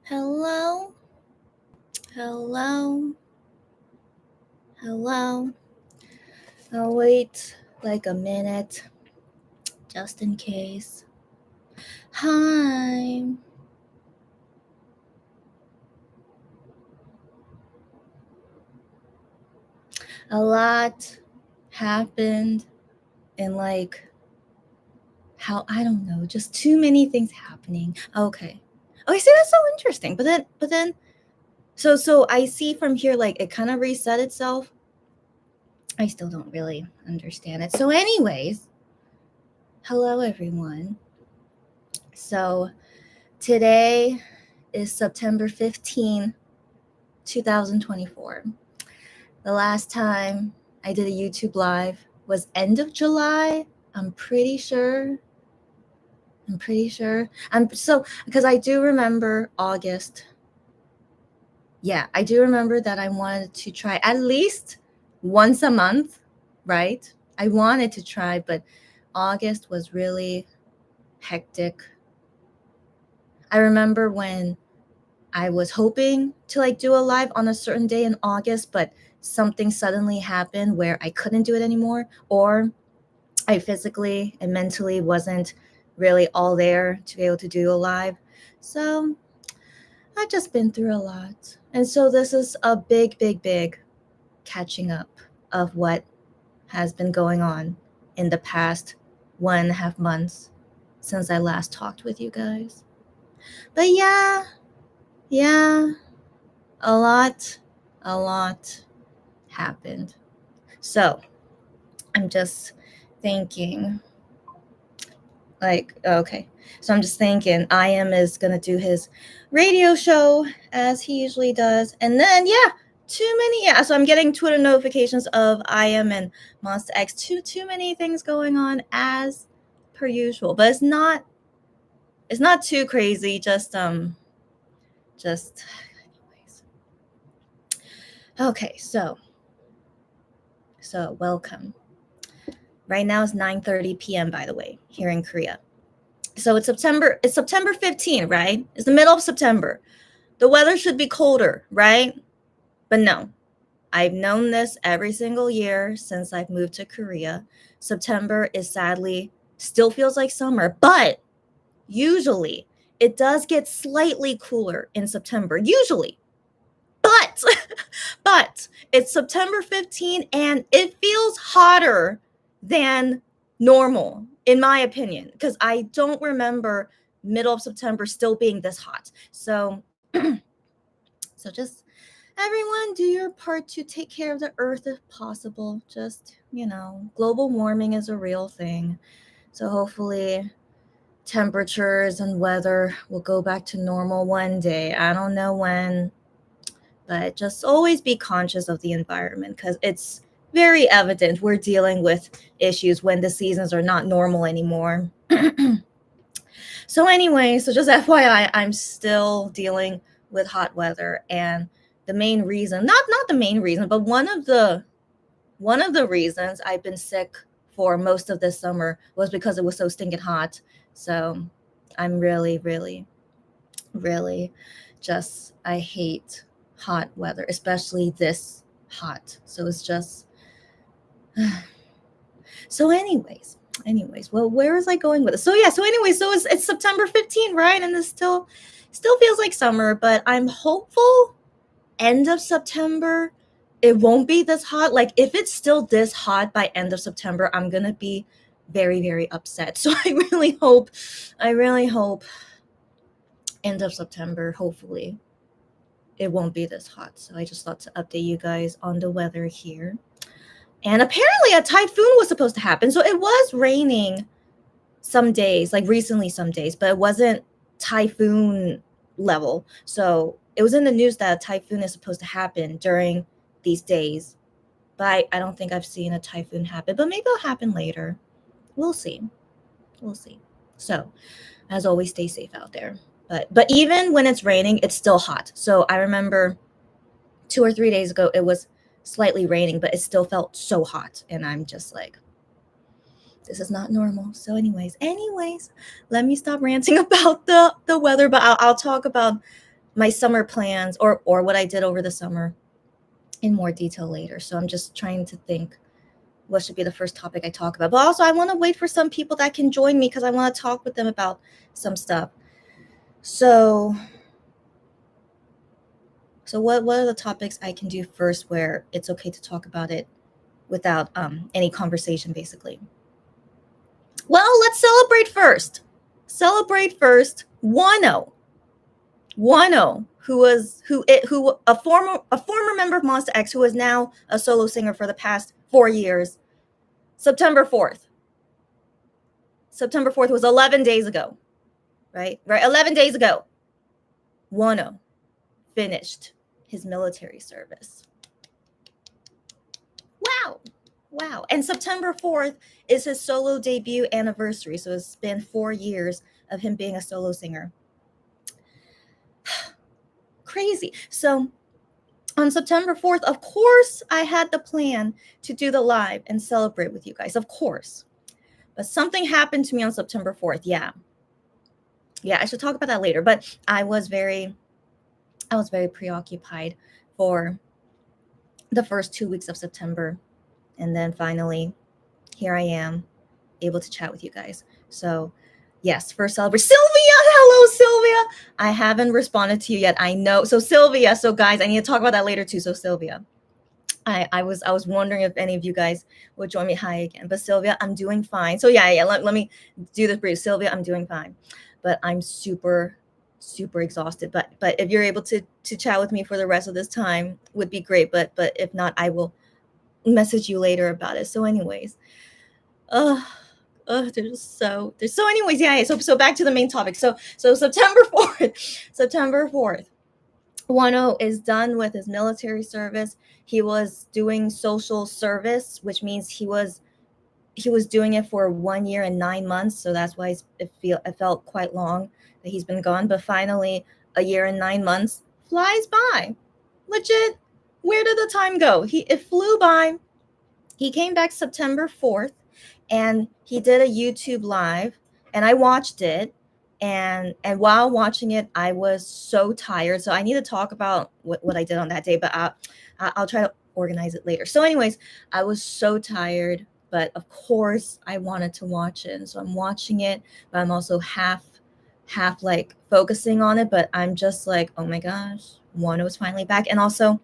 Hello, hello, hello. I'll wait like a minute just in case. Hi. A lot happened in I don't know, just too many things happening. Okay. Okay, see that's so interesting. But then so I see from here it kind of reset itself. I still don't really understand it. So anyways, hello everyone. So today is September 15, 2024. The last time I did a YouTube live was end of July. I'm pretty sure. Because I do remember August. Yeah, I do remember that I wanted to try at least once a month, right? I wanted to try, but August was really hectic. I remember when I was hoping to do a live on a certain day in August, but something suddenly happened where I couldn't do it anymore, or I physically and mentally wasn't really all there to be able to do a live. So I've just been through a lot. And so this is a big catching up of what has been going on in the past 1.5 months since I last talked with you guys. But yeah, a lot happened. So I'm just thinking, okay. So I'm just thinking I.M is going to do his radio show as he usually does. And then, too many. Yeah, so I'm getting Twitter notifications of I.M and Monster X. Too many things going on as per usual. But it's not too crazy. Just anyways. Okay, so welcome. Right now it's 9:30 p.m. by the way, here in Korea. So it's September 15, right? It's the middle of September. The weather should be colder, right? But no. I've known this every single year since I've moved to Korea. September is sadly still feels like summer, but usually it does get slightly cooler in September. Usually. But but it's September 15 and it feels hotter than normal in my opinion because I don't remember middle of September still being this hot. So so just everyone do your part to take care of the earth if possible. Just, global warming is a real thing. So hopefully temperatures and weather will go back to normal one day. I don't know when, but just always be conscious of the environment because it's very evident we're dealing with issues when the seasons are not normal anymore. So anyway, so just FYI, I'm still dealing with hot weather, and the main reason, not the main reason, but one of the reasons I've been sick for most of this summer was because it was so stinking hot. So I'm really just I hate hot weather, especially this hot. So it's just so anyways, well, where was I going with it? So it's September 15, right? And this still feels like summer, but I'm hopeful end of September it won't be this hot. Like if it's still this hot by end of September, I'm gonna be very upset. So I really hope end of September, hopefully it won't be this hot. So I just thought to update you guys on the weather here. And apparently a typhoon was supposed to happen. So it was raining some days, like recently some days, but it wasn't typhoon level. So it was in the news that a typhoon is supposed to happen during these days. But I don't think I've seen a typhoon happen, but maybe it'll happen later. We'll see. So as always, stay safe out there. But even when it's raining, it's still hot. So I remember 2 or 3 days ago, it was slightly raining, but it still felt so hot. And I'm just like, this is not normal. So anyways, let me stop ranting about the weather, but I'll talk about my summer plans or what I did over the summer in more detail later. So I'm just trying to think what should be the first topic I talk about. But also I want to wait for some people that can join me because I want to talk with them about some stuff. So what are the topics I can do first where it's okay to talk about it without any conversation, basically? Well, let's celebrate first. Celebrate first. Wano, who a former member of Monsta X, who is now a solo singer for the past 4 years. September 4th. September 4th was 11 days ago. Right? 11 days ago. Wano finished his military service. Wow. And September 4th is his solo debut anniversary. So it's been 4 years of him being a solo singer. Crazy. So on September 4th, of course, I had the plan to do the live and celebrate with you guys, of course. But something happened to me on September 4th. Yeah, I should talk about that later. But I was very preoccupied for the first 2 weeks of September. And then finally, here I am, able to chat with you guys. So yes, first celebration. Sylvia, hello, Sylvia. I haven't responded to you yet. I know. So Sylvia, so guys, I need to talk about that later too. So Sylvia, I was wondering if any of you guys would join me. Hi again. But Sylvia, I'm doing fine. So yeah. Let me do this brief. Sylvia, I'm doing fine, but I'm super exhausted. But if you're able to chat with me for the rest of this time, would be great. But if not, I will message you later about it. So anyways, anyways, yeah. So back to the main topic. So September 4th, Wano is done with his military service. He was doing social service, which means he was doing it for 1 year and 9 months. So that's why it felt quite long that he's been gone. But finally, a year and 9 months flies by. Legit. Where did the time go? It flew by. He came back September 4th and he did a YouTube live and I watched it. And while watching it, I was so tired. So I need to talk about what I did on that day, but I'll try to organize it later. So anyways, I was so tired, but of course I wanted to watch it. And so I'm watching it, but I'm also half like focusing on it. But I'm just like, oh my gosh, Wano was finally back. And also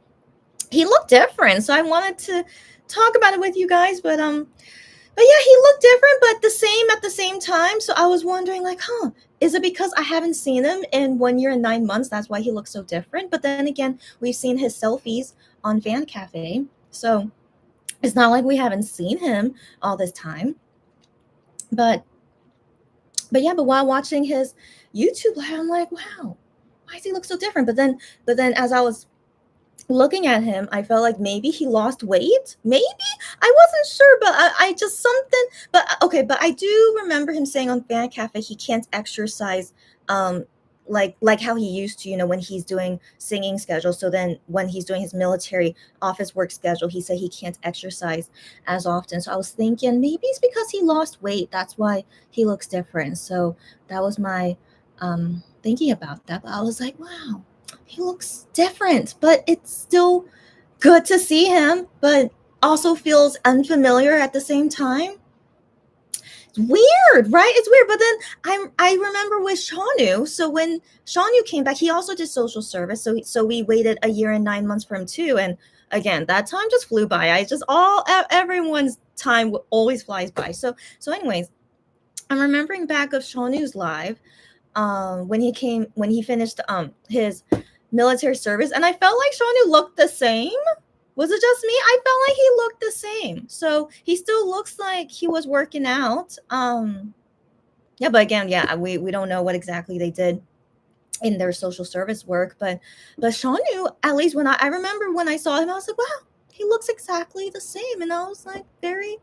he looked different. So I wanted to talk about it with you guys, but yeah, he looked different, but the same at the same time. So I was wondering, like, is it because I haven't seen him in 1 year and 9 months? That's why he looks so different. But then again, we've seen his selfies on Fan Cafe. So it's not like we haven't seen him all this time. But while watching his YouTube live, I'm like, wow, why does he look so different? But then as I was looking at him, I felt like maybe he lost weight. Maybe I wasn't sure, but I just something. But okay, but I do remember him saying on Fan Cafe he can't exercise, like how he used to, when he's doing singing schedule. So then when he's doing his military office work schedule, he said he can't exercise as often. So I was thinking maybe it's because he lost weight. That's why he looks different. So that was my thinking about that. But I was like, wow, he looks different, but it's still good to see him, but also feels unfamiliar at the same time. It's weird, right? It's weird. But then I remember with Shawnu. So when Shawnu came back, he also did social service. So we waited 1 year and 9 months for him too. And again, that time just flew by. Everyone's time always flies by. So anyways, I'm remembering back of Shawnu's live when he finished his military service, and I felt like Shawnu looked the same. Was it just me? I felt like he looked the same. So he still looks like he was working out. Yeah, but again, yeah, we don't know what exactly they did in their social service work, but Shawnu, at least when I remember when I saw him, I was like, wow, he looks exactly the same, and I was like very,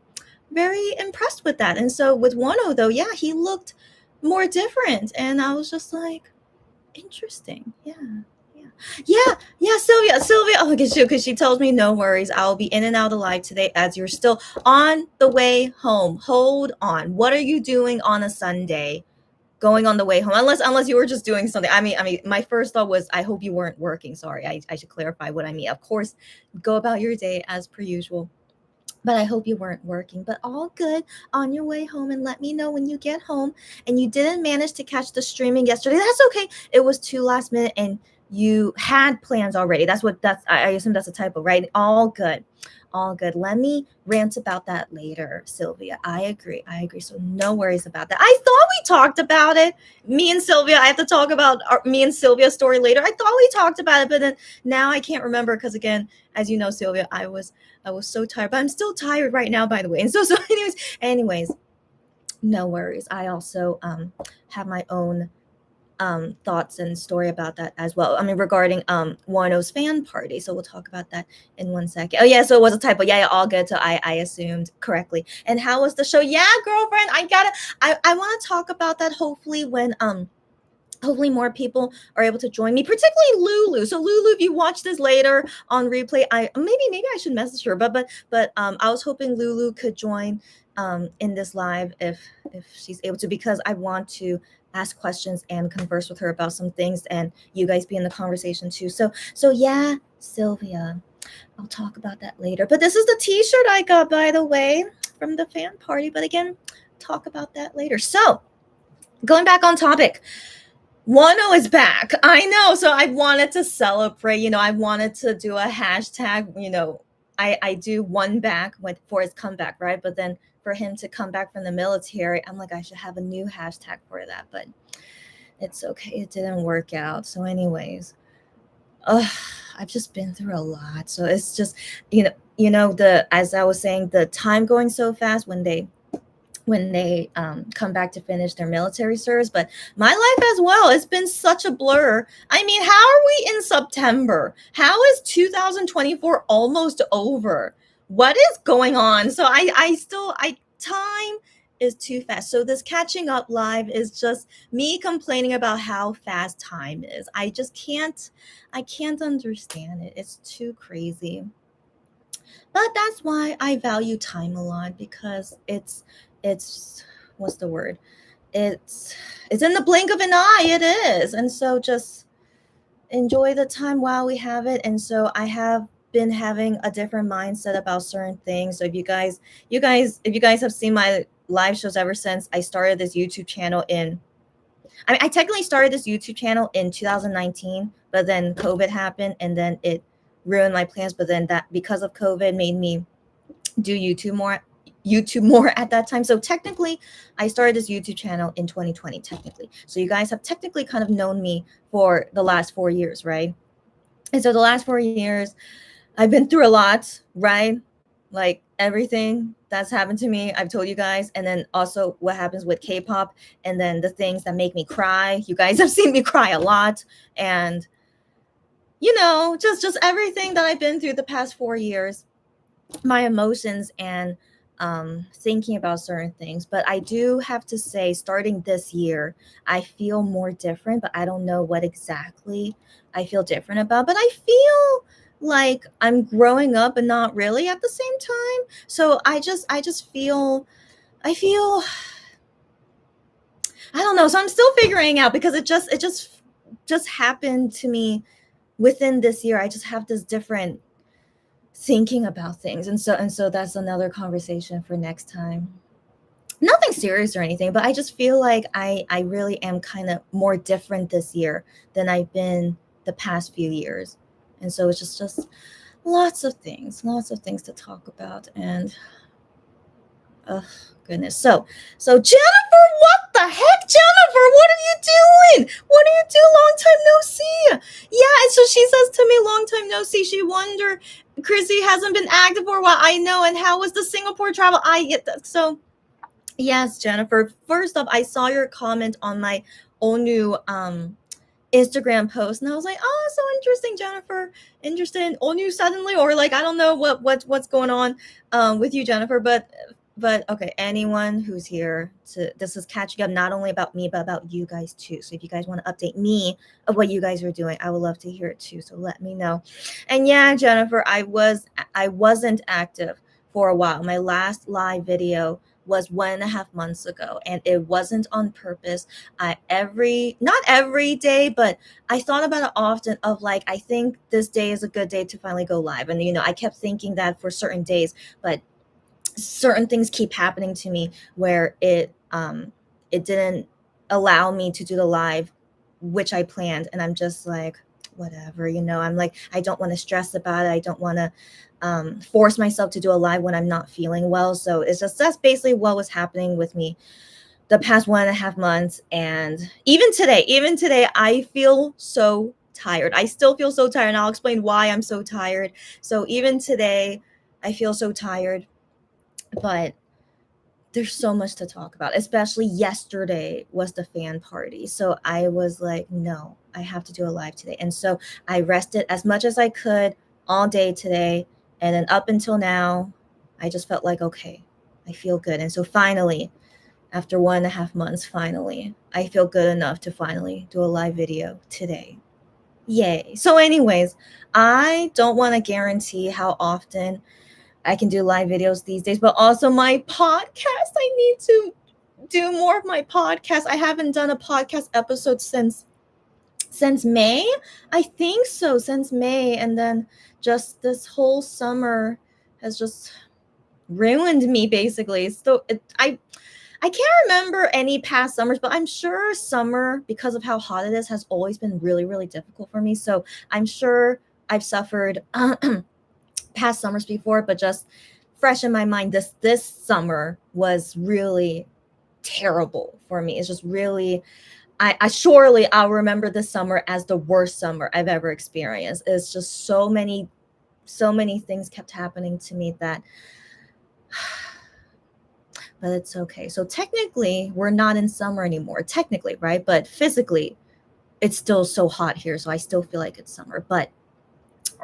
very impressed with that. And so with Wano, though, yeah, he looked more different, and I was just like, interesting. Yeah, Sylvia. Oh, because she tells me no worries. I'll be in and out of live today as you're still on the way home. Hold on. What are you doing on a Sunday? going on the way home, unless you were just doing something. I mean, my first thought was, I hope you weren't working. Sorry, I should clarify what I mean. Of course, go about your day as per usual. But I hope you weren't working. But all good on your way home. And let me know when you get home and you didn't manage to catch the streaming yesterday. That's okay. It was too last minute and you had plans already. I assume that's a typo, right? All good. All good. Let me rant about that later, Sylvia. I agree. So no worries about that. I thought we talked about it. Me and Sylvia, I have to talk about me and Sylvia's story later. I thought we talked about it, but then now I can't remember because, again, as you know, Sylvia, I was so tired, but I'm still tired right now, by the way. And so anyways, no worries. I also have my own thoughts and story about that as well. I mean, regarding Wano's fan party. So we'll talk about that in 1 second. Oh yeah, so it was a typo. Yeah, all good. So I assumed correctly. And how was the show? Yeah, girlfriend, I want to talk about that hopefully when hopefully more people are able to join me, particularly Lulu. So Lulu, if you watch this later on replay, maybe I should message her, but I was hoping Lulu could join in this live if she's able to, because I want to ask questions and converse with her about some things, and you guys be in the conversation too. So yeah, Sylvia, I'll talk about that later. But this is the t-shirt I got, by the way, from the fan party. But again, talk about that later. So going back on topic, Wano is back. I know. So I wanted to celebrate, I wanted to do a hashtag, I do one back for his comeback, right? But then for him to come back from the military, I'm like, I should have a new hashtag for that, but it's okay. It didn't work out. So anyways, I've just been through a lot. So it's just, as I was saying, the time going so fast when they come back to finish their military service, but my life as well, it's been such a blur. I mean, how are we in September? How is 2024 almost over? What is going on? So time is too fast. So this catching up live is just me complaining about how fast time is. I can't understand it. It's too crazy. But that's why I value time a lot, because it's what's the word? It's in the blink of an eye. It is. And so just enjoy the time while we have it. And so I have been having a different mindset about certain things. So if you guys have seen my live shows ever since I started this YouTube channel I technically started this YouTube channel in 2019, but then COVID happened and then it ruined my plans. But then that, because of COVID, made me do YouTube more at that time. So technically I started this YouTube channel in 2020, technically. So you guys have technically kind of known me for the last 4 years, right? And so the last 4 years, I've been through a lot, right? Like everything that's happened to me, I've told you guys. And then also what happens with K-pop, and then the things that make me cry. You guys have seen me cry a lot. And, just everything that I've been through the past 4 years, my emotions and thinking about certain things. But I do have to say, starting this year, I feel more different, but I don't know what exactly I feel different about. But I feel like I'm growing up, but not really at the same time. So I just feel, I don't know. So I'm still figuring out, because it just happened to me within this year. I just have this different thinking about things, and so that's another conversation for next time. Nothing serious or anything, but I just feel like I really am kind of more different this year than I've been the past few years. And so it's just lots of things to talk about. And oh goodness. So Jennifer, what the heck, Jennifer? What are you doing? What do you do? Long time no see. Yeah, and so she says to me, long time no see. She wonder, Chrissy hasn't been active for a while. I know. And how was the Singapore travel? I get that. So yes, Jennifer. First off, I saw your comment on my own new Instagram post, and I was like, oh, so interesting, Jennifer. Interested in all new suddenly, or like, I don't know what's going on with you, Jennifer, but okay, anyone who's here, this is catching up not only about me, but about you guys too. So if you guys want to update me of what you guys are doing, I would love to hear it too. So let me know. And yeah, Jennifer, I wasn't active for a while. My last live video was 1.5 months ago, and it wasn't on purpose. Not every day, but I thought about it often of like, I think this day is a good day to finally go live. And, I kept thinking that for certain days, but certain things keep happening to me where it didn't allow me to do the live which I planned, and I'm just like, whatever. I'm like, I don't want to stress about it. I don't want to force myself to do a live when I'm not feeling well. So that's basically what was happening with me the past 1.5 months. And even today I feel so tired. I still feel so tired, and I'll explain why I'm so tired. So even today I feel so tired, but there's so much to talk about. Especially yesterday was the fan party. So I was like, no, I have to do a live today. And so I rested as much as I could all day today. And then up until now, I just felt like, okay, I feel good. And so finally, after 1.5 months, finally, I feel good enough to finally do a live video today. Yay. So, anyways, I don't want to guarantee how often I can do live videos these days, but also my podcast. I need to do more of my podcast. I haven't done a podcast episode since May. I think so, since May, and then just this whole summer has just ruined me basically. So I can't remember any past summers, but I'm sure summer, because of how hot it is, has always been really, really difficult for me. So I'm sure I've suffered past summers before, but just fresh in my mind, this summer was really terrible for me. It's just really, I surely I'll remember this summer as the worst summer I've ever experienced. It's just so many things kept happening to me that but it's okay. So technically, we're not in summer anymore, technically, right? But physically, it's still so hot here, so I still feel like it's summer. But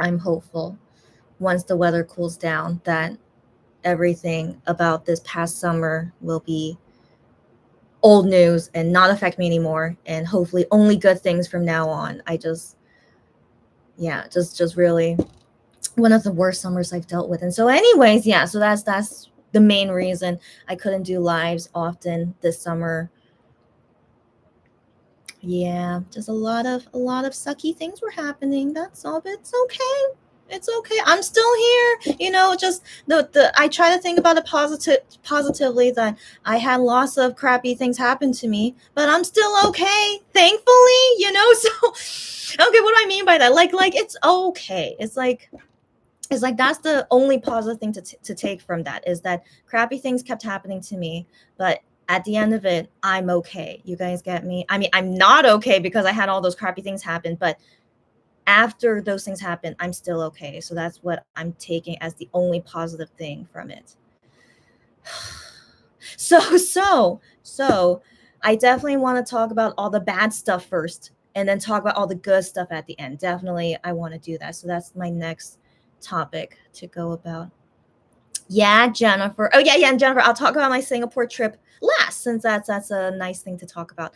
I'm hopeful once the weather cools down that everything about this past summer will be old news and not affect me anymore, and hopefully only good things from now on. Just really one of the worst summers I've dealt with. And so anyways, yeah, so that's the main reason I couldn't do lives often this summer. Yeah, just a lot of sucky things were happening. That's all, but it's okay. It's okay. I'm still here. Just the I try to think about it positively, that I had lots of crappy things happen to me, but I'm still okay. Thankfully. So okay, what do I mean by that? Like it's okay. It's like that's the only positive thing to take from that, is that crappy things kept happening to me, but at the end of it, I'm okay. You guys get me? I mean, I'm not okay because I had all those crappy things happen, but after those things happen, I'm still okay. So that's what I'm taking as the only positive thing from it. So I definitely want to talk about all the bad stuff first, and then talk about all the good stuff at the end. Definitely, I want to do that. So that's my next topic to go about. Yeah, Jennifer. Oh, yeah, and Jennifer, I'll talk about my Singapore trip last, since that's a nice thing to talk about.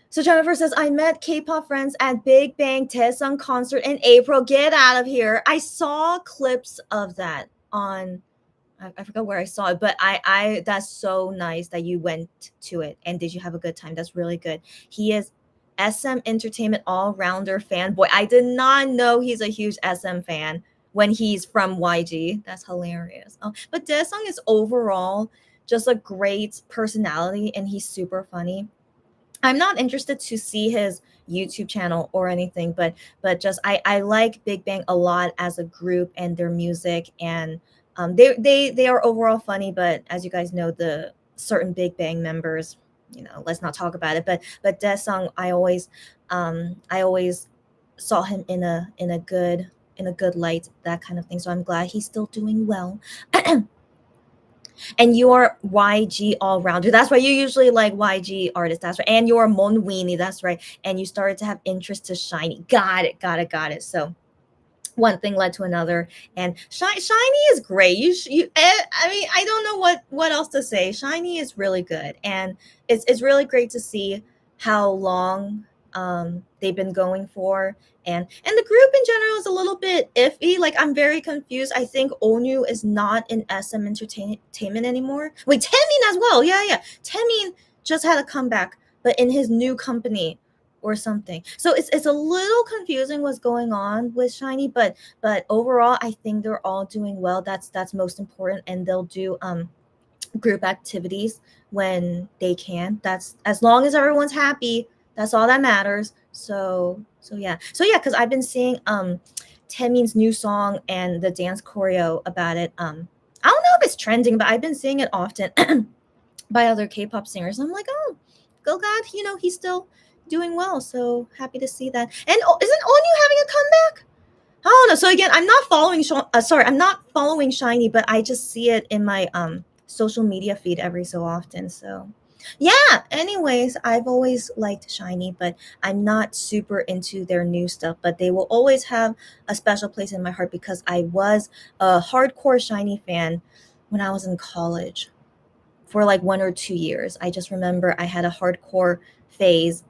So Jennifer says, I met K-pop friends at Big Bang Taesung concert in April. Get out of here. I saw clips of that on, I forgot where I saw it, but I that's so nice that you went to it. And did you have a good time? That's really good. He is SM Entertainment all-rounder fanboy. I did not know he's a huge SM fan when he's from YG. That's hilarious. Oh, but Daesung is overall just a great personality, and he's super funny. I'm not interested to see his YouTube channel or anything, but just I like Big Bang a lot as a group and their music, and they are overall funny. But as you guys know, the certain Big Bang members, let's not talk about it. But Daesung, I always saw him in a good light, that kind of thing. So I'm glad he's still doing well. And you're YG all rounder. That's right. You usually like YG artists. That's right. And you're Mon Weenie. That's right. And you started to have interest to SHINee. Got it. So one thing led to another, and SHINee is great. I mean, I don't know what else to say. SHINee is really good, and it's really great to see how long they've been going for, and the group in general is a little bit iffy. Like, I'm very confused. I think Onyu is not in SM Entertainment anymore. Wait, Taemin as well. Yeah. Taemin just had a comeback, but in his new company or something. So it's a little confusing what's going on with SHINee, but overall I think they're all doing well. That's most important, and they'll do group activities when they can. That's as long as everyone's happy, that's all that matters. So yeah, because I've been seeing Taemin's new song and the dance choreo about it. I don't know if it's trending, but I've been seeing it often by other K-pop singers. I'm like, oh, go glad, he's still doing well. So happy to see that. And isn't Onyu having a comeback? I don't know. So again, I'm not following. I'm not following SHINee, but I just see it in my social media feed every so often. So yeah. Anyways, I've always liked SHINee, but I'm not super into their new stuff. But they will always have a special place in my heart because I was a hardcore SHINee fan when I was in college for like 1 or 2 years. I just remember I had a hardcore phase,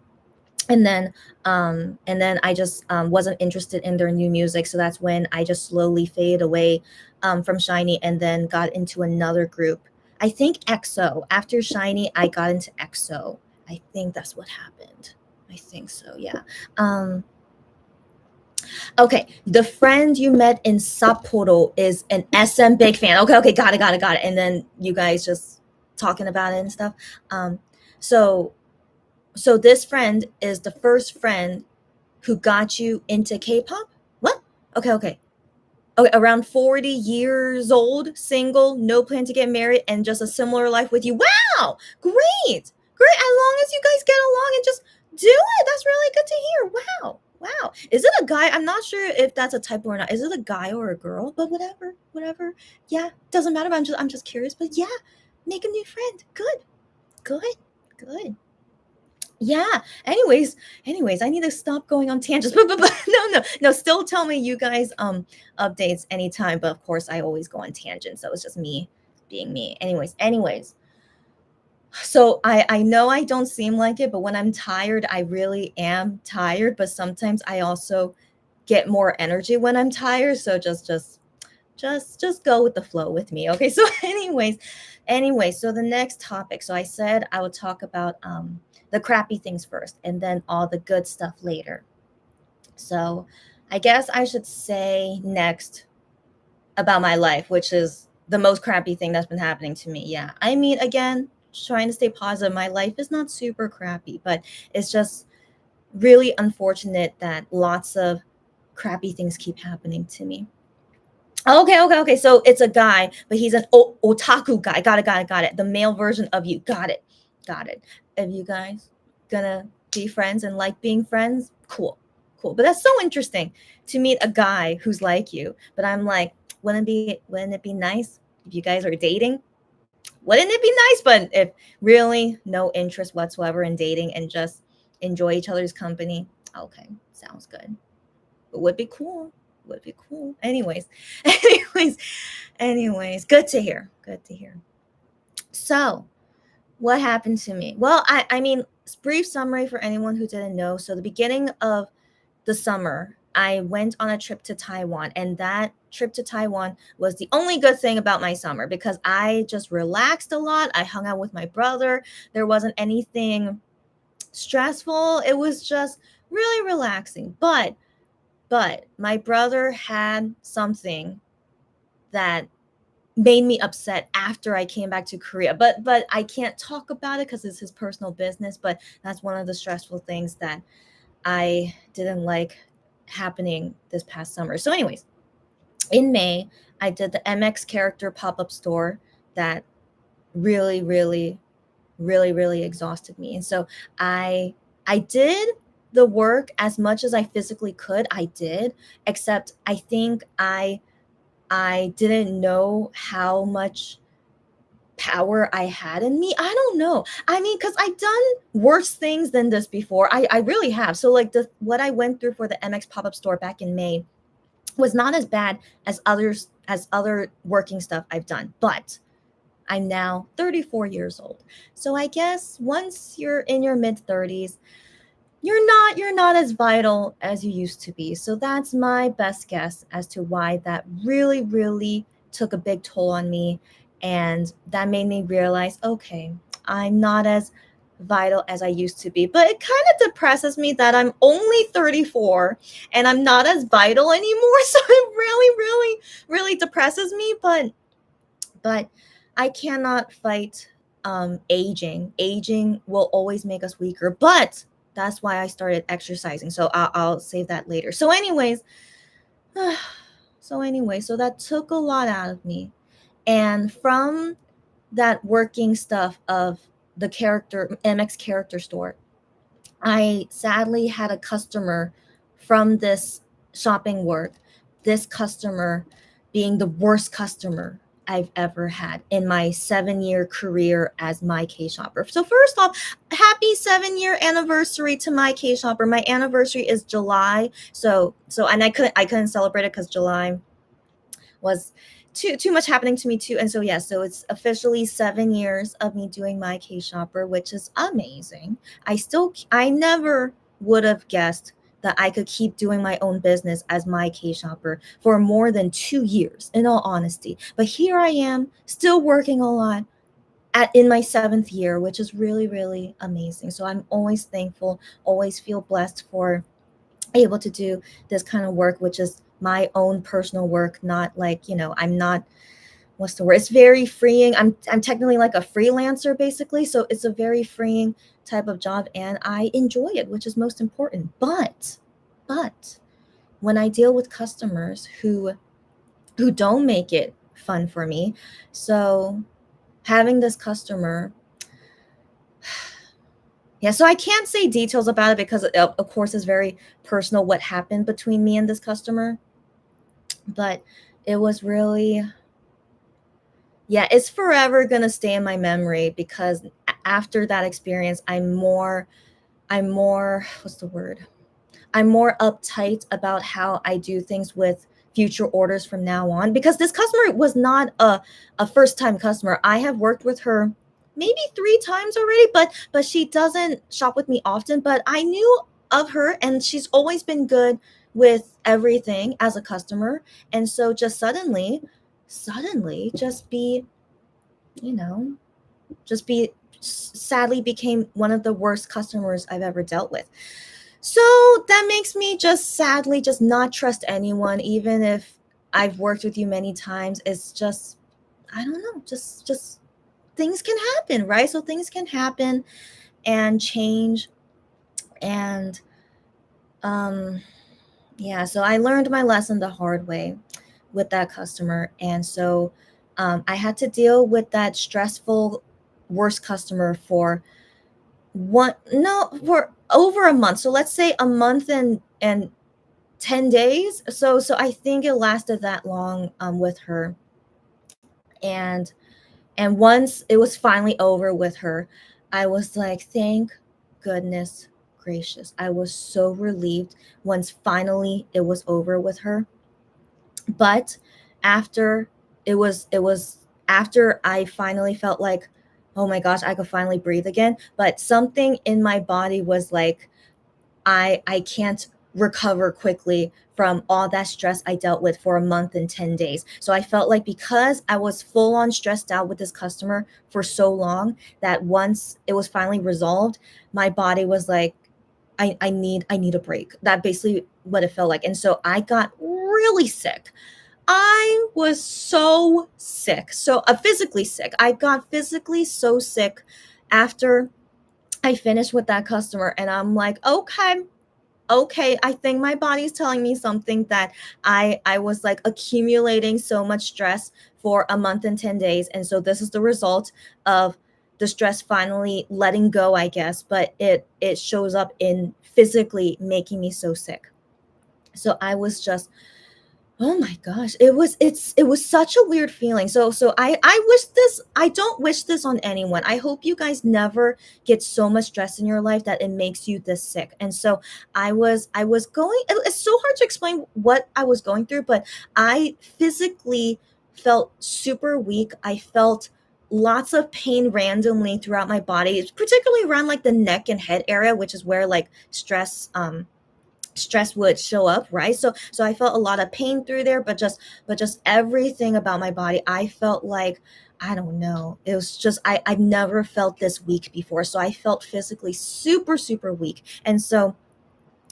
and then I just wasn't interested in their new music. So that's when I just slowly faded away from SHINee, and then got into another group. I think EXO. After SHINee, I got into EXO. I think that's what happened. I think so. Yeah. Um, okay. The friend you met in Sapporo is an SM big fan. Okay. Got it. And then you guys just talking about it and stuff. Um, so so this friend is the first friend who got you into K-pop? What? Okay. Okay, around 40 years old, single, no plan to get married, and just a similar life with you. Wow! Great! Great. As long as you guys get along and just do it. That's really good to hear. Wow. Wow. Is it a guy? I'm not sure if that's a typo or not. Is it a guy or a girl? But whatever. Yeah, doesn't matter. I'm just curious. But yeah, make a new friend. Good. Yeah. Anyways, I need to stop going on tangents. But no. Still tell me you guys updates anytime. But of course, I always go on tangents. So it's just me being me. Anyways. So I know I don't seem like it, but when I'm tired, I really am tired. But sometimes I also get more energy when I'm tired. So just go with the flow with me. Okay. So anyways, so the next topic. So I said I would talk about the crappy things first and then all the good stuff later. So I guess I should say next about my life, which is the most crappy thing that's been happening to me. Yeah. I mean, again, trying to stay positive. My life is not super crappy, but it's just really unfortunate that lots of crappy things keep happening to me. Okay. So it's a guy, but he's an otaku guy. Got it. The male version of you. Got it. If you guys gonna be friends and like being friends, cool. But that's so interesting to meet a guy who's like you. But I'm like, wouldn't it be nice if you guys are dating? Wouldn't it be nice? But if really no interest whatsoever in dating and just enjoy each other's company, okay, sounds good. It would be cool. Anyways, anyways, good to hear. So, what happened to me? Well, I mean, brief summary for anyone who didn't know. So, the beginning of the summer, I went on a trip to Taiwan, and that trip to Taiwan was the only good thing about my summer because I just relaxed a lot. I hung out with my brother. There wasn't anything stressful. It was just really relaxing. But my brother had something that made me upset after I came back to Korea. But I can't talk about it because it's his personal business. But that's one of the stressful things that I didn't like happening this past summer. So, anyways, in May, I did the MX character pop-up store that really exhausted me. And so I did the work as much as I physically could. I did, except I think I didn't know how much power I had in me. I don't know. I mean, because I've done worse things than this before. I really have. So like the what I went through for the MX pop-up store back in May was not as bad as other working stuff I've done. But I'm now 34 years old. So I guess once you're in your mid 30s, you're not as vital as you used to be. So that's my best guess as to why that really, really took a big toll on me. And that made me realize, okay, I'm not as vital as I used to be. But it kind of depresses me that I'm only 34 and I'm not as vital anymore. So it really, really, really depresses me. But I cannot fight aging. Aging will always make us weaker. But that's why I started exercising. So I'll save that later. So, anyways, so that took a lot out of me. And from that working stuff of the character MX character store, I sadly had a customer from this shopping work, this customer being the worst customer I've ever had in my 7-year career as my K shopper. So first off, happy 7-year anniversary to my K shopper. My anniversary is July. So and I couldn't celebrate it because July was too much happening to me too. And so yeah, so it's officially 7 years of me doing my K shopper, which is amazing. I never would have guessed that I could keep doing my own business as my K shopper for more than 2 years, in all honesty. But here I am, still working a lot in my 7th year, which is really, really amazing. So I'm always thankful, always feel blessed for able to do this kind of work, which is my own personal work, not like, I'm not, what's the word? It's very freeing. I'm technically like a freelancer basically. So it's a very freeing type of job and I enjoy it, which is most important. But when I deal with customers who don't make it fun for me, so having this customer, yeah, so I can't say details about it because of course it's very personal what happened between me and this customer, but it was really, yeah, it's forever going to stay in my memory because after that experience I'm more what's the word? I'm more uptight about how I do things with future orders from now on because this customer was not a first time customer. I have worked with her maybe 3 times already, but she doesn't shop with me often. But I knew of her and she's always been good with everything as a customer. And so just suddenly you know, just be sadly became one of the worst customers I've ever dealt with. So that makes me just sadly just not trust anyone, even if I've worked with you many times. It's just, I don't know, just things can happen, right? So things can happen and change. And um yeah, so I learned my lesson the hard way with that customer. And so I had to deal with that stressful worst customer for one no for over a month. So let's say a month and 10 days. So I think it lasted that long with her. And once it was finally over with her, I was like, thank goodness gracious. I was so relieved once finally it was over with her. But after it was after I finally felt like, oh my gosh, I could finally breathe again. But something in my body was like, I can't recover quickly from all that stress I dealt with for a month and 10 days. So I felt like because I was full on stressed out with this customer for so long that once it was finally resolved, my body was like, I need a break. That basically what it felt like. And so I got really sick. I was so sick. So physically sick. I got physically so sick after I finished with that customer and I'm like, okay, I think my body's telling me something that I was like accumulating so much stress for a month and 10 days. And so this is the result of the stress finally letting go, I guess, but it shows up in physically making me so sick. So I was just, oh my gosh, it was such a weird feeling. So I don't wish this on anyone. I hope you guys never get so much stress in your life that it makes you this sick. And so I was going, it's so hard to explain what I was going through, but I physically felt super weak. I felt lots of pain randomly throughout my body, particularly around like the neck and head area, which is where like stress would show up, right? So I felt a lot of pain through there, but just everything about my body, I felt like, I don't know, it was just, I've never felt this weak before. So I felt physically super super weak. And so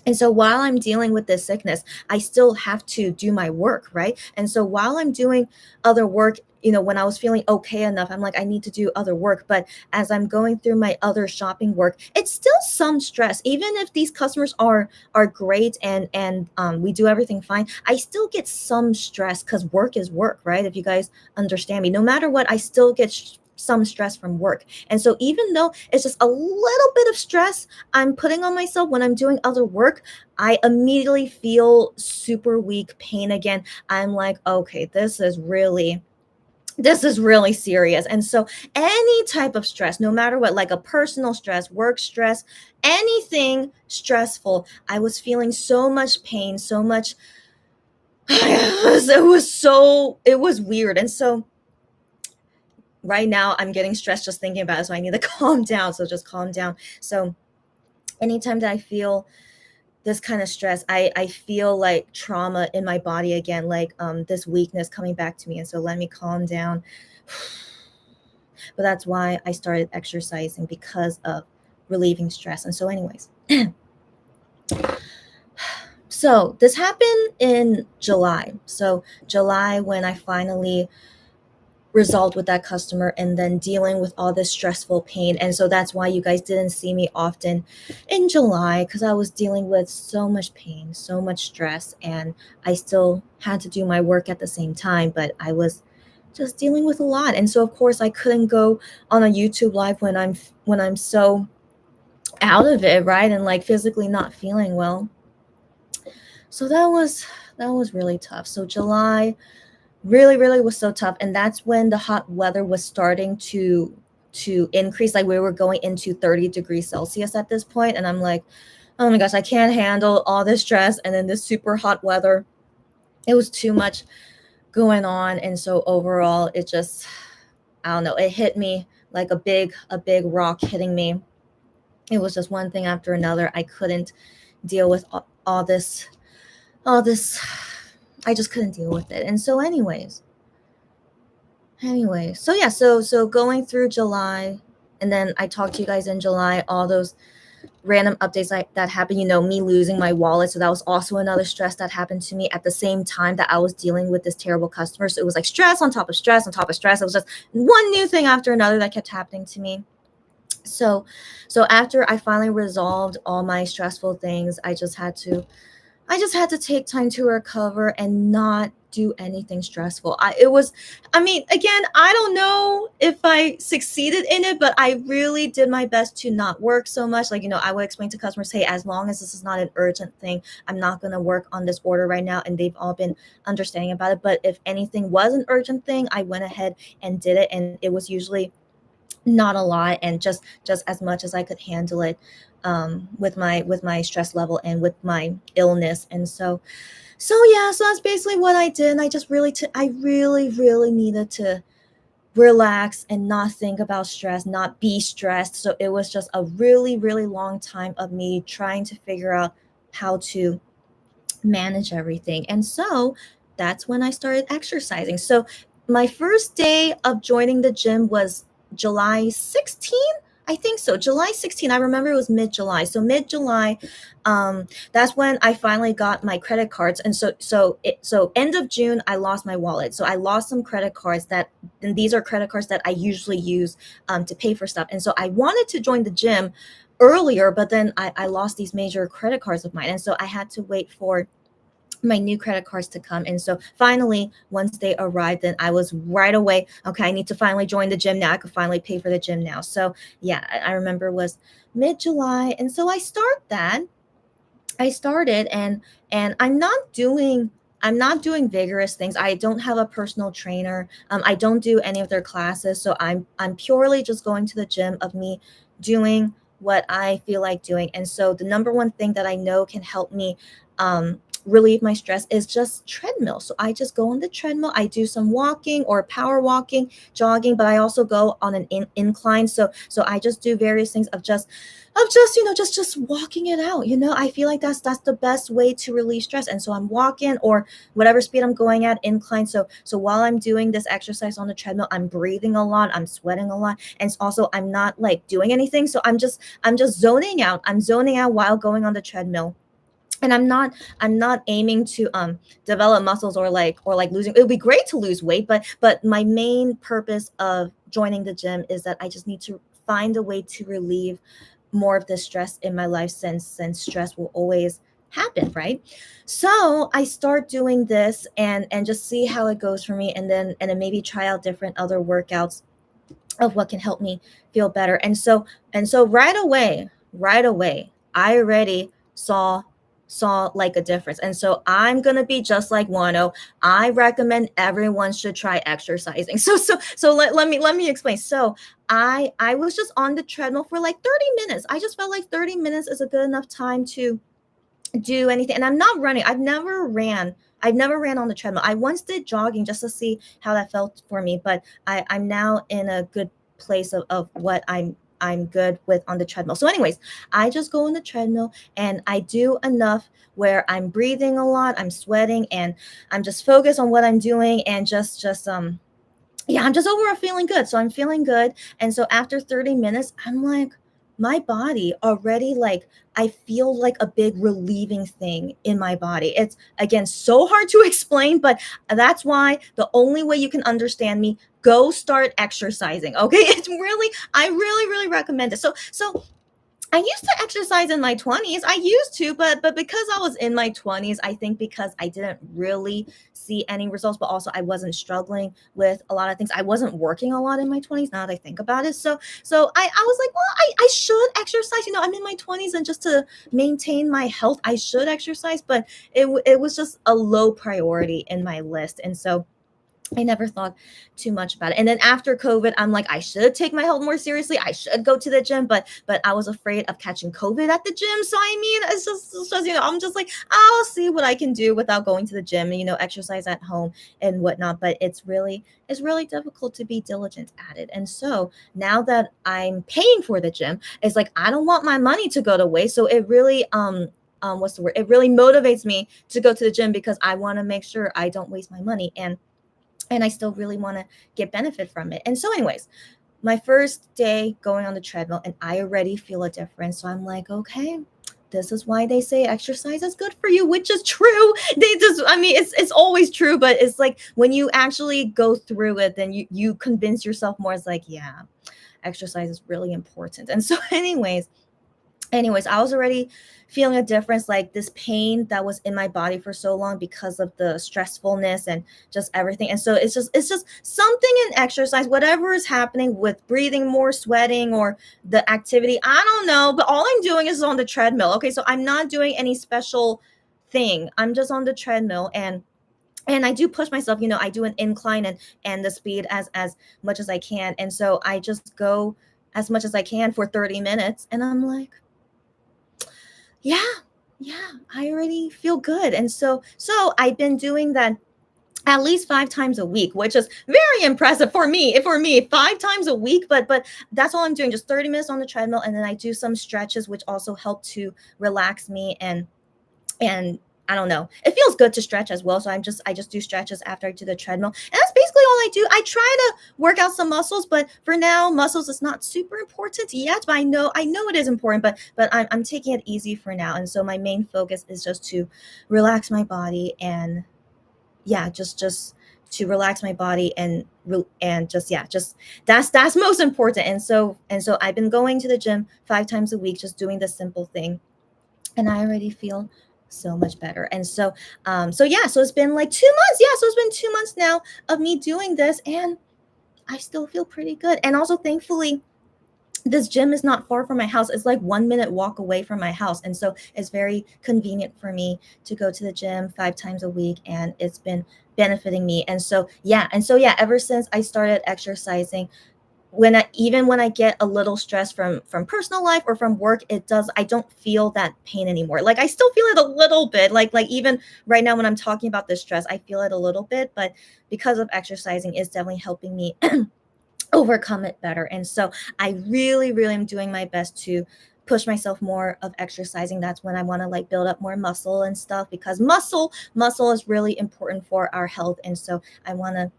while I'm dealing with this sickness, I still have to do my work, right? And so while I'm doing other work, when I was feeling okay enough, I'm like, I need to do other work. But as I'm going through my other shopping work, it's still some stress. Even if these customers are great and we do everything fine, I still get some stress because work is work, right? If you guys understand me, no matter what, I still get some stress from work. And so even though it's just a little bit of stress I'm putting on myself when I'm doing other work, I immediately feel super weak pain again. I'm like, okay, this is really serious. And so any type of stress, no matter what, like a personal stress, work stress, anything stressful, I was feeling so much pain, so much it was weird. And so right now I'm getting stressed just thinking about it, so I need to calm down. So just calm down. So anytime that I feel this kind of stress, I feel like trauma in my body again, like this weakness coming back to me. And so let me calm down. But that's why I started exercising, because of relieving stress. And so anyways, so this happened in July. So July, when I finally resolved with that customer, and then dealing with all this stressful pain. And so that's why you guys didn't see me often in July, because I was dealing with so much pain, so much stress, and I still had to do my work at the same time, but I was just dealing with a lot. And so of course I couldn't go on a YouTube live when I'm so out of it, right? And like physically not feeling well. So that was really tough. So July really really was so tough, and that's when the hot weather was starting to increase. Like we were going into 30 degrees Celsius at this point, and I'm like, oh my gosh, I can't handle all this stress and then this super hot weather. It was too much going on. And so overall it just, I don't know, it hit me like a big rock hitting me. It was just one thing after another. I couldn't deal with all this. I just couldn't deal with it. And so anyway, so yeah, so going through July, and then I talked to you guys in July, all those random updates that happened, me losing my wallet. So that was also another stress that happened to me at the same time that I was dealing with this terrible customer. So it was like stress on top of stress on top of stress. It was just one new thing after another that kept happening to me. So after I finally resolved all my stressful things, I just had to take time to recover and not do anything stressful. Again, I don't know if I succeeded in it, but I really did my best to not work so much. Like, I would explain to customers, hey, as long as this is not an urgent thing, I'm not going to work on this order right now. And they've all been understanding about it. But if anything was an urgent thing, I went ahead and did it. And it was usually not a lot, and just as much as I could handle it, with my stress level and with my illness. And so yeah, so that's basically what I did. And I really really needed to relax and not think about stress, not be stressed. So it was just a really really long time of me trying to figure out how to manage everything. And so that's when I started exercising. So my first day of joining the gym was July 16th. I think so. July 16th. I remember it was mid-July. So mid-July, that's when I finally got my credit cards. And so end of June, I lost my wallet. So I lost some credit cards and these are credit cards that I usually use to pay for stuff. And so I wanted to join the gym earlier, but then I lost these major credit cards of mine. And so I had to wait for my new credit cards to come. And so finally, once they arrived, then I was right away, okay, I need to finally join the gym now. I could finally pay for the gym now. So yeah, I remember it was mid-July. And so I started, and I'm not doing vigorous things. I don't have a personal trainer. I don't do any of their classes. So I'm purely just going to the gym of me doing what I feel like doing. And so the number one thing that I know can help me relieve my stress is just treadmill. So I just go on the treadmill. I do some walking or power walking, jogging, but I also go on an incline. So I just do various things of just just walking it out. I feel like that's the best way to relieve stress. And so I'm walking or whatever speed I'm going at, incline. So while I'm doing this exercise on the treadmill, I'm breathing a lot, I'm sweating a lot, and also I'm not like doing anything. So I'm just zoning out. I'm zoning out while going on the treadmill. And I'm not aiming to develop muscles or like losing. It would be great to lose weight, but my main purpose of joining the gym is that I just need to find a way to relieve more of the stress in my life, since stress will always happen, right? So I start doing this and just see how it goes for me, and then maybe try out different other workouts of what can help me feel better. And so right away, I already saw like a difference. And so I'm gonna be just like Wano. I recommend everyone should try exercising. So let me explain. So I was just on the treadmill for like 30 minutes. I just felt like 30 minutes is a good enough time to do anything. And I'm not running. I've never ran on the treadmill. I once did jogging just to see how that felt for me, but I'm now in a good place of what I'm good with on the treadmill. So anyways, I just go on the treadmill and I do enough where I'm breathing a lot, I'm sweating, and I'm just focused on what I'm doing, and just yeah, I'm just overall feeling good. So I'm feeling good. And so after 30 minutes, I'm like, my body already, like, I feel like a big relieving thing in my body. It's again so hard to explain, but that's why the only way you can understand me, go start exercising. Okay. I really recommend it. So I used to exercise in my 20s. I used to, but because I was in my 20s, I think because I didn't really see any results, but also I wasn't struggling with a lot of things. I wasn't working a lot in my 20s, now that I think about it. So I was like, well, I should exercise. I'm in my 20s, and just to maintain my health, I should exercise, but it was just a low priority in my list. And so I never thought too much about it. And then after COVID, I'm like, I should take my health more seriously. I should go to the gym, but I was afraid of catching COVID at the gym. So I mean, it's just I'm just like, I'll see what I can do without going to the gym, exercise at home and whatnot. But it's really difficult to be diligent at it. And so now that I'm paying for the gym, it's like I don't want my money to go to waste. So it really what's the word? It really motivates me to go to the gym, because I want to make sure I don't waste my money, and I still really want to get benefit from it. And so, anyways, my first day going on the treadmill, and I already feel a difference. So I'm like, okay, this is why they say exercise is good for you, which is true. I mean, it's always true, but it's like when you actually go through it, then you convince yourself more. It's like, yeah, exercise is really important. And so, anyways, I was already feeling a difference, like this pain that was in my body for so long because of the stressfulness and just everything. And so it's just something in exercise, whatever is happening with breathing more, sweating, or the activity, I don't know, but all I'm doing is on the treadmill. Okay, so I'm not doing any special thing. I'm just on the treadmill, and I do push myself. I do an incline and the speed as much as I can. And so I just go as much as I can for 30 minutes, and I'm like, yeah, yeah, I already feel good. And so I've been doing that at least 5 times a week, which is very impressive for me. For me, 5 times a week, but that's all I'm doing, just 30 minutes on the treadmill, and then I do some stretches, which also help to relax me, and I don't know. It feels good to stretch as well. So I just do stretches after I do the treadmill. And that's basically all I do. I try to work out some muscles, but for now, muscles is not super important yet. But I know it is important, but I'm taking it easy for now. And so my main focus is just to relax my body, and yeah, just to relax my body, and just, yeah, just that's most important. And so I've been going to the gym 5 times a week, just doing this simple thing, and I already feel so much better. And so yeah, so it's been like 2 months. Yeah, so it's been 2 months now of me doing this, and I still feel pretty good. And also, thankfully, this gym is not far from my house. It's like 1 minute walk away from my house. And so it's very convenient for me to go to the gym 5 times a week, and it's been benefiting me. And so yeah, ever since I started exercising, even when I get a little stress from personal life or from work, I don't feel that pain anymore. Like I still feel it a little bit, like even right now when I'm talking about this stress, I feel it a little bit, but because of exercising, it's definitely helping me overcome it better. And so I really, really am doing my best to push myself more of exercising. That's when I want to like build up more muscle and stuff, because muscle is really important for our health. And so I want to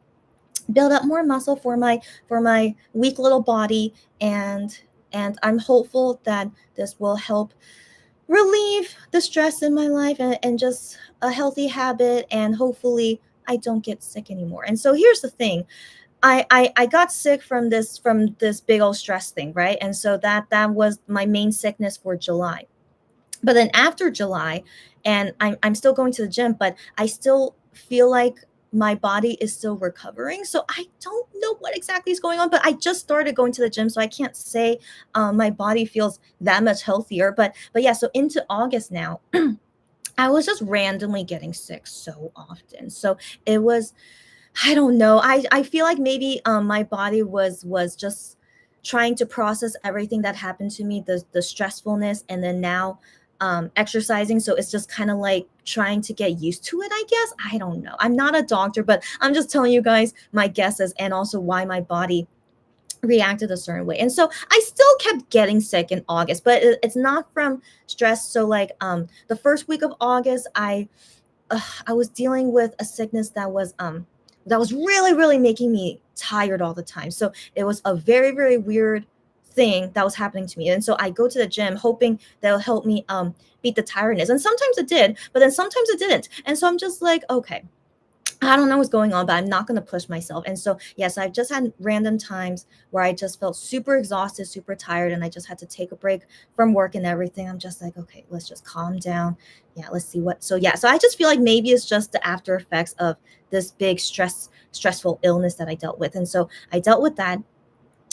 build up more muscle for my weak little body. And I'm hopeful that this will help relieve the stress in my life, and just a healthy habit, and hopefully I don't get sick anymore. And so here's the thing. I got sick from this big old stress thing, right? And so that was my main sickness for July. But then after July, and I'm still going to the gym, but I still feel like my body is still recovering. So I don't know what exactly is going on, but I just started going to the gym, so I can't say my body feels that much healthier. But yeah, so into August now, I was just randomly getting sick so often. So it was, I don't know. I feel like maybe my body was just trying to process everything that happened to me, the stressfulness, and then now exercising. So it's just kind of like trying to get used to it, I guess. I don't know. I'm not a doctor, but I'm just telling you guys my guesses, and also why my body reacted a certain way. And so I still kept getting sick in August, but it's not from stress. So like the first week of August, I was dealing with a sickness that was really, really making me tired all the time. So it was a very, very weird thing that was happening to me. And so I go to the gym hoping that'll help me beat the tiredness. And sometimes it did, but then sometimes it didn't. And so I'm just like, okay, I don't know what's going on, but I'm not going to push myself. And so, yes, I've just had random times where I just felt super exhausted, super tired, and I just had to take a break from work and everything. I'm just like, okay, let's just calm down. Yeah, let's see what. So, yeah, so I just feel like maybe it's just the after effects of this big stressful illness that I dealt with. And so I dealt with that.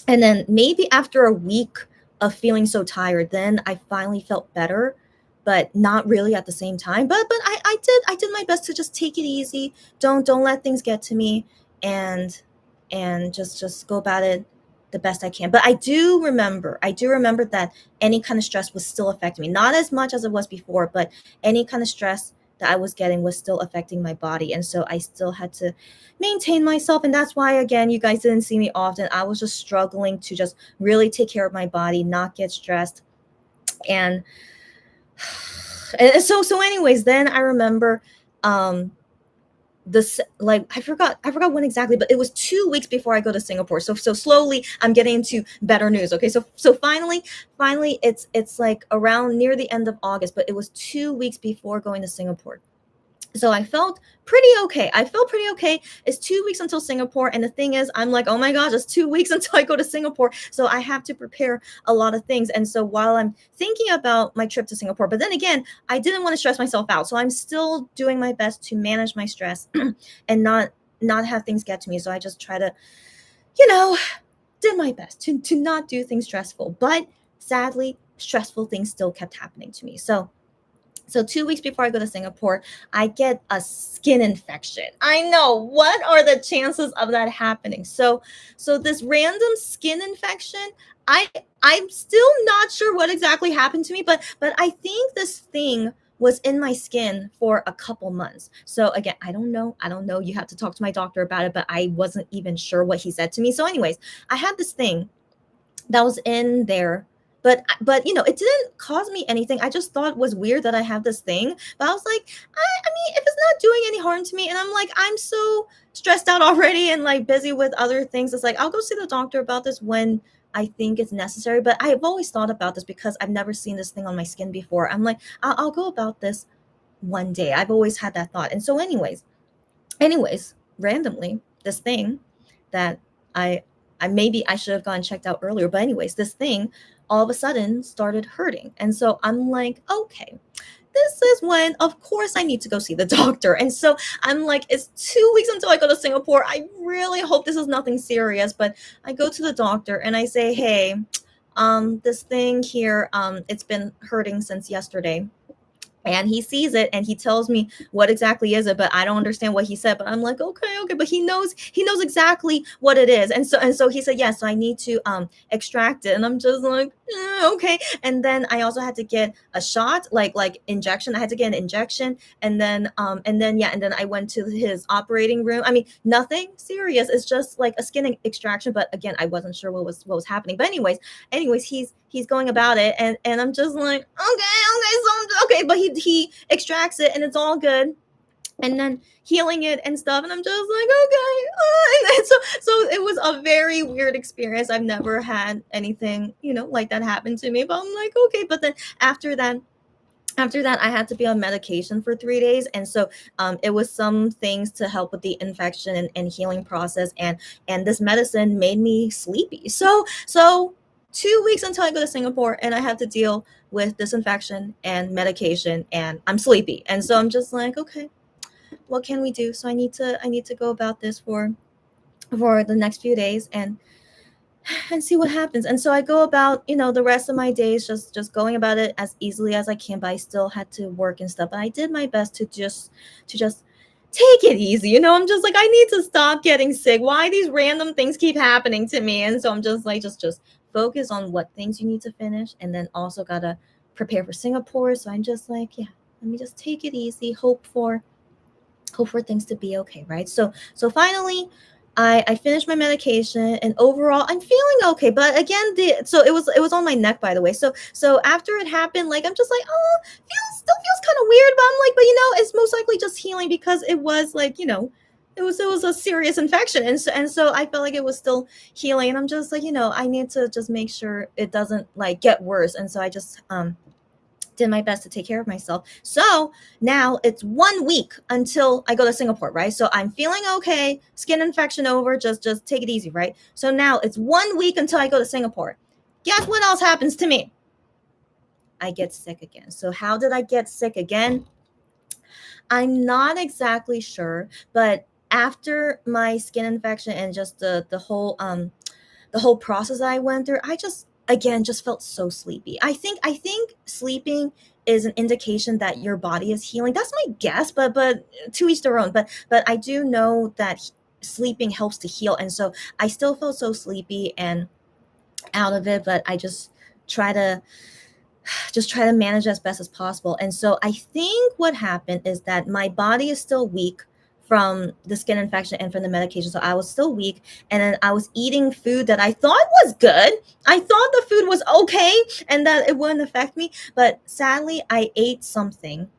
And then maybe after a week of feeling so tired, then I finally felt better, but not really at the same time. But I did my best to just take it easy. Don't let things get to me, and just go about it the best I can. But I do remember that any kind of stress was still affecting me. Not as much as it was before, but any kind of stress that I was getting was still affecting my body. And so I still had to maintain myself. And that's why, again, you guys didn't see me often. I was just struggling to just really take care of my body, not get stressed. And, and so anyways, then I remember um this, like, I forgot when exactly, but it was 2 weeks before I go to Singapore. So slowly I'm getting into better news. Okay, so finally it's like around near the end of August, but it was 2 weeks before going to Singapore. So I felt pretty okay. It's 2 weeks until Singapore. And the thing is, I'm like, oh my gosh, it's 2 weeks until I go to Singapore. So I have to prepare a lot of things. And so while I'm thinking about my trip to Singapore, but then again, I didn't want to stress myself out. So I'm still doing my best to manage my stress and not have things get to me. So I just try to, you know, did my best to not do things stressful. But sadly, stressful things still kept happening to me. So 2 weeks before I go to Singapore, I get a skin infection. I know. What are the chances of that happening? So this random skin infection, I I'm still not sure what exactly happened to me, but I think this thing was in my skin for a couple months. So again, I don't know. I don't know. You have to talk to my doctor about it, but I wasn't even sure what he said to me. So anyways, I had this thing that was in there, but it didn't cause me anything. I just thought it was weird that I have this thing, but I was like, I mean, if it's not doing any harm to me, and I'm like, I'm so stressed out already and like busy with other things, it's like I'll go see the doctor about this when I think it's necessary. But I've always thought about this because I've never seen this thing on my skin before. I'm like, I'll go about this one day. I've always had that thought. And so anyways, randomly, this thing that I maybe I should have gone checked out earlier, but anyways, this thing all of a sudden started hurting. And so I'm like, okay, this is when of course I need to go see the doctor. And so I'm like, it's 2 weeks until I go to Singapore. I really hope this is nothing serious. But I go to the doctor and I say, hey, this thing here, it's been hurting since yesterday, and he sees it and he tells me what exactly is it, but I don't understand what he said. But I'm like, okay, but he knows exactly what it is. And so he said, yes, so I need to extract it. And I'm just like, okay. And then I also had to get a shot, like injection. I had to get an injection. And then I went to his operating room. I mean, nothing serious. It's just like a skin extraction. But again, I wasn't sure what was happening. But anyways, he's going about it, and I'm just like, okay, but he extracts it and it's all good, and then healing it and stuff, and I'm just like, okay, and then so it was a very weird experience. I've never had anything like that happen to me, but I'm like, okay. But then after that I had to be on medication for 3 days, and so it was some things to help with the infection and healing process, and this medicine made me sleepy. So 2 weeks until I go to Singapore, and I have to deal with this infection and medication, and I'm sleepy, and so I'm just like, okay, what can we do? So I need to go about this for the next few days, and see what happens. And so I go about, the rest of my days just going about it as easily as I can, but I still had to work and stuff. But I did my best to just take it easy. I'm just like, I need to stop getting sick. Why these random things keep happening to me? And so I'm just like, just focus on what things you need to finish, and then also gotta prepare for Singapore. So I'm just like, yeah, let me just take it easy, hope for things to be okay, right? So finally, I finished my medication, and overall I'm feeling okay. But again, so it was on my neck, by the way. So after it happened, like, I'm just like, oh, still feels kind of weird, but I'm like, but it's most likely just healing, because it was like, it was a serious infection, and so I felt like it was still healing, and I'm just like, I need to just make sure it doesn't like get worse, and so I just did my best to take care of myself. So now it's 1 week until I go to Singapore, right? So I'm feeling okay, skin infection over, just take it easy, right? So now it's 1 week until I go to Singapore. Guess what else happens to me? I get sick again. So how did I get sick again? I'm not exactly sure, but after my skin infection and just the whole process I went through, I just again just felt so sleepy. I think sleeping is an indication that your body is healing. That's my guess, but to each their own. But I do know that sleeping helps to heal, and so I still felt so sleepy and out of it. But I just try to manage as best as possible. And so I think what happened is that my body is still weak from the skin infection and from the medication. So I was still weak, and then I was eating food that I thought was good. I thought the food was okay and that it wouldn't affect me, but sadly I ate something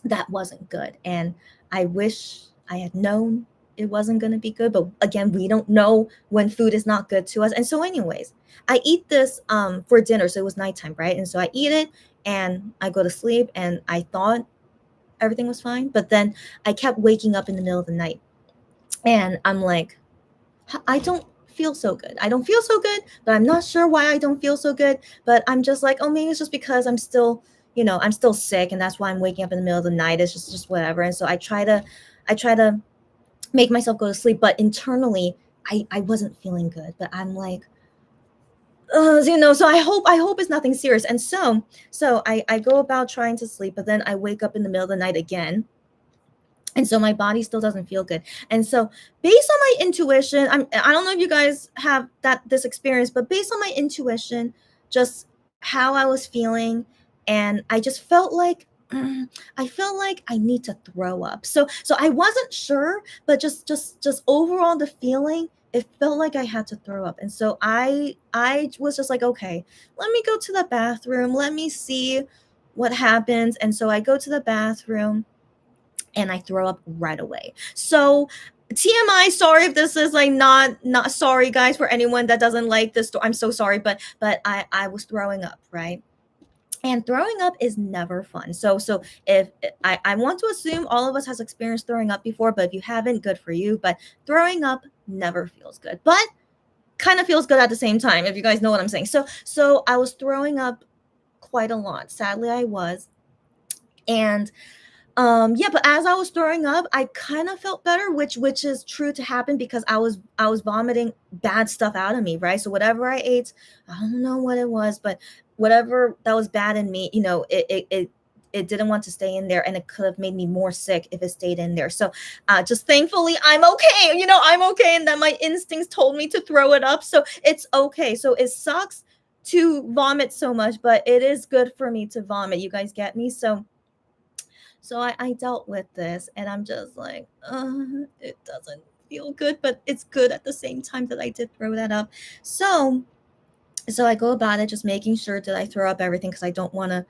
that wasn't good, and I wish I had known it wasn't going to be good. But again, we don't know when food is not good to us. And so anyways, I eat this for dinner, so it was nighttime, right? And so I eat it and I go to sleep, and I thought everything was fine, but then I kept waking up in the middle of the night, and I'm like, I don't feel so good. I don't feel so good, but I'm not sure why I don't feel so good. But I'm just like, oh, maybe it's just because I'm still sick, and that's why I'm waking up in the middle of the night. It's just whatever. And so I try to make myself go to sleep, but internally I wasn't feeling good. But I'm like, so I hope it's nothing serious. And so I go about trying to sleep, but then I wake up in the middle of the night again, and so my body still doesn't feel good. And so based on my intuition, I don't know if you guys have this experience, but based on my intuition, just how I was feeling, and I just felt like I felt like I need to throw up. So I wasn't sure, but just overall the feeling, it felt like I had to throw up. And so I was just like, okay, let me go to the bathroom, let me see what happens. And so I go to the bathroom, and I throw up right away. So TMI, sorry if this is like not sorry, guys, for anyone that doesn't like this story. I'm so sorry, but I was throwing up, right? And throwing up is never fun. So if I want to assume all of us has experienced throwing up before, but if you haven't, good for you. But throwing up never feels good, but kind of feels good at the same time, if you guys know what I'm saying. So I was throwing up quite a lot. Sadly, I was. And yeah, but as I was throwing up, I kind of felt better, which is true to happen, because I was vomiting bad stuff out of me, right? So whatever I ate, I don't know what it was, but whatever that was bad in me, it it didn't want to stay in there, and it could have made me more sick if it stayed in there. So just thankfully I'm okay. I'm okay, and that my instincts told me to throw it up. So it's okay. So it sucks to vomit so much, but it is good for me to vomit. You guys get me? So I dealt with this, and I'm just like, it doesn't feel good, but it's good at the same time that I did throw that up. So I go about it just making sure that I throw up everything, because I don't want to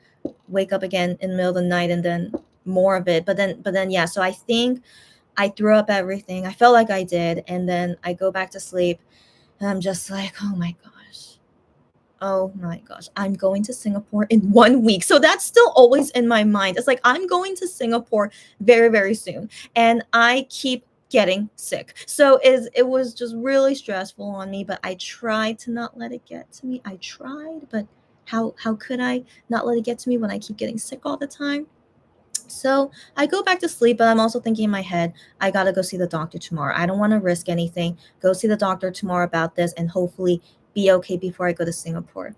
wake up again in the middle of the night and then more of it. But then yeah, so I think I threw up everything. I felt like I did, and then I go back to sleep, and I'm just like, oh my gosh. Oh my gosh, I'm going to Singapore in 1 week. So that's still always in my mind. It's like I'm going to Singapore very, very soon. And I keep getting sick. So it was just really stressful on me, but I tried to not let it get to me. I tried, but how could I not let it get to me when I keep getting sick all the time? So I go back to sleep, but I'm also thinking in my head, I gotta go see the doctor tomorrow. I don't want to risk anything. Go see the doctor tomorrow about this and hopefully be okay before I go to Singapore.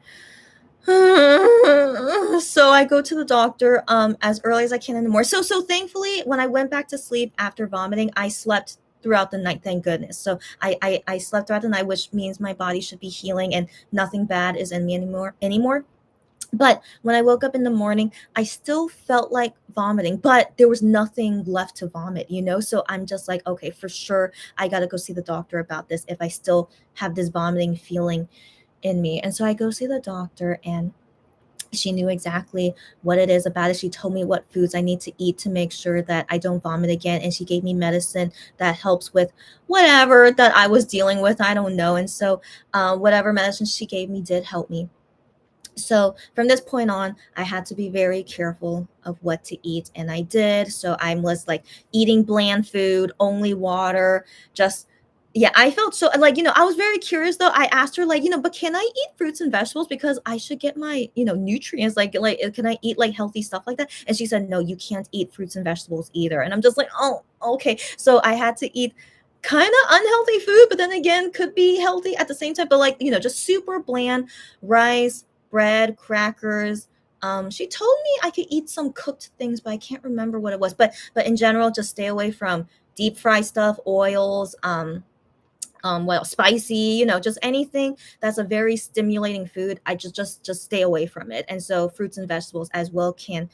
So I go to the doctor as early as I can in the morning. So thankfully, when I went back to sleep after vomiting, I slept throughout the night. Thank goodness. So I slept throughout the night, which means my body should be healing and nothing bad is in me anymore. But when I woke up in the morning, I still felt like vomiting, but there was nothing left to vomit. So I'm just like, okay, for sure, I got to go see the doctor about this if I still have this vomiting feeling in me. And so I go see the doctor, and she knew exactly what it is about it. She told me what foods I need to eat to make sure that I don't vomit again. And she gave me medicine that helps with whatever that I was dealing with. I don't know. And so whatever medicine she gave me did help me. So from this point on, I had to be very careful of what to eat, and I did. So I was like eating bland food, only water, just yeah, I felt so like, I was very curious though. I asked her like, but can I eat fruits and vegetables because I should get my, nutrients, like can I eat like healthy stuff like that? And she said, no, you can't eat fruits and vegetables either. And I'm just like, oh, okay. So I had to eat kind of unhealthy food, but then again could be healthy at the same time, but like, just super bland rice, bread, crackers. She told me I could eat some cooked things, but I can't remember what it was. But in general, just stay away from deep fried stuff, oils, well, spicy, just anything that's a very stimulating food. I just stay away from it. And so fruits and vegetables as well can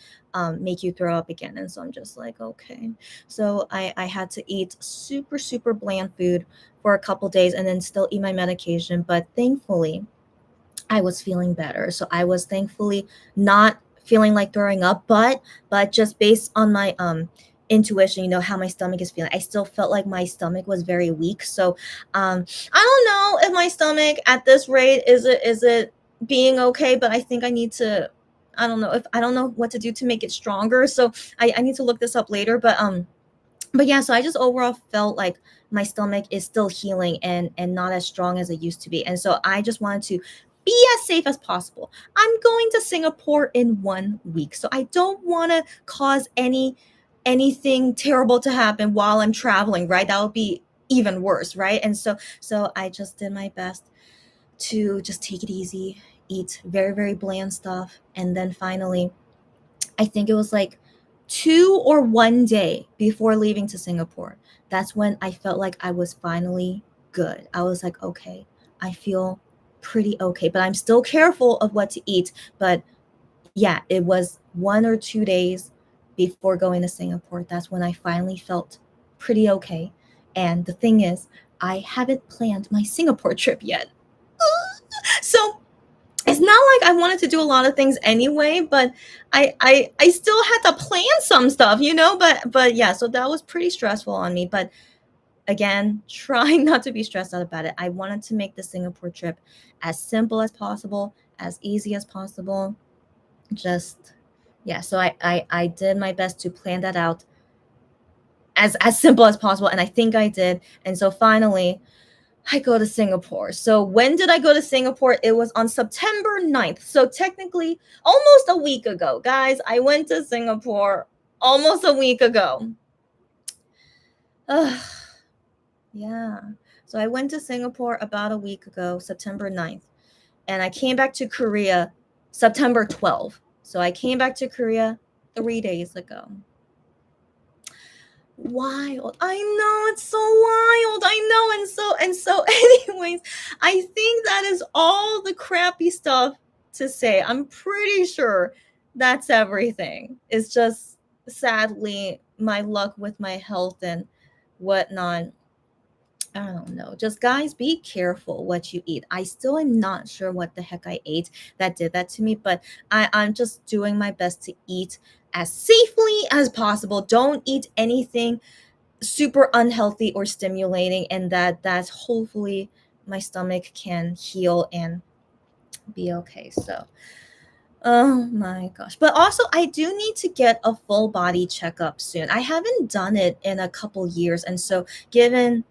make you throw up again. And so I'm just like, okay. So I had to eat super, super bland food for a couple days and then still eat my medication. But thankfully, I was feeling better. So I was thankfully not feeling like throwing up, but just based on my intuition, how my stomach is feeling, I still felt like my stomach was very weak. So I don't know if my stomach at this rate is it being okay, but I think I need to, I don't know what to do to make it stronger. So I need to look this up later. But yeah, so I just overall felt like my stomach is still healing and not as strong as it used to be. And so I just wanted to be as safe as possible. I'm going to Singapore in 1 week. So I don't want to cause anything terrible to happen while I'm traveling, right? That would be even worse, right? And so I just did my best to just take it easy, eat very, very bland stuff. And then finally, I think it was like 2 or 1 day before leaving to Singapore. That's when I felt like I was finally good. I was like, okay, I feel pretty okay, but I'm still careful of what to eat. But yeah, it was 1 or 2 days before going to Singapore. That's when I finally felt pretty okay. And the thing is, I haven't planned my Singapore trip yet. So it's not like I wanted to do a lot of things anyway, but I still had to plan some stuff, but yeah, so that was pretty stressful on me. But again, trying not to be stressed out about it. I wanted to make the Singapore trip as simple as possible, as easy as possible. Just yeah, so I did my best to plan that out as simple as possible, and I think I did. And so finally I go to Singapore. So when did I go to Singapore? It was on September 9th. So technically almost a week ago. Guys, I went to Singapore almost a week ago. Ugh. Yeah. So I went to Singapore about a week ago, September 9th. And I came back to Korea September 12th. So I came back to Korea 3 days ago. Wild. I know, it's so wild. I know. And so anyways, I think that is all the crappy stuff to say. I'm pretty sure that's everything. It's just sadly my luck with my health and whatnot. I don't know. Just guys, be careful what you eat. I still am not sure what the heck I ate that did that to me, but I'm just doing my best to eat as safely as possible. Don't eat anything super unhealthy or stimulating, and that's hopefully my stomach can heal and be okay. So oh my gosh. But also I do need to get a full body checkup soon. I haven't done it in a couple years, and so given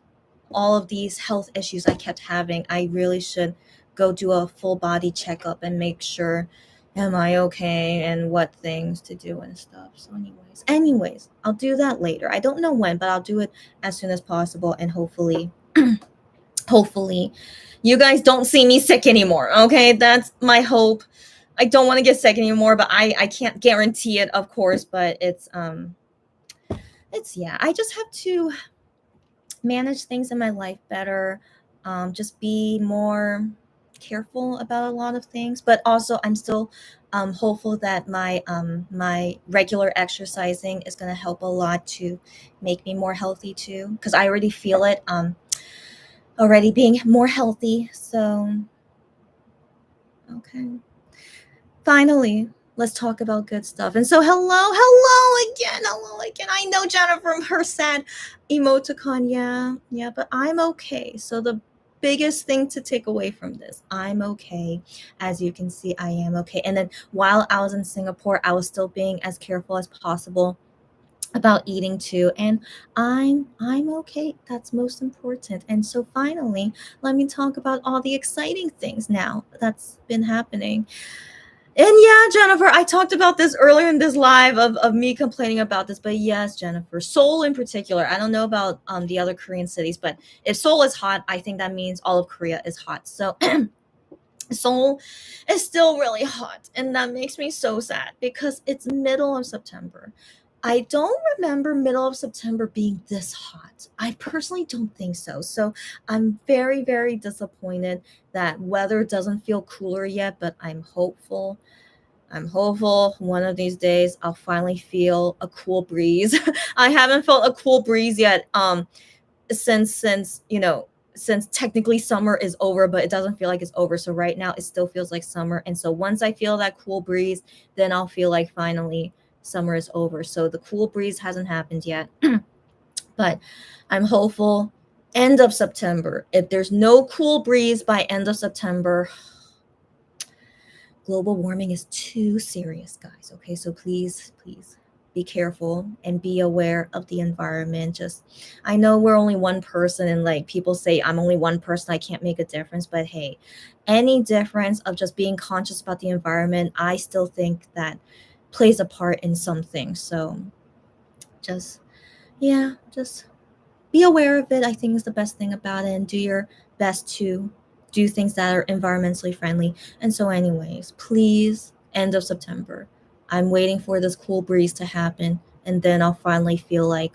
all of these health issues I kept having, I really should go do a full body checkup and make sure am I okay and what things to do and stuff. So anyways, I'll do that later. I don't know when, but I'll do it as soon as possible, and hopefully you guys don't see me sick anymore. Okay? That's my hope. I don't want to get sick anymore, but I can't guarantee it, of course, but it's yeah, I just have to manage things in my life better, just be more careful about a lot of things. But also I'm still hopeful that my regular exercising is going to help a lot to make me more healthy too, because I already feel it already being more healthy. So okay, finally let's talk about good stuff. And so hello again. I know Jennifer, her sad emoticon. Yeah, but I'm okay. So the biggest thing to take away from this, I'm okay. As you can see, I am okay. And then while I was in Singapore, I was still being as careful as possible about eating too, and I'm okay. That's most important. And so finally, let me talk about all the exciting things now that's been happening. And yeah, Jennifer, I talked about this earlier in this live of me complaining about this, but yes, Jennifer, Seoul in particular. I don't know about the other Korean cities, but if Seoul is hot, I think that means all of Korea is hot. So Seoul is still really hot, and that makes me so sad because it's middle of September. I don't remember middle of September being this hot. I personally don't think so. So I'm very, very disappointed that weather doesn't feel cooler yet, but I'm hopeful. I'm hopeful one of these days I'll finally feel a cool breeze. I haven't felt a cool breeze yet since technically summer is over, but it doesn't feel like it's over. So right now it still feels like summer. And so once I feel that cool breeze, then I'll feel like finally summer is over. So the cool breeze hasn't happened yet, but I'm hopeful end of September. If there's no cool breeze by end of September, global warming is too serious, guys. Okay, so please be careful and be aware of the environment. Just, I know we're only one person, and like people say I'm only one person, I can't make a difference, but hey, any difference of just being conscious about the environment, I still think that plays a part in something. So just just be aware of it, I think, is the best thing about it, and do your best to do things that are environmentally friendly. And so anyways, please, end of September, I'm waiting for this cool breeze to happen, and then I'll finally feel like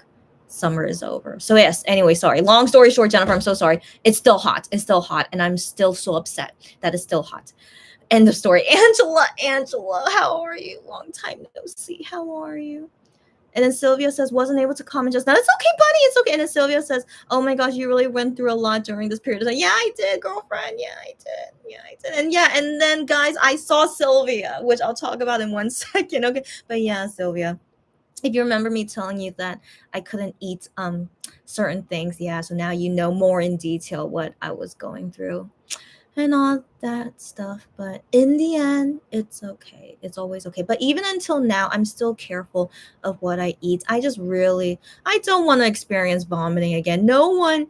summer is over. So yes, anyway, sorry, long story short, Jennifer, I'm so sorry. It's still hot, and I'm still so upset that it's still hot. End of story. Angela, how are you? Long time no see. How are you? And then Sylvia says, wasn't able to comment just now. It's okay, buddy. It's okay. And then Sylvia says, oh my gosh, you really went through a lot during this period. Yeah, I did, girlfriend. Yeah, I did. And then guys, I saw Sylvia, which I'll talk about in 1 second. Okay. But yeah, Sylvia, if you remember me telling you that I couldn't eat certain things, yeah. So now you know more in detail what I was going through and all that stuff. But in the end, it's okay. It's always okay. But even until now, I'm still careful of what I eat. I don't want to experience vomiting again. None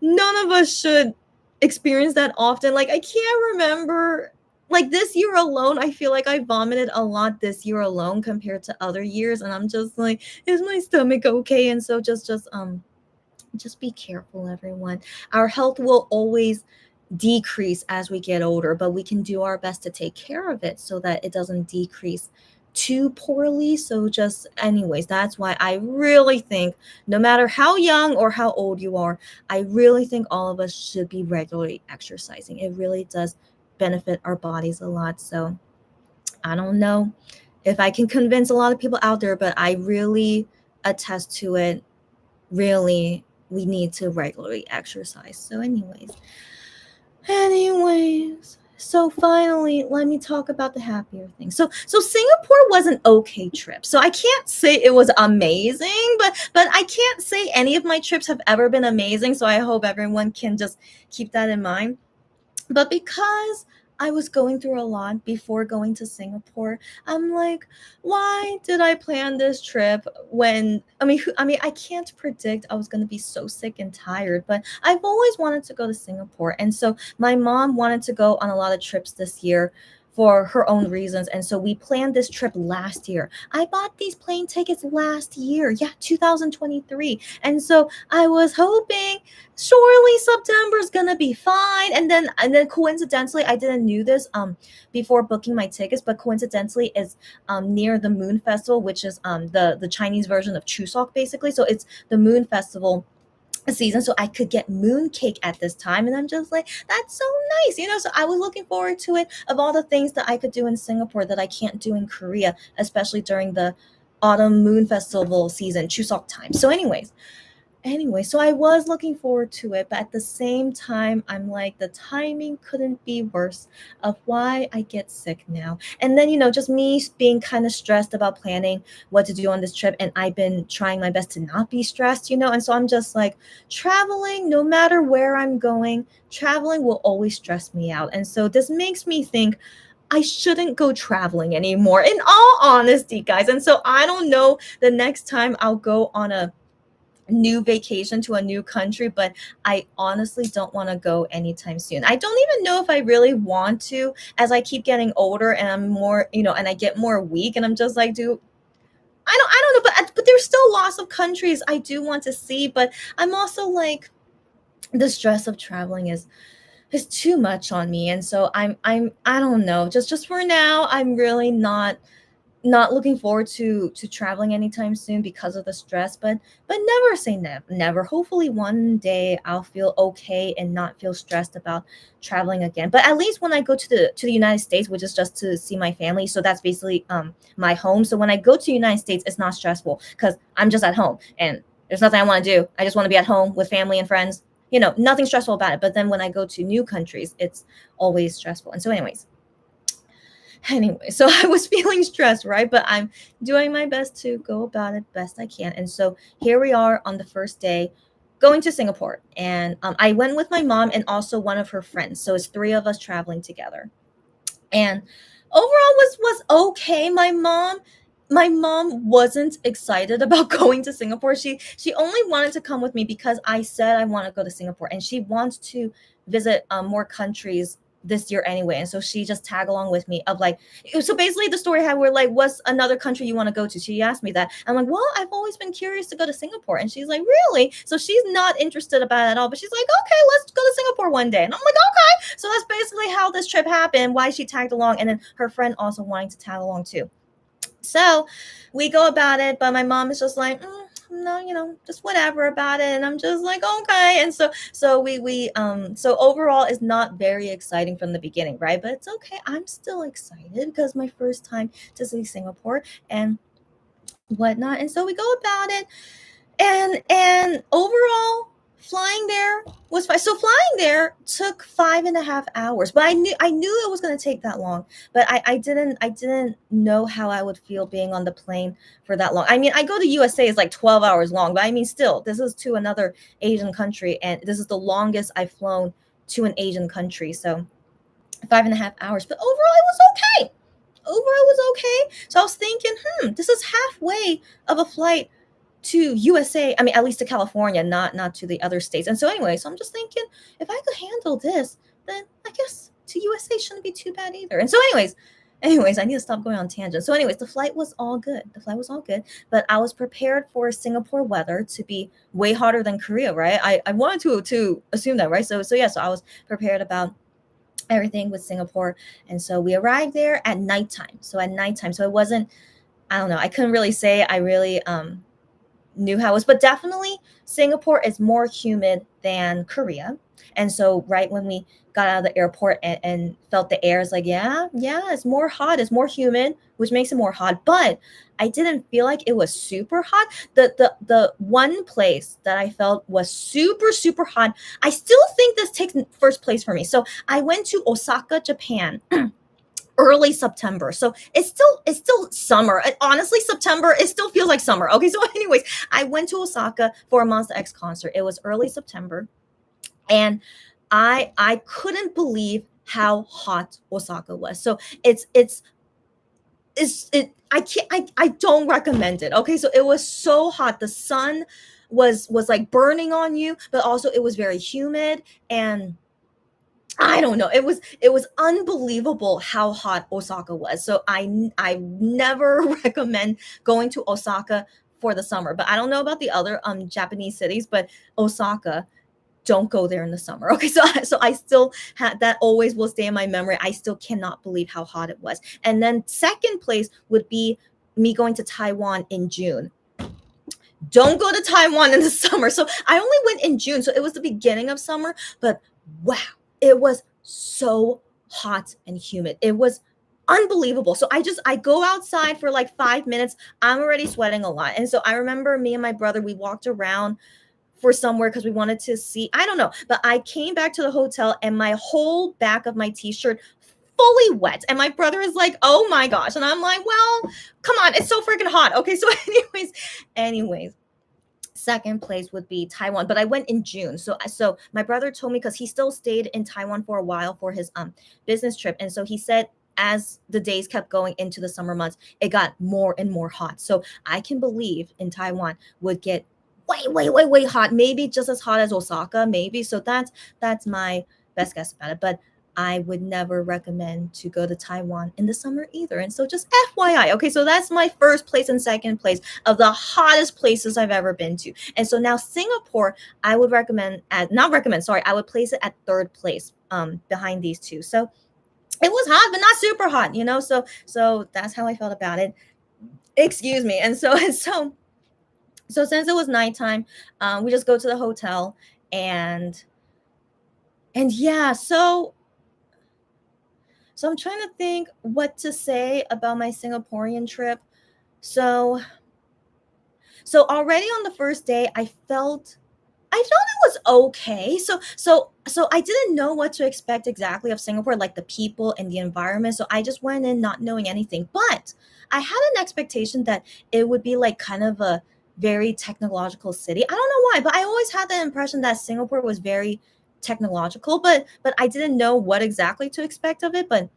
of us should experience that often. Like, I can't remember, like this year alone, I feel like I vomited a lot this year alone compared to other years. And I'm just like, is my stomach okay? And so just be careful, everyone. Our health will always decrease as we get older, but we can do our best to take care of it so that it doesn't decrease too poorly. So just anyways, that's why I really think no matter how young or how old you are, I really think all of us should be regularly exercising. It really does benefit our bodies a lot. So I don't know if I can convince a lot of people out there, but I really attest to it. Really, we need to regularly exercise. So anyways, so finally, let me talk about the happier thing. So Singapore was an okay trip. So I can't say it was amazing, but I can't say any of my trips have ever been amazing. So I hope everyone can just keep that in mind. But because I was going through a lot before going to Singapore, I'm like, why did I plan this trip when I can't predict I was going to be so sick and tired, but I've always wanted to go to Singapore. And so my mom wanted to go on a lot of trips this year for her own reasons. And so we planned this trip last year. I bought these plane tickets last year. Yeah, 2023. And so I was hoping surely September's gonna be fine. And then coincidentally, I didn't knew this before booking my tickets, but coincidentally is near the Moon Festival, which is the Chinese version of Chuseok basically. So it's the Moon Festival season, so I could get moon cake at this time. And I'm just like, that's so nice. So I was looking forward to it, of all the things that I could do in Singapore that I can't do in Korea, especially during the autumn moon festival season, Chuseok time. So so I was looking forward to it, but at the same time, I'm like, the timing couldn't be worse of why I get sick now. And then, just me being kind of stressed about planning what to do on this trip. And I've been trying my best to not be stressed. And so I'm just like, traveling, no matter where I'm going, traveling will always stress me out. And so this makes me think I shouldn't go traveling anymore, in all honesty, guys. And so I don't know the next time I'll go on a new vacation to a new country, but I honestly don't want to go anytime soon. I don't even know if I really want to, as I keep getting older and I'm more, and I get more weak, and I'm just like, I don't know, but there's still lots of countries I do want to see, but I'm also like, the stress of traveling is too much on me. And so I don't know, just for now, I'm really not looking forward to traveling anytime soon because of the stress, but never say never. Hopefully one day I'll feel okay and not feel stressed about traveling again. But at least when I go to the United States, which is just to see my family, so that's basically my home. So when I go to the United States, it's not stressful because I'm just at home and there's nothing I want to do. I just want to be at home with family and friends. Nothing stressful about it. But then when I go to new countries, it's always stressful. And so anyway, so I was feeling stressed, right? But I'm doing my best to go about it best I can. And so here we are on the first day going to Singapore. And I went with my mom and also one of her friends. So it's three of us traveling together. And overall was okay. My mom wasn't excited about going to Singapore. She only wanted to come with me because I said I want to go to Singapore, and she wants to visit more countries this year anyway. And so she just tagged along with me of like, so basically the story had, we're like, what's another country you want to go to? She asked me that. I'm like, well, I've always been curious to go to Singapore. And she's like, really? So she's not interested about it at all, but she's like, okay, let's go to Singapore one day. And I'm like, okay. So that's basically how this trip happened, why she tagged along. And then her friend also wanting to tag along too. So we go about it, but my mom is just like, no, just whatever about it. And I'm just like, okay. And so overall it's not very exciting from the beginning, right? But it's okay. I'm still excited because my first time to see Singapore and whatnot. And so we go about it, and overall flying there was fine. So flying there took 5.5 hours, but I knew it was going to take that long, but I didn't know how I would feel being on the plane for that long. I mean, I go to USA, it's like 12 hours long, but I mean, still, this is to another Asian country, and this is the longest I've flown to an Asian country. So 5.5 hours, but overall it was okay. Overall it was okay. So I was thinking, this is halfway of a flight to USA. I mean, at least to California, not to the other states. And so I'm just thinking, if I could handle this, then I guess to USA shouldn't be too bad either. And so anyways, I need to stop going on tangents. So the flight was all good. But I was prepared for Singapore weather to be way hotter than Korea, right? I wanted to assume that, right? So I was prepared about everything with Singapore. And so we arrived there at nighttime. So at nighttime, so it wasn't, I don't know, I couldn't really say I really knew how it was, but definitely Singapore is more humid than Korea. And so right when we got out of the airport and felt the air is like, yeah, it's more hot, it's more humid, which makes it more hot. But I didn't feel like it was super hot. The one place that I felt was super, super hot. I still think this takes first place for me. So I went to Osaka, Japan early September. So it's still summer. And honestly, September, it still feels like summer. Okay, so anyways, I went to Osaka for a Monsta X concert. It was early September, and I couldn't believe how hot Osaka was. So it I can't I don't recommend it. Okay, so it was so hot. The sun was like burning on you, but also it was very humid, and I don't know. It was unbelievable how hot Osaka was. So I never recommend going to Osaka for the summer. But I don't know about the other Japanese cities, but Osaka, don't go there in the summer. Okay, so I still had that, always will stay in my memory. I still cannot believe how hot it was. And then second place would be me going to Taiwan in June. Don't go to Taiwan in the summer. So I only went in June, so it was the beginning of summer, but wow, it was so hot and humid. It was unbelievable. So I go outside for like 5 minutes. I'm already sweating a lot. And so I remember me and my brother, we walked around for somewhere because we wanted to see, I don't know, but I came back to the hotel and my whole back of my t-shirt fully wet. And my brother is like, "Oh my gosh." And I'm like, "Well, come on, it's so freaking hot." Okay, so anyways, second place would be Taiwan, but I went in June. So my brother told me, because he still stayed in Taiwan for a while for his business trip, and so he said as the days kept going into the summer months, it got more and more hot. So I can believe in Taiwan would get way, way, way, way hot, maybe just as hot as Osaka, maybe. So that's my best guess about it. But I would never recommend to go to Taiwan in the summer either. And so just FYI. Okay, so that's my first place and second place of the hottest places I've ever been to. And so now Singapore, I would recommend not recommend, sorry, I would place it at third place behind these two. So it was hot, but not super hot, you know. So that's how I felt about it. Excuse me. And so since it was nighttime, we just go to the hotel, and yeah, so I'm trying to think what to say about my Singaporean trip. So already on the first day, I felt it was okay. So I didn't know what to expect exactly of Singapore, like the people and the environment. So I just went in not knowing anything. But I had an expectation that it would be like kind of a very technological city. I don't know why, but I always had the impression that Singapore was very technological, but I didn't know what exactly to expect of it. But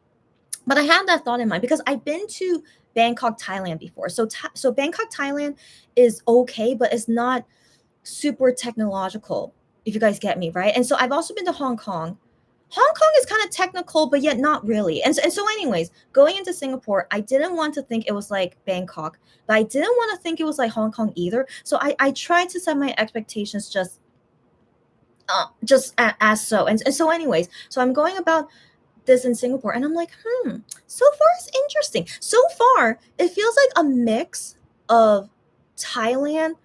I had that thought in mind because I've been to Bangkok, Thailand before. So Bangkok, Thailand is okay, but it's not super technological, if you guys get me, right? And so I've also been to Hong Kong. Hong Kong is kind of technical, but yet not really. And so anyways, going into Singapore, I didn't want to think it was like Bangkok, but I didn't want to think it was like Hong Kong either. So I tried to set my expectations as so. And so anyways, so I'm going about this in Singapore, and I'm like, so far it's interesting. So far, it feels like a mix of Thailand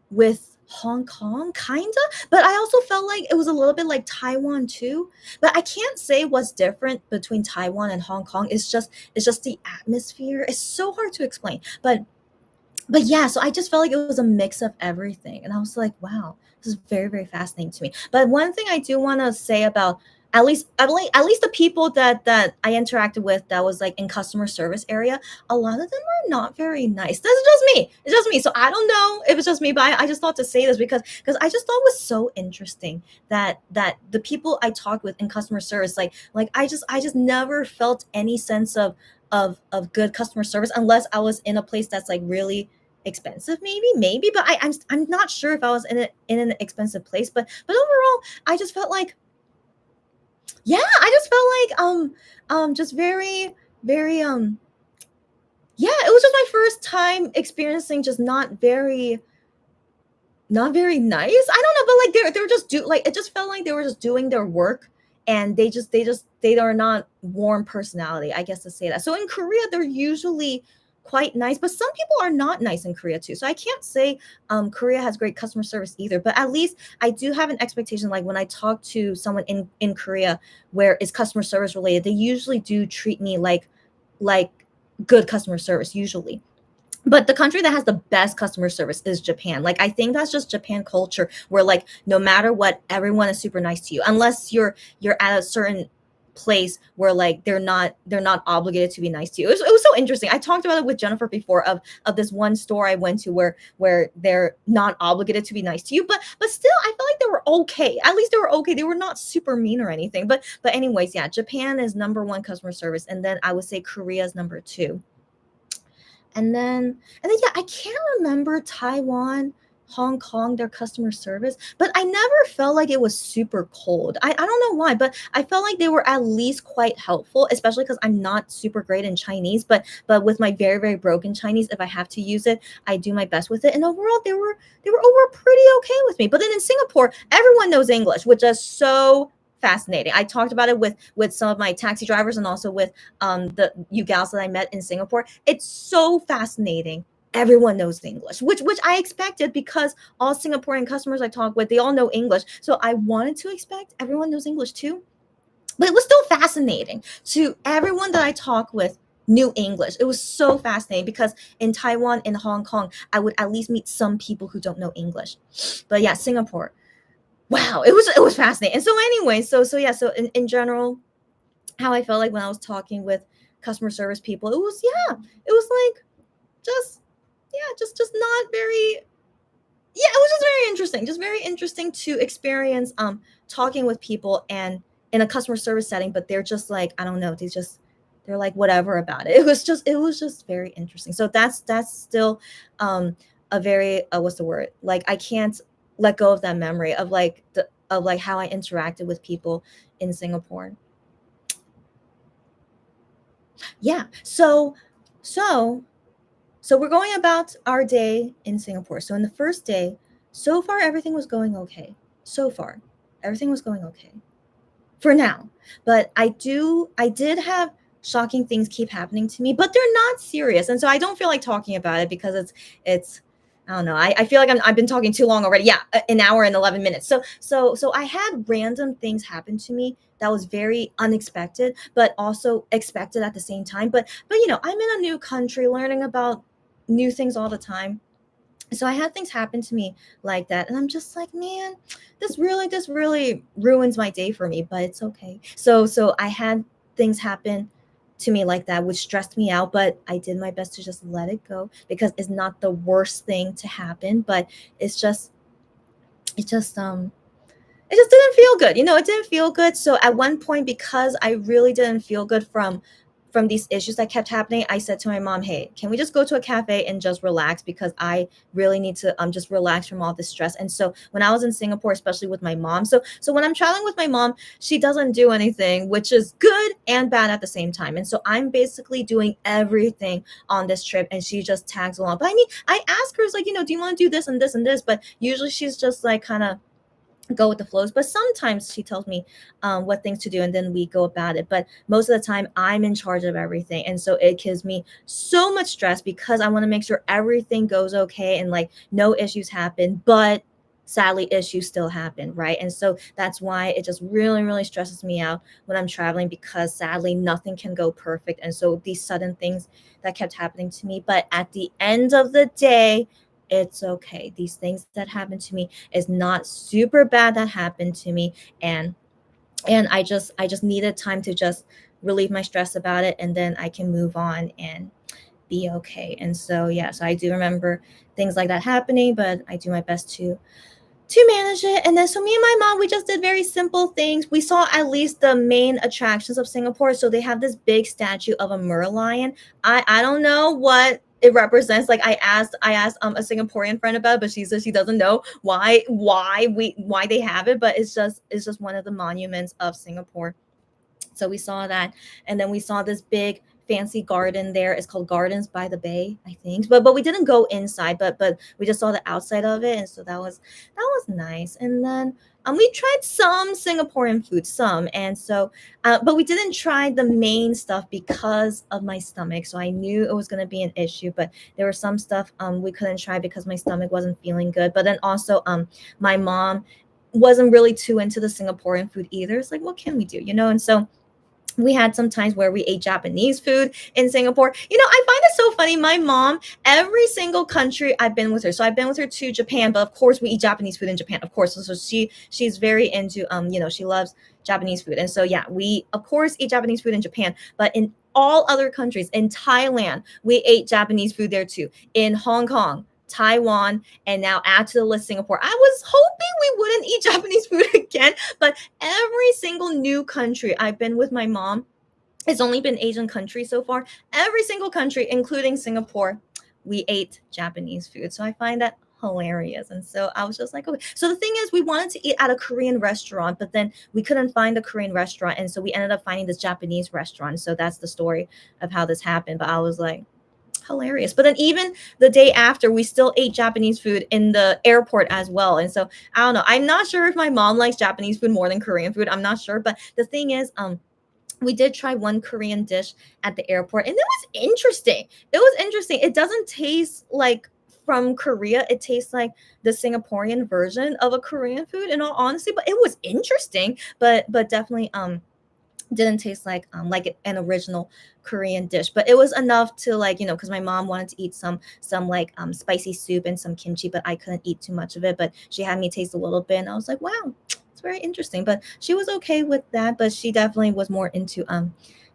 with Hong Kong, kinda, but I also felt like it was a little bit like Taiwan too. But I can't say what's different between Taiwan and Hong Kong. It's just the atmosphere. It's so hard to explain. But yeah, so I just felt like it was a mix of everything, and I was like, wow, this is very, very fascinating to me. But one thing I do want to say about at least the people that I interacted with, that was like in customer service area, a lot of them are not very nice. This is just me. It's just me. So I don't know if it's just me, but I just thought to say this because I just thought it was so interesting that the people I talked with in customer service, like I just never felt any sense of good customer service unless I was in a place that's like really expensive, maybe, but I'm not sure if I was in an expensive place, but overall I just felt like, yeah, I just felt like just very, very yeah, it was just my first time experiencing just not very nice. I don't know, but like they were just like, it just felt like they were just doing their work, and they are not warm personality, I guess, to say that. So in Korea, they're usually quite nice, but some people are not nice in Korea too. So I can't say Korea has great customer service either, but at least I do have an expectation. Like when I talk to someone in Korea where it's customer service related, they usually do treat me like good customer service usually. But the country that has the best customer service is Japan. Like I think that's just Japan culture, where like no matter what, everyone is super nice to you, unless you're at a certain place where like they're not obligated to be nice to you. It was so interesting. I talked about it with Jennifer before of this one store I went to where they're not obligated to be nice to you, but still I felt like they were okay. At least they were okay. They were not super mean or anything. But anyways, yeah, Japan is number one customer service, and then I would say Korea is number two. And then yeah, I can't remember Taiwan, Hong Kong, their customer service, but I never felt like it was super cold. I don't know why, but I felt like they were at least quite helpful, especially because I'm not super great in Chinese, but with my very, very broken Chinese, if I have to use it, I do my best with it. And overall they were over pretty okay with me. But then in Singapore, everyone knows English, which is so fascinating. I talked about it with some of my taxi drivers and also with the you gals that I met in Singapore. It's so fascinating. Everyone knows English, which I expected because all Singaporean customers I talk with, they all know English. So I wanted to expect everyone knows English too. But it was still fascinating to everyone that I talk with knew English. It was so fascinating because in Taiwan, in Hong Kong, I would at least meet some people who don't know English. But yeah, Singapore, wow, it was fascinating. And so anyway, so yeah, so in general, how I felt like when I was talking with customer service people, it was, yeah, it was like just, yeah, just not very, yeah, it was just very interesting, just very interesting to experience talking with people and in a customer service setting, but they're just like, I don't know, they're like whatever about it. It was just very interesting. So that's still a very what's the word, like I can't let go of that memory of like how I interacted with people in Singapore. Yeah, so so we're going about our day in Singapore. So in the first day, so far everything was going okay. So far everything was going okay for now. But I did have shocking things keep happening to me, but they're not serious. And so I don't feel like talking about it because it's I don't know. I feel like I've been talking too long already. Yeah, an hour and 11 minutes. So I had random things happen to me that was very unexpected, but also expected at the same time. But I'm in a new country learning about new things all the time. So I had things happen to me like that, and I'm just like, man, this really ruins my day for me, but it's okay. So I had things happen to me like that, which stressed me out, but I did my best to just let it go because it's not the worst thing to happen, but it's just it just it just didn't feel good. It didn't feel good. So at one point, because I really didn't feel good from these issues that kept happening, I said to my mom, "Hey, can we just go to a cafe and just relax because I really need to just relax from all this stress." And so when I was in Singapore, especially with my mom, so when I'm traveling with my mom, she doesn't do anything, which is good and bad at the same time. And so I'm basically doing everything on this trip and she just tags along. But I mean, I ask her, it's like, do you want to do this and this and this? But usually she's just like kind of go with the flows, but sometimes she tells me what things to do and then we go about it. But most of the time I'm in charge of everything, and so it gives me so much stress because I want to make sure everything goes okay and like no issues happen, but sadly issues still happen, right? And so that's why it just really, really stresses me out when I'm traveling, because sadly nothing can go perfect. And so these sudden things that kept happening to me, but at the end of the day, it's okay. These things that happened to me is not super bad that happened to me, and I just needed time to just relieve my stress about it, and then I can move on and be okay. And so yeah, so I do remember things like that happening, but I do my best to manage it. And then so me and my mom, we just did very simple things. We saw at least the main attractions of Singapore. So they have this big statue of a merlion. I don't know what it represents. Like I asked a Singaporean friend about it, but she says she doesn't know why they have it, but it's just one of the monuments of Singapore. So we saw that, and then we saw this big fancy garden there. It's called Gardens by the Bay, I think. But we didn't go inside, but we just saw the outside of it, and so that was nice. And then we tried some Singaporean food, some, and so, but we didn't try the main stuff because of my stomach. So I knew it was going to be an issue. But there was some stuff we couldn't try because my stomach wasn't feeling good. But then also my mom wasn't really too into the Singaporean food either. It's like, what can we do, And so we had some times where we ate Japanese food in Singapore. I find it so funny. My mom, every single country I've been with her. So I've been with her to Japan, but of course we eat Japanese food in Japan, of course. So she's very into she loves Japanese food. And so yeah, we of course eat Japanese food in Japan, but in all other countries, in Thailand, we ate Japanese food there too. In Hong Kong, Taiwan, and now add to the list Singapore. I was hoping we wouldn't eat Japanese food again, but every single new country I've been with my mom, it's only been Asian countries so far. Every single country, including Singapore, we ate Japanese food. So I find that hilarious. And so I was just like, okay. So the thing is, we wanted to eat at a Korean restaurant, but then we couldn't find a Korean restaurant. And so we ended up finding this Japanese restaurant. So that's the story of how this happened. But I was like, hilarious. But then even the day after, we still ate Japanese food in the airport as well. And so I don't know. I'm not sure if my mom likes Japanese food more than Korean food. I'm not sure. But the thing is, we did try one Korean dish at the airport, and it was interesting. It doesn't taste like from Korea. It tastes like the Singaporean version of a Korean food, in all honesty. But it was interesting. But definitely didn't taste like an original Korean dish, but it was enough to because my mom wanted to eat some like spicy soup and some kimchi, but I couldn't eat too much of it. But she had me taste a little bit, and I was like, wow, it's very interesting. But she was okay with that, but she definitely was more into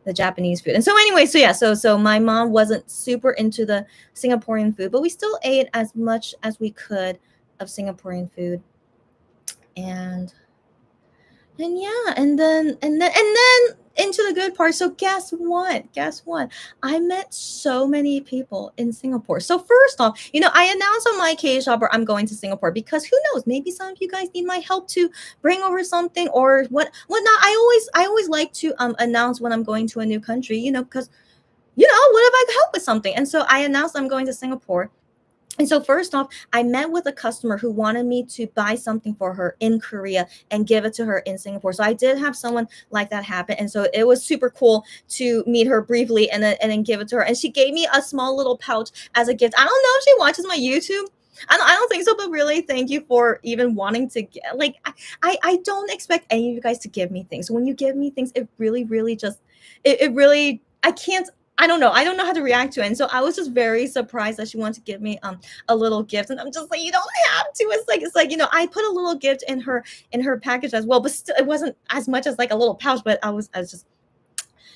the Japanese food. And so anyway, so yeah, so my mom wasn't super into the Singaporean food, but we still ate as much as we could of Singaporean food. And yeah, and then into the good part. So guess what? Guess what? I met so many people in Singapore. So first off, I announced on my K Shopper I'm going to Singapore because who knows? Maybe some of you guys need my help to bring over something or whatnot. I always like to announce when I'm going to a new country, because what if I could help with something? And so I announced I'm going to Singapore. And so first off, I met with a customer who wanted me to buy something for her in Korea and give it to her in Singapore. So I did have someone like that happen. And so it was super cool to meet her briefly and then give it to her. And she gave me a small little pouch as a gift. I don't know if she watches my YouTube. I don't think so, but really thank you for even wanting to get, I don't expect any of you guys to give me things. So when you give me things, it really, really just, it really, I don't know. I don't know how to react to it. And so I was just very surprised that she wanted to give me a little gift. And I'm just like, you don't have to. It's like, I put a little gift in her package as well, but still, it wasn't as much as like a little pouch, but I was just,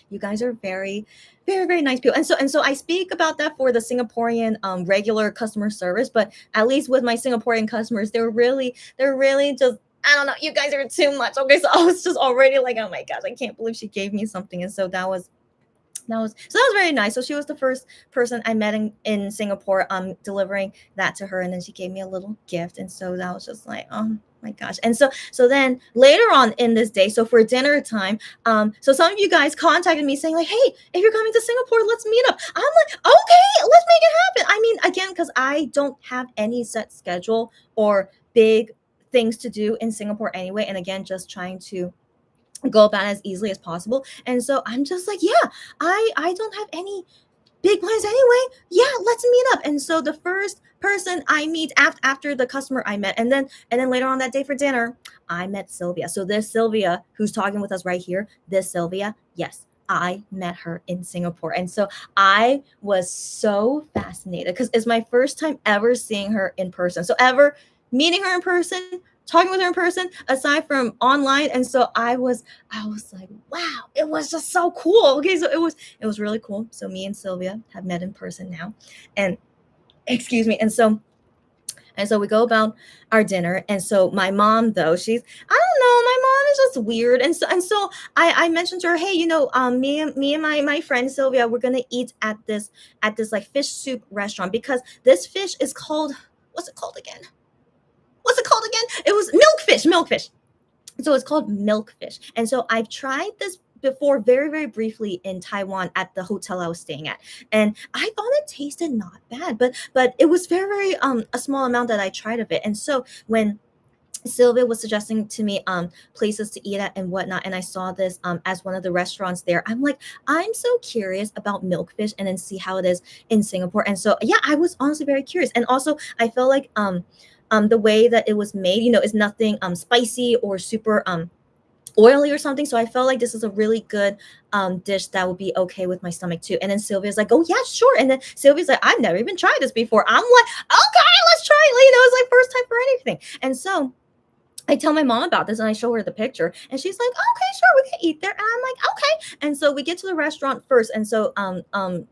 you guys are very, very, very nice people. And so I speak about that for the Singaporean regular customer service, but at least with my Singaporean customers, they're really just, I don't know, you guys are too much. Okay. So I was just already like, oh my gosh, I can't believe she gave me something. And so that was very nice. So she was the first person I met in Singapore, delivering that to her, and then she gave me a little gift, and so that was just like, oh my gosh. And so then later on in this day, so for dinner time, so some of you guys contacted me saying like, hey, if you're coming to Singapore, let's meet up. I'm like, okay, let's make it happen. I mean, again, because I don't have any set schedule or big things to do in Singapore anyway, and again, just trying to go about it as easily as possible. And so I'm just like, yeah, I don't have any big plans anyway. Yeah, let's meet up. And so the first person I meet after the customer I met, and then later on that day for dinner, I met Sylvia. So this Sylvia who's talking with us right here, this Sylvia, yes, I met her in Singapore. And so I was so fascinated because it's my first time ever seeing her in person. So ever meeting her in person, talking with her in person, aside from online. And so I was like, wow, it was just so cool. Okay, so it was really cool. So me and Sylvia have met in person now, and excuse me. And so we go about our dinner. And so my mom, though, I don't know, my mom is just weird. And so I mentioned to her, hey, me and my friend Sylvia, we're gonna eat at this like fish soup restaurant because this fish is called, what's it called again? It was milkfish. So it's called milkfish. And so I've tried this before very, very briefly in Taiwan at the hotel I was staying at. And I thought it tasted not bad, but it was very, very a small amount that I tried of it. And so when Sylvia was suggesting to me places to eat at and whatnot, and I saw this as one of the restaurants there. I'm like, I'm so curious about milkfish and then see how it is in Singapore. And so yeah, I was honestly very curious. And also I felt like the way that it was made, is nothing spicy or super oily or something. So I felt like this is a really good dish that would be okay with my stomach too. And then Sylvia's like, oh yeah, sure. And then Sylvia's like, I've never even tried this before. I'm like, okay, let's try it. It's like first time for anything. And so I tell my mom about this and I show her the picture and she's like, okay, sure, we can eat there. And I'm like, okay. And so we get to the restaurant first. And so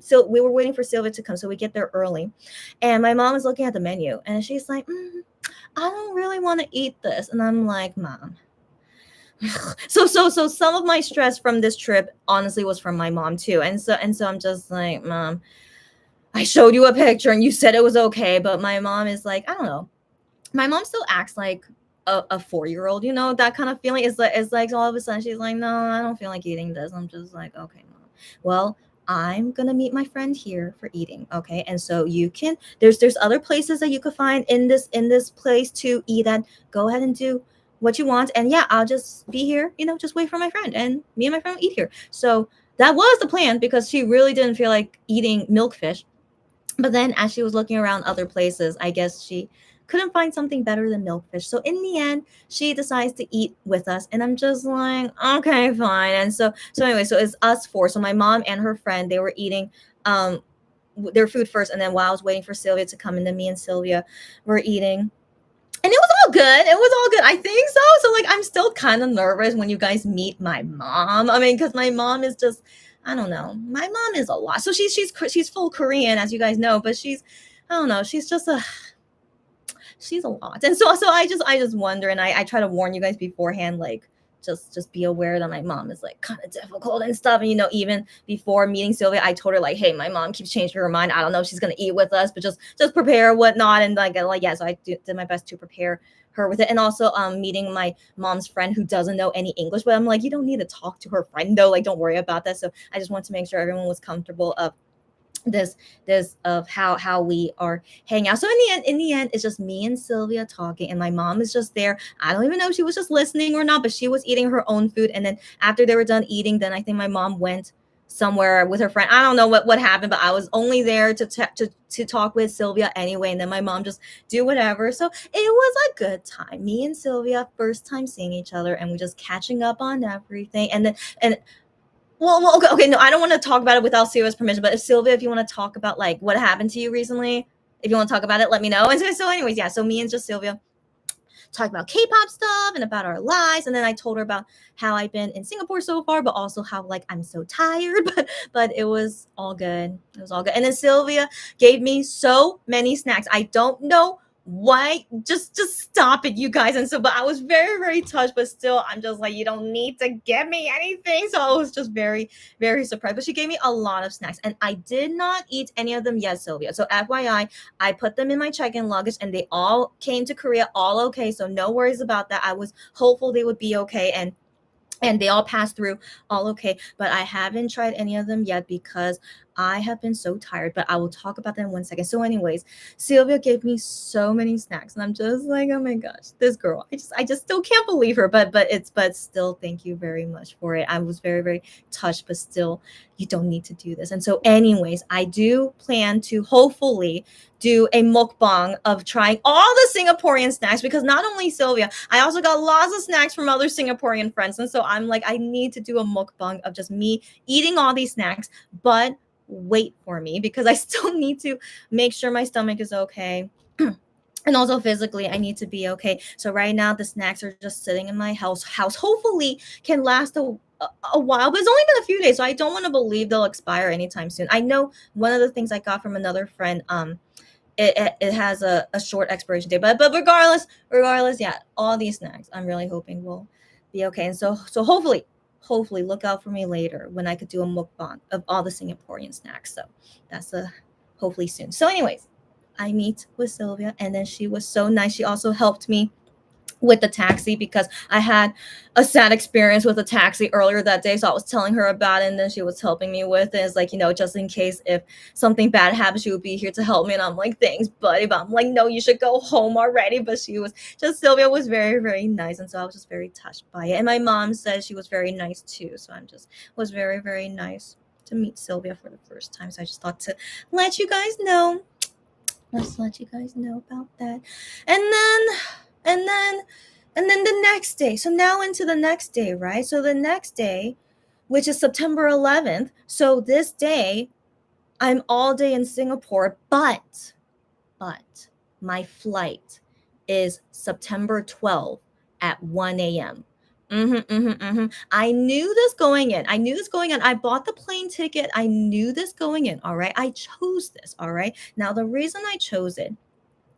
so we were waiting for Sylvia to come. So we get there early. And my mom is looking at the menu and she's like, I don't really want to eat this. And I'm like, Mom. So some of my stress from this trip honestly was from my mom too. And so I'm just like, Mom, I showed you a picture and you said it was okay, but my mom is like, I don't know. My mom still acts like a 4-year-old, that kind of feeling is like all of a sudden she's like, no, I don't feel like eating this. I'm just like, okay, Mom. Well, I'm gonna meet my friend here for eating, okay? And so you can there's other places that you could find in this place to eat at. Go ahead and do what you want, and yeah, I'll just be here, just wait for my friend, and me and my friend will eat here. So that was the plan because she really didn't feel like eating milkfish. But then as she was looking around other places, I guess she couldn't find something better than milkfish. So in the end, she decides to eat with us. And I'm just like, okay, fine. And so anyway, so it's us four. So my mom and her friend, they were eating their food first. And then while I was waiting for Sylvia to come, and then me and Sylvia were eating. And it was all good. It was all good. I think so. So like I'm still kind of nervous when you guys meet my mom. I mean, because my mom is just, I don't know. My mom is a lot. So she's full Korean, as you guys know, but I don't know. She's a lot. And so I just wonder, and I try to warn you guys beforehand, like just be aware that my mom is like kind of difficult and stuff. And even before meeting Sylvia, I told her like, hey, my mom keeps changing her mind. I don't know if she's gonna eat with us, but just prepare whatnot. And like yeah, so I did my best to prepare her with it. And also meeting my mom's friend who doesn't know any English, but I'm like, you don't need to talk to her friend though, like don't worry about that. So I just want to make sure everyone was comfortable of this of how we are hanging out. So in the end it's just me and Sylvia talking, and my mom is just there. I don't even know if she was just listening or not, but she was eating her own food. And then after they were done eating, then I think my mom went somewhere with her friend. I don't know what happened, but I was only there to talk with Sylvia anyway, and then my mom just do whatever. So it was a good time. Me and Sylvia, first time seeing each other, and we just catching up on everything. And then and well, okay, no, I don't want to talk about it without Sylvia's permission. But if you want to talk about like what happened to you recently, if you want to talk about it, let me know. And so anyways, yeah. So me and just Sylvia talked about K-pop stuff and about our lives, and then I told her about how I've been in Singapore so far, but also how like I'm so tired. But it was all good. It was all good. And then Sylvia gave me so many snacks. I don't know why. Just stop it, you guys. And so, but I was very, very touched, but still I'm just like, you don't need to give me anything. So I was just very, very surprised. But she gave me a lot of snacks, and I did not eat any of them yet, Sylvia. So FYI, I put them in my check-in luggage, and they all came to Korea all okay. So no worries about that. I was hopeful they would be okay, and they all passed through all okay. But I haven't tried any of them yet because I have been so tired. But I will talk about them in 1 second. So anyways, Sylvia gave me so many snacks, and I'm just like, oh my gosh, this girl, I just still can't believe her. But still, thank you very much for it. I was very, very touched, but still, you don't need to do this. And so anyways, I do plan to hopefully do a mukbang of trying all the Singaporean snacks, because not only Sylvia, I also got lots of snacks from other Singaporean friends. And so I'm like, I need to do a mukbang of just me eating all these snacks. But wait for me, because I still need to make sure my stomach is okay. And also physically, I need to be okay. So right now, the snacks are just sitting in my house. Hopefully can last a while, but it's only been a few days, so I don't want to believe they'll expire anytime soon. I know one of the things I got from another friend, it has a short expiration date, but regardless, yeah, all these snacks I'm really hoping will be okay. And so hopefully look out for me later when I could do a mukbang of all the Singaporean snacks. So that's hopefully soon. So anyways, I meet with Sylvia, and then she was so nice. She also helped me with the taxi because I had a sad experience with a taxi earlier that day. So I was telling her about it, and then she was helping me with it. It's like, just in case if something bad happens, she would be here to help me. And I'm like, thanks, buddy. But I'm like, no, you should go home already. But Sylvia was very, very nice. And so I was just very touched by it. And my mom said she was very nice too. So was very, very nice to meet Sylvia for the first time. So I just thought to let you guys know. Let's let you guys know about that. And then and then and then the next day, so now into the next day, right? So the next day, which is September 11th, so this day I'm all day in Singapore, but my flight is September 12th at 1 a.m. I knew this going in. I bought the plane ticket. I knew this going in. All right. I chose this. All right. Now, the reason I chose it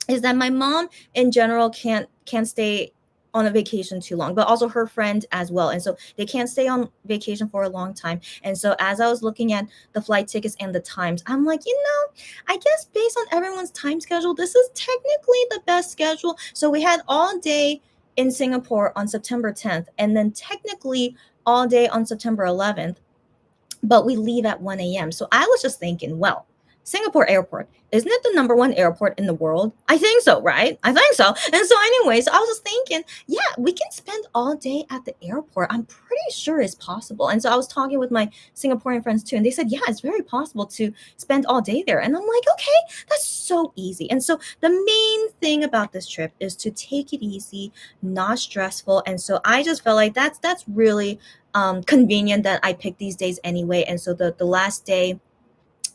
is that my mom in general can't stay on a vacation too long, but also her friend as well. And so they can't stay on vacation for a long time. And so as I was looking at the flight tickets and the times, I'm like, I guess based on everyone's time schedule, this is technically the best schedule. So we had all day in Singapore on September 10th, and then technically all day on September 11th, but we leave at 1 a.m. So I was just thinking, well, Singapore airport, isn't it the number one airport in the world? I think so, right? I think so. And so anyways, I was just thinking, yeah, we can spend all day at the airport. I'm pretty sure it's possible. And so I was talking with my Singaporean friends too, and they said, yeah, it's very possible to spend all day there. And I'm like, okay, that's so easy. And so the main thing about this trip is to take it easy, not stressful. And so I just felt like that's really convenient that I picked these days anyway. And so the last day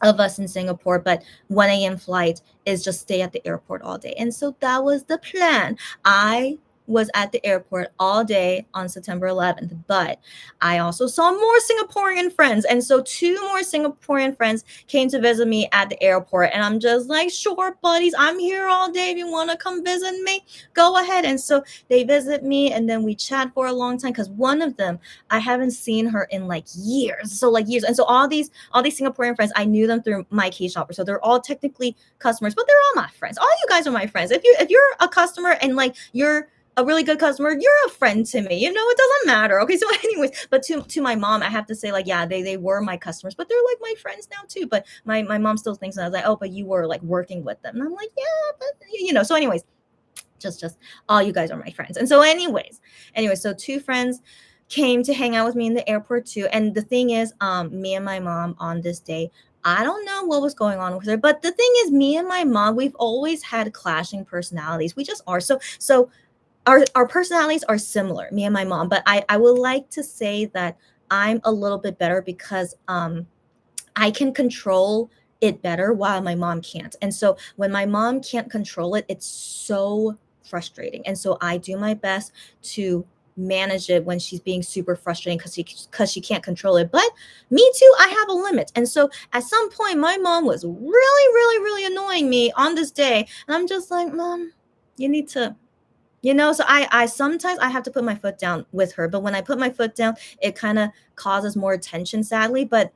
of us in Singapore, but 1 a.m. flight is just stay at the airport all day. And so that was the plan. I was at the airport all day on September 11th, but I also saw more Singaporean friends. And so two more Singaporean friends came to visit me at the airport. And I'm just like, sure, buddies, I'm here all day. If you want to come visit me, go ahead. And so they visit me, and then we chat for a long time because one of them, I haven't seen her in like years. So like years. And so all these Singaporean friends, I knew them through my K-Shopper. So they're all technically customers, but they're all my friends. All you guys are my friends. If you're a customer and like you're a really good customer, you're a friend to me. It doesn't matter. Okay, so anyways, but to my mom, I have to say like, yeah, they were my customers, but they're like my friends now too. But my mom still thinks, and I was like, oh, but you were like working with them, and I'm like, yeah, but So anyways, just all you guys are my friends. And so anyways, so two friends came to hang out with me in the airport too. And the thing is, me and my mom on this day, I don't know what was going on with her, but the thing is, me and my mom, we've always had clashing personalities. We just are. So our personalities are similar, me and my mom, but I would like to say that I'm a little bit better because I can control it better while my mom can't. And so when my mom can't control it, it's so frustrating. And so I do my best to manage it when she's being super frustrating because she can't control it. But me too, I have a limit. And so at some point, my mom was really, really, really annoying me on this day. And I'm just like, Mom, you need to so I sometimes I have to put my foot down with her, but when I put my foot down, it kind of causes more tension, sadly. But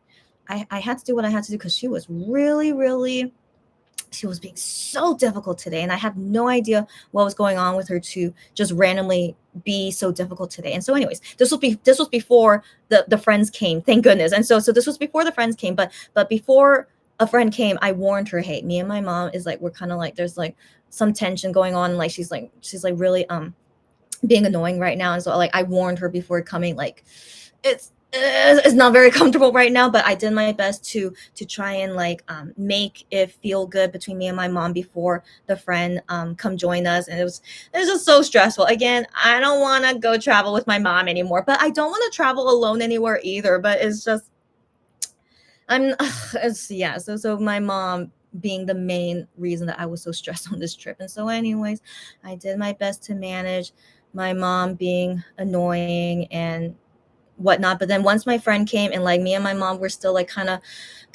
I had to do what I had to do because she was really, really, she was being so difficult today. And I have no idea what was going on with her to just randomly be so difficult today. And so anyways, this was before the friends came, thank goodness. And so this was before the friends came, but before a friend came, I warned her, hey, me and my mom is like, we're kind of like, there's like some tension going on. Like she's like really being annoying right now. And so like I warned her before coming, like it's not very comfortable right now, but I did my best to try and like make it feel good between me and my mom before the friend come join us. And it was just so stressful. Again, I don't want to go travel with my mom anymore, but I don't want to travel alone anywhere either. But it's just so my mom being the main reason that I was so stressed on this trip. And so anyways, I did my best to manage my mom being annoying and whatnot. But then once my friend came and like me and my mom were still like kind of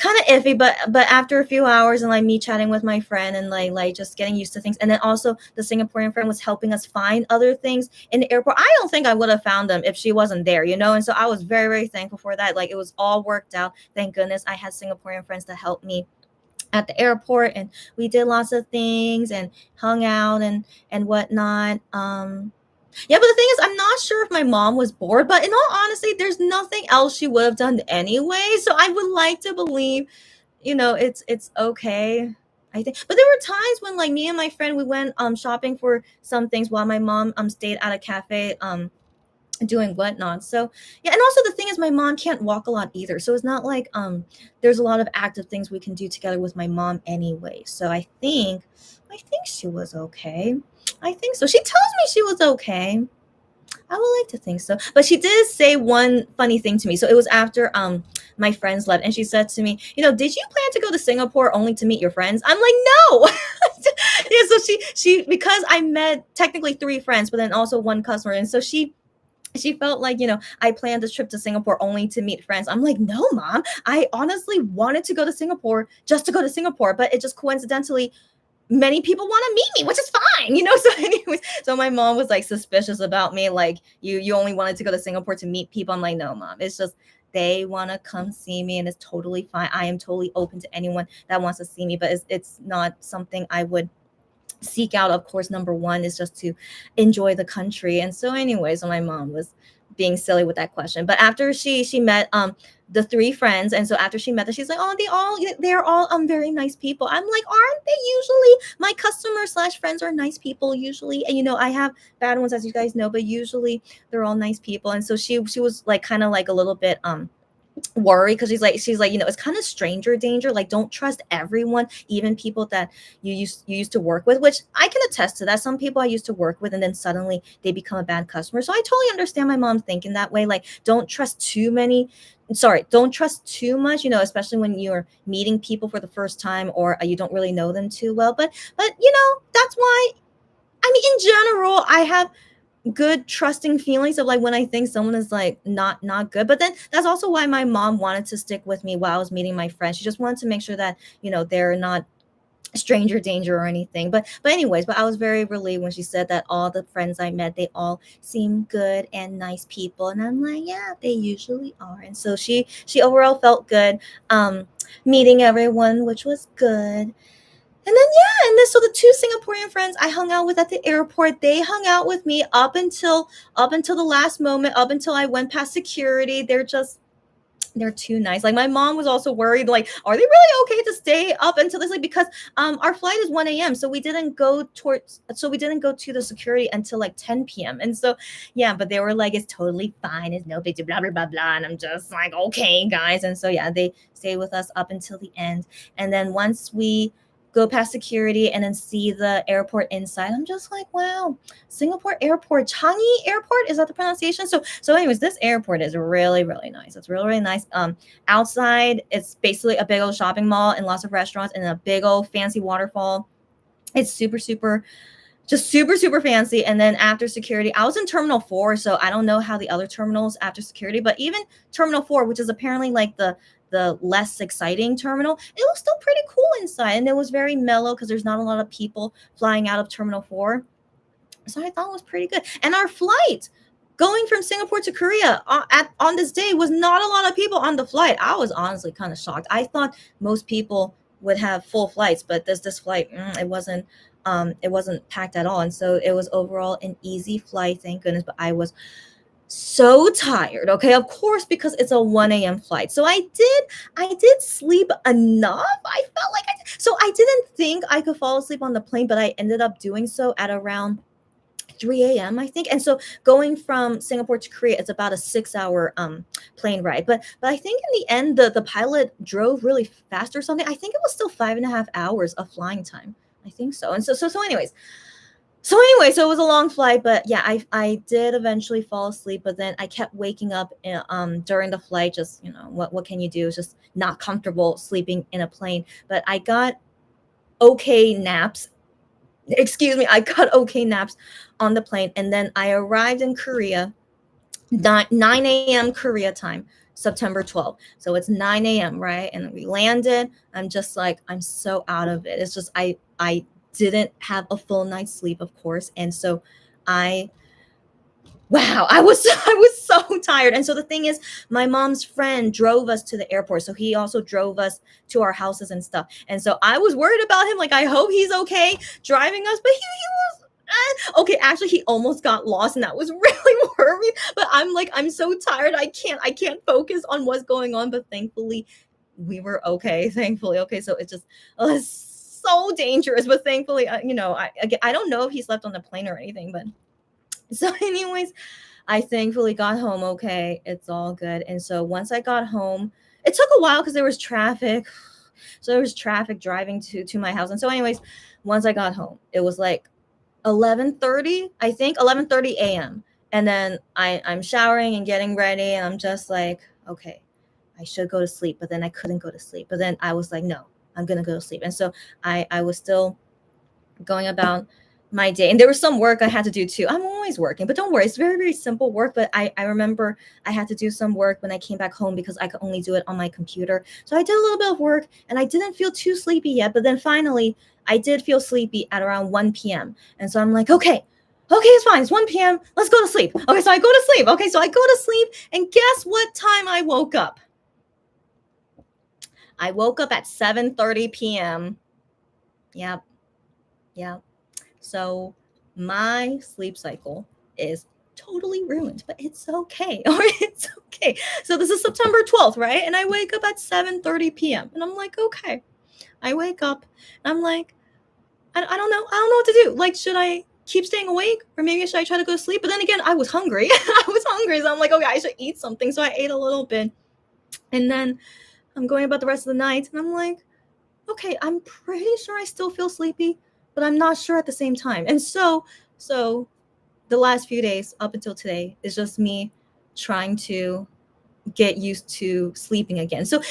iffy, but after a few hours and like me chatting with my friend and like just getting used to things, and then also the Singaporean friend was helping us find other things in the airport. I don't think I would have found them if she wasn't there, and so I was very, very thankful for that. Like it was all worked out, thank goodness. I had Singaporean friends to help me at the airport, and we did lots of things and hung out and whatnot. Yeah, but the thing is, I'm not sure if my mom was bored, but in all honesty, there's nothing else she would have done anyway. So I would like to believe, it's okay. I think, but there were times when like me and my friend we went shopping for some things while my mom stayed at a cafe doing whatnot. So yeah, and also the thing is my mom can't walk a lot either. So it's not like there's a lot of active things we can do together with my mom anyway. So I think she was okay. I think so. She tells me she was okay. I would like to think so. But she did say one funny thing to me. So it was after my friends left and she said to me, did you plan to go to Singapore only to meet your friends? I'm like, no. Yeah, so she because I met technically three friends, but then also one customer. And so she felt like, I planned this trip to Singapore only to meet friends. I'm like, no, mom. I honestly wanted to go to Singapore just to go to Singapore, but it just coincidentally many people want to meet me, which is fine. So anyways, so my mom was like suspicious about me, like you only wanted to go to Singapore to meet people. I'm like, no, mom, it's just they want to come see me and it's totally fine. I am totally open to anyone that wants to see me, but it's not something I would seek out. Of course, number one is just to enjoy the country. And so anyways, so my mom was being silly with that question. But after she met the three friends, and so after she met them, she's like, oh, they're all very nice people. I'm like, aren't they usually? My customers slash friends are nice people usually. And I have bad ones, as you guys know, but usually they're all nice people. And so she was like kind of like a little bit worry, because she's like it's kind of stranger danger, like don't trust everyone, even people that you used to work with, which I can attest to that. Some people I used to work with and then suddenly they become a bad customer. So I totally understand my mom thinking that way, like don't trust too much, especially when you're meeting people for the first time or you don't really know them too well. But that's why, I mean, in general, I have good trusting feelings of like when I think someone is like not good. But then that's also why my mom wanted to stick with me while I was meeting my friends. She just wanted to make sure that they're not stranger danger or anything. But anyways, but I was very relieved when she said that all the friends I met, they all seem good and nice people. And I'm like, yeah, they usually are. And so she overall felt good meeting everyone, which was good. And then yeah, and then so the two Singaporean friends I hung out with at the airport, they hung out with me up until the last moment, up until I went past security. They're too nice. Like my mom was also worried, like, are they really okay to stay up until this? Like, because our flight is 1 a.m. So we didn't go to the security until like 10 p.m. And so yeah, but they were like, it's totally fine, it's no big deal, blah blah blah blah. And I'm just like, okay, guys. And so yeah, they stayed with us up until the end. And then once we go past security and then see the airport inside, I'm just like, wow, Singapore airport, Changi airport, is that the pronunciation? So anyways, this airport is really really nice. It's really really nice. Outside it's basically a big old shopping mall and lots of restaurants and a big old fancy waterfall. It's super super, just super super fancy. And then after security, I was in terminal 4, so I don't know how the other terminals after security, but even terminal 4, which is apparently like the less exciting terminal, it was still pretty cool inside, and it was very mellow because there's not a lot of people flying out of terminal 4. So I thought it was pretty good. And our flight going from Singapore to Korea on this day was not a lot of people on the flight. I was honestly kind of shocked. I thought most people would have full flights, but this flight, it wasn't packed at all. And so it was overall an easy flight, thank goodness. But I was so tired, okay, of course, because it's a 1 a.m. flight. So I did sleep enough. I felt like I didn't think I could fall asleep on the plane, but I ended up doing so at around 3 a.m. I think. And so going from Singapore to Korea, it's about a 6-hour plane ride. But I think in the end, the pilot drove really fast or something. I think it was still 5.5 hours of flying time. I think so. And so it was a long flight, but yeah, I did eventually fall asleep, but then I kept waking up during the flight. Just what can you do? It's just not comfortable sleeping in a plane. But I got okay naps. Excuse me, I got okay naps on the plane, and then I arrived in Korea 9 a.m. Korea time, September 12th. So it's 9 a.m. right, and we landed. I'm just like, I'm so out of it. It's just I didn't have a full night's sleep, of course. And so I I was so tired. And so the thing is, my mom's friend drove us to the airport. So he also drove us to our houses and stuff. And so I was worried about him. Like, I hope he's okay driving us. But he was okay. actually he almost got lost, and that was really worried. But I'm like, I'm so tired. I can't focus on what's going on. But thankfully, we were okay. Thankfully, okay. So it's just it's so dangerous. But thankfully, I don't know if he slept on the plane or anything. But so, anyways, I thankfully got home okay. It's all good. And so once I got home, it took a while because there was traffic. So there was traffic driving to my house. And so, anyways, once I got home, it was like 11:30, I think 11:30 a.m. And then I'm showering and getting ready, and I'm just like, okay, I should go to sleep. But then I couldn't go to sleep. But then I was like, no, I'm gonna go to sleep. And so I was still going about my day, and there was some work I had to do too. I'm always working, but don't worry, it's very, very simple work. But I remember I had to do some work when I came back home because I could only do it on my computer. So I did a little bit of work, and I didn't feel too sleepy yet. But then finally I did feel sleepy at around 1 p.m. And so I'm like, okay, it's fine, it's 1 p.m, let's go to sleep. Okay, so I go to sleep. Okay, so I go to sleep, and guess what time I woke up? I woke up at 7:30 p.m. Yep. Yeah. So my sleep cycle is totally ruined, but it's okay. All right, it's okay. So this is September 12th, right? And I wake up at 7:30 p.m. And I'm like, okay. I wake up and I'm like, I don't know. I don't know what to do. Like, should I keep staying awake? Or maybe should I try to go to sleep? But then again, I was hungry. I was hungry. So I'm like, okay, I should eat something. So I ate a little bit. And then I'm going about the rest of the night. And I'm like, okay, I'm pretty sure I still feel sleepy, but I'm not sure at the same time. And so the last few days up until today is just me trying to get used to sleeping again. So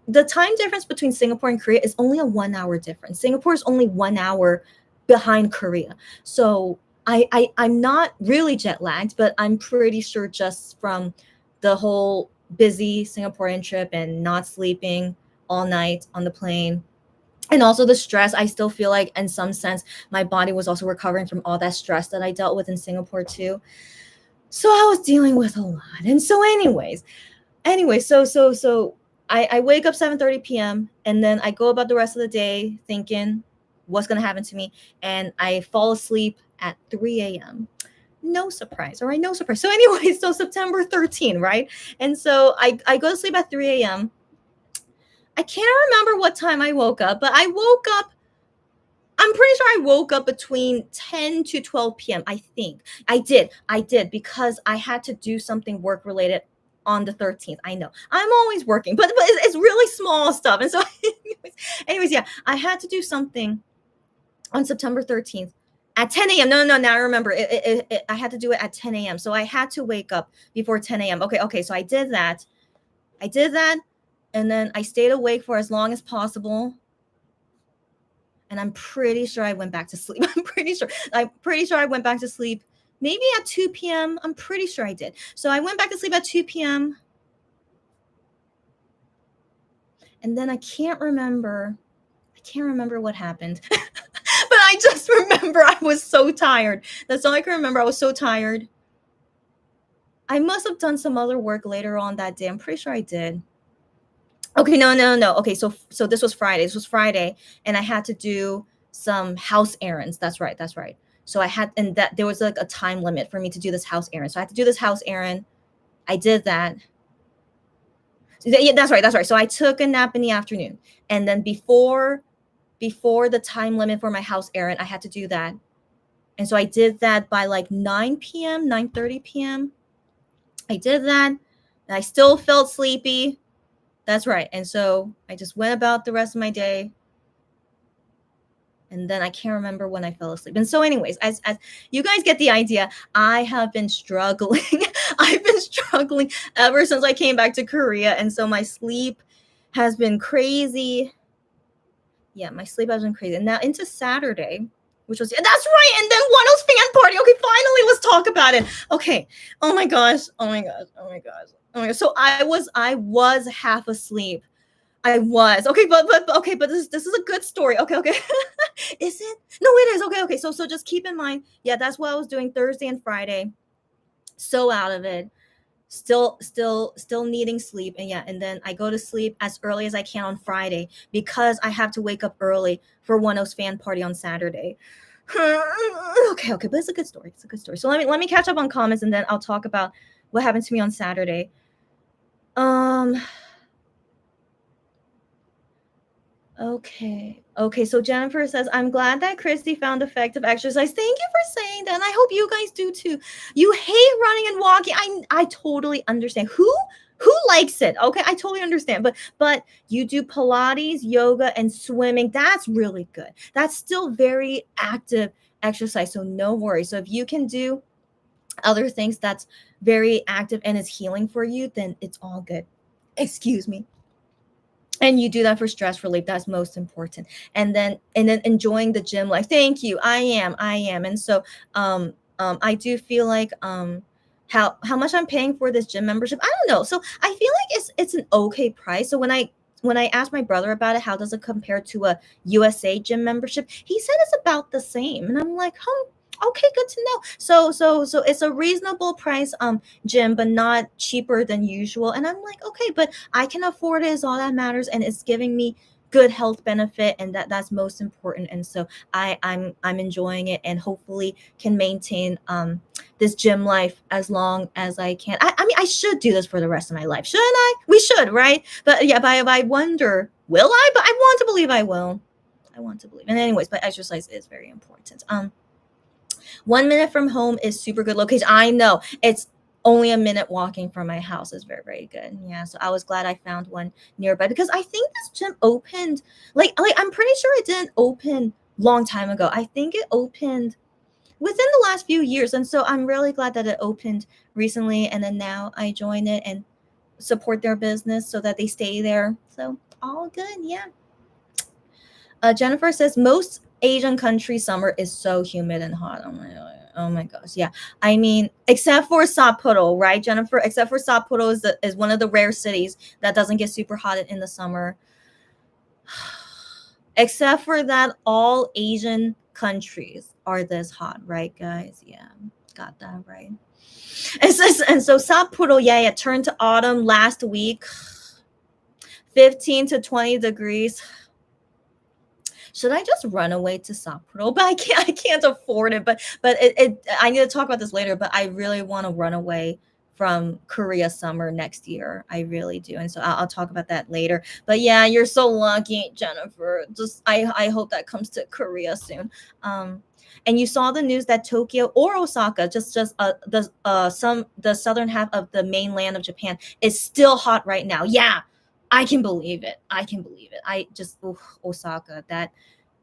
the time difference between Singapore and Korea is only a 1 hour difference. Singapore is only 1 hour behind Korea. So I'm not really jet lagged, but I'm pretty sure just from the whole busy Singaporean trip and not sleeping all night on the plane, and also the stress, I still feel like in some sense my body was also recovering from all that stress that I dealt with in Singapore too. So I was dealing with a lot. And so so I wake up 7:30 p.m. and then I go about the rest of the day thinking what's going to happen to me, and I fall asleep at 3 a.m. No surprise. All right, no surprise. So anyway, so September 13, right? And so I go to sleep at 3 a.m. I can't remember what time I woke up, but I woke up. I'm pretty sure I woke up between 10 to 12 p.m. I think I did because I had to do something work related on the 13th. I know I'm always working, but it's really small stuff. And so, anyways, yeah, I had to do something on September 13th at 10 a.m. No, now I remember I had to do it at 10 a.m. So I had to wake up before 10 a.m. Okay. So I did that. And then I stayed awake for as long as possible. And I'm pretty sure I went back to sleep. I'm pretty sure I went back to sleep maybe at 2 p.m. I'm pretty sure I did. So I went back to sleep at 2 p.m. And then I can't remember what happened. But I just remember I was so tired. That's all I can remember. I was so tired. I must have done some other work later on that day. I'm pretty sure I did. Okay, no. Okay, so this was Friday, and I had to do some house errands. That's right. So I had, and that there was like a time limit for me to do this house errand. So I had to do this house errand. I did that. Yeah, that's right. So I took a nap in the afternoon, and then before the time limit for my house errand, I had to do that. And so I did that by like 9 p.m., 9:30 p.m. I did that, and I still felt sleepy. That's right. And so I just went about the rest of my day. And then I can't remember when I fell asleep. And so anyways, as you guys get the idea, I have been struggling. I've been struggling ever since I came back to Korea. And so my sleep has been crazy. Yeah, my sleep has been crazy. And now into Saturday, which was, that's right. And then Wano's fan party. Okay, finally, let's talk about it. Okay. Oh my gosh. So I was half asleep. I was okay, but this is a good story. Okay. Is it? No, it is. Okay. So just keep in mind, yeah, that's what I was doing Thursday and Friday. So out of it, still needing sleep, and yeah, and then I go to sleep as early as I can on Friday because I have to wake up early for Wano's fan party on Saturday. Okay, but it's a good story. It's a good story. So let me catch up on comments and then I'll talk about what happened to me on Saturday. Okay, so Jennifer says, I'm glad that Christy found effective exercise. Thank you for saying that, and I hope you guys do too. You hate running and walking. I totally understand. Who likes it? Okay, I totally understand. But you do Pilates, yoga, and swimming. That's really good. That's still very active exercise, so no worries. So if you can do other things that's very active and is healing for you, then it's all good. Excuse me. And you do that for stress relief. That's most important. And then enjoying the gym life. Thank you. I am. And so I do feel like how much I'm paying for this gym membership, I don't know. So I feel like it's an okay price. So when I asked my brother about it, how does it compare to a USA gym membership? He said it's about the same. And I'm like, okay, good to know. So it's a reasonable price gym, but not cheaper than usual. And I'm like, okay, but I can afford it is all that matters, and it's giving me good health benefit, and that's most important. And so I'm enjoying it, and hopefully can maintain this gym life as long as I can. I mean, I should do this for the rest of my life, shouldn't I? We should, right? But yeah, but I wonder, will I? But I want to believe I will. I want to believe. And anyways, but exercise is very important. 1 minute from home is super good location. I know it's only a minute walking from my house is very, very good. Yeah. So I was glad I found one nearby, because I think this gym opened like I'm pretty sure it didn't open long time ago. I think it opened within the last few years. And so I'm really glad that it opened recently. And then now I join it and support their business so that they stay there. So all good. Yeah. Jennifer says most Asian country summer is so humid and hot. Oh my gosh. Yeah. I mean, except for Sapporo, right, Jennifer? Except for Sapporo is one of the rare cities that doesn't get super hot in the summer. Except for that, all Asian countries are this hot, right, guys? Yeah, got that right. And so Sapporo, yeah, turned to autumn last week. 15 to 20 degrees. Should I just run away to Sapporo? But I can't afford it. But I need to talk about this later. But I really want to run away from Korea summer next year. I really do. And so I'll talk about that later. But yeah, you're so lucky, Jennifer. Just I hope that comes to Korea soon. And you saw the news that Tokyo or Osaka, the southern half of the mainland of Japan, is still hot right now. Yeah, I can believe it. I just Osaka, that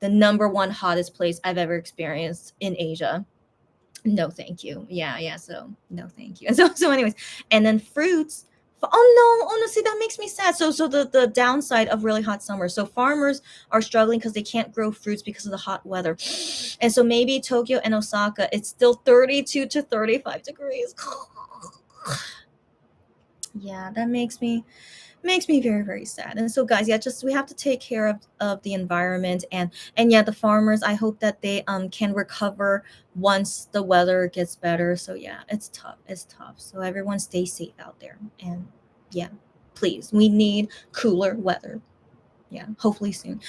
the number one hottest place I've ever experienced in Asia. No, thank you. Yeah. So no, thank you. So anyways, and then fruits. Oh no, see, that makes me sad. So the downside of really hot summer. So farmers are struggling because they can't grow fruits because of the hot weather. And so maybe Tokyo and Osaka, it's still 32 to 35 degrees. Yeah, that makes me very, very sad. And so guys, yeah, just we have to take care of the environment, and yeah, the farmers, I hope that they can recover once the weather gets better. So yeah, it's tough, so everyone stay safe out there, and yeah, please, we need cooler weather, yeah, hopefully soon.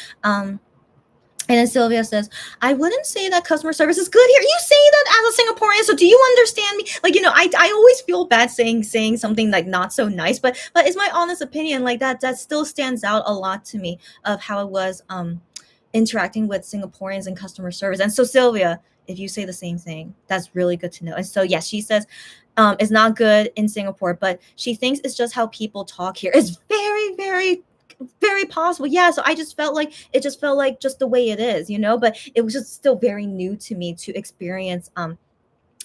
And then Sylvia says, I wouldn't say that customer service is good here. You say that as a Singaporean, so do you understand me? Like, I always feel bad saying something like not so nice, but it's my honest opinion. Like that still stands out a lot to me of how it was interacting with Singaporeans and customer service. And so Sylvia, if you say the same thing, that's really good to know. And so yes, she says it's not good in Singapore, but she thinks it's just how people talk here. It's very, very, very possible. Yeah. So it just felt like just the way it is, but it was just still very new to me to experience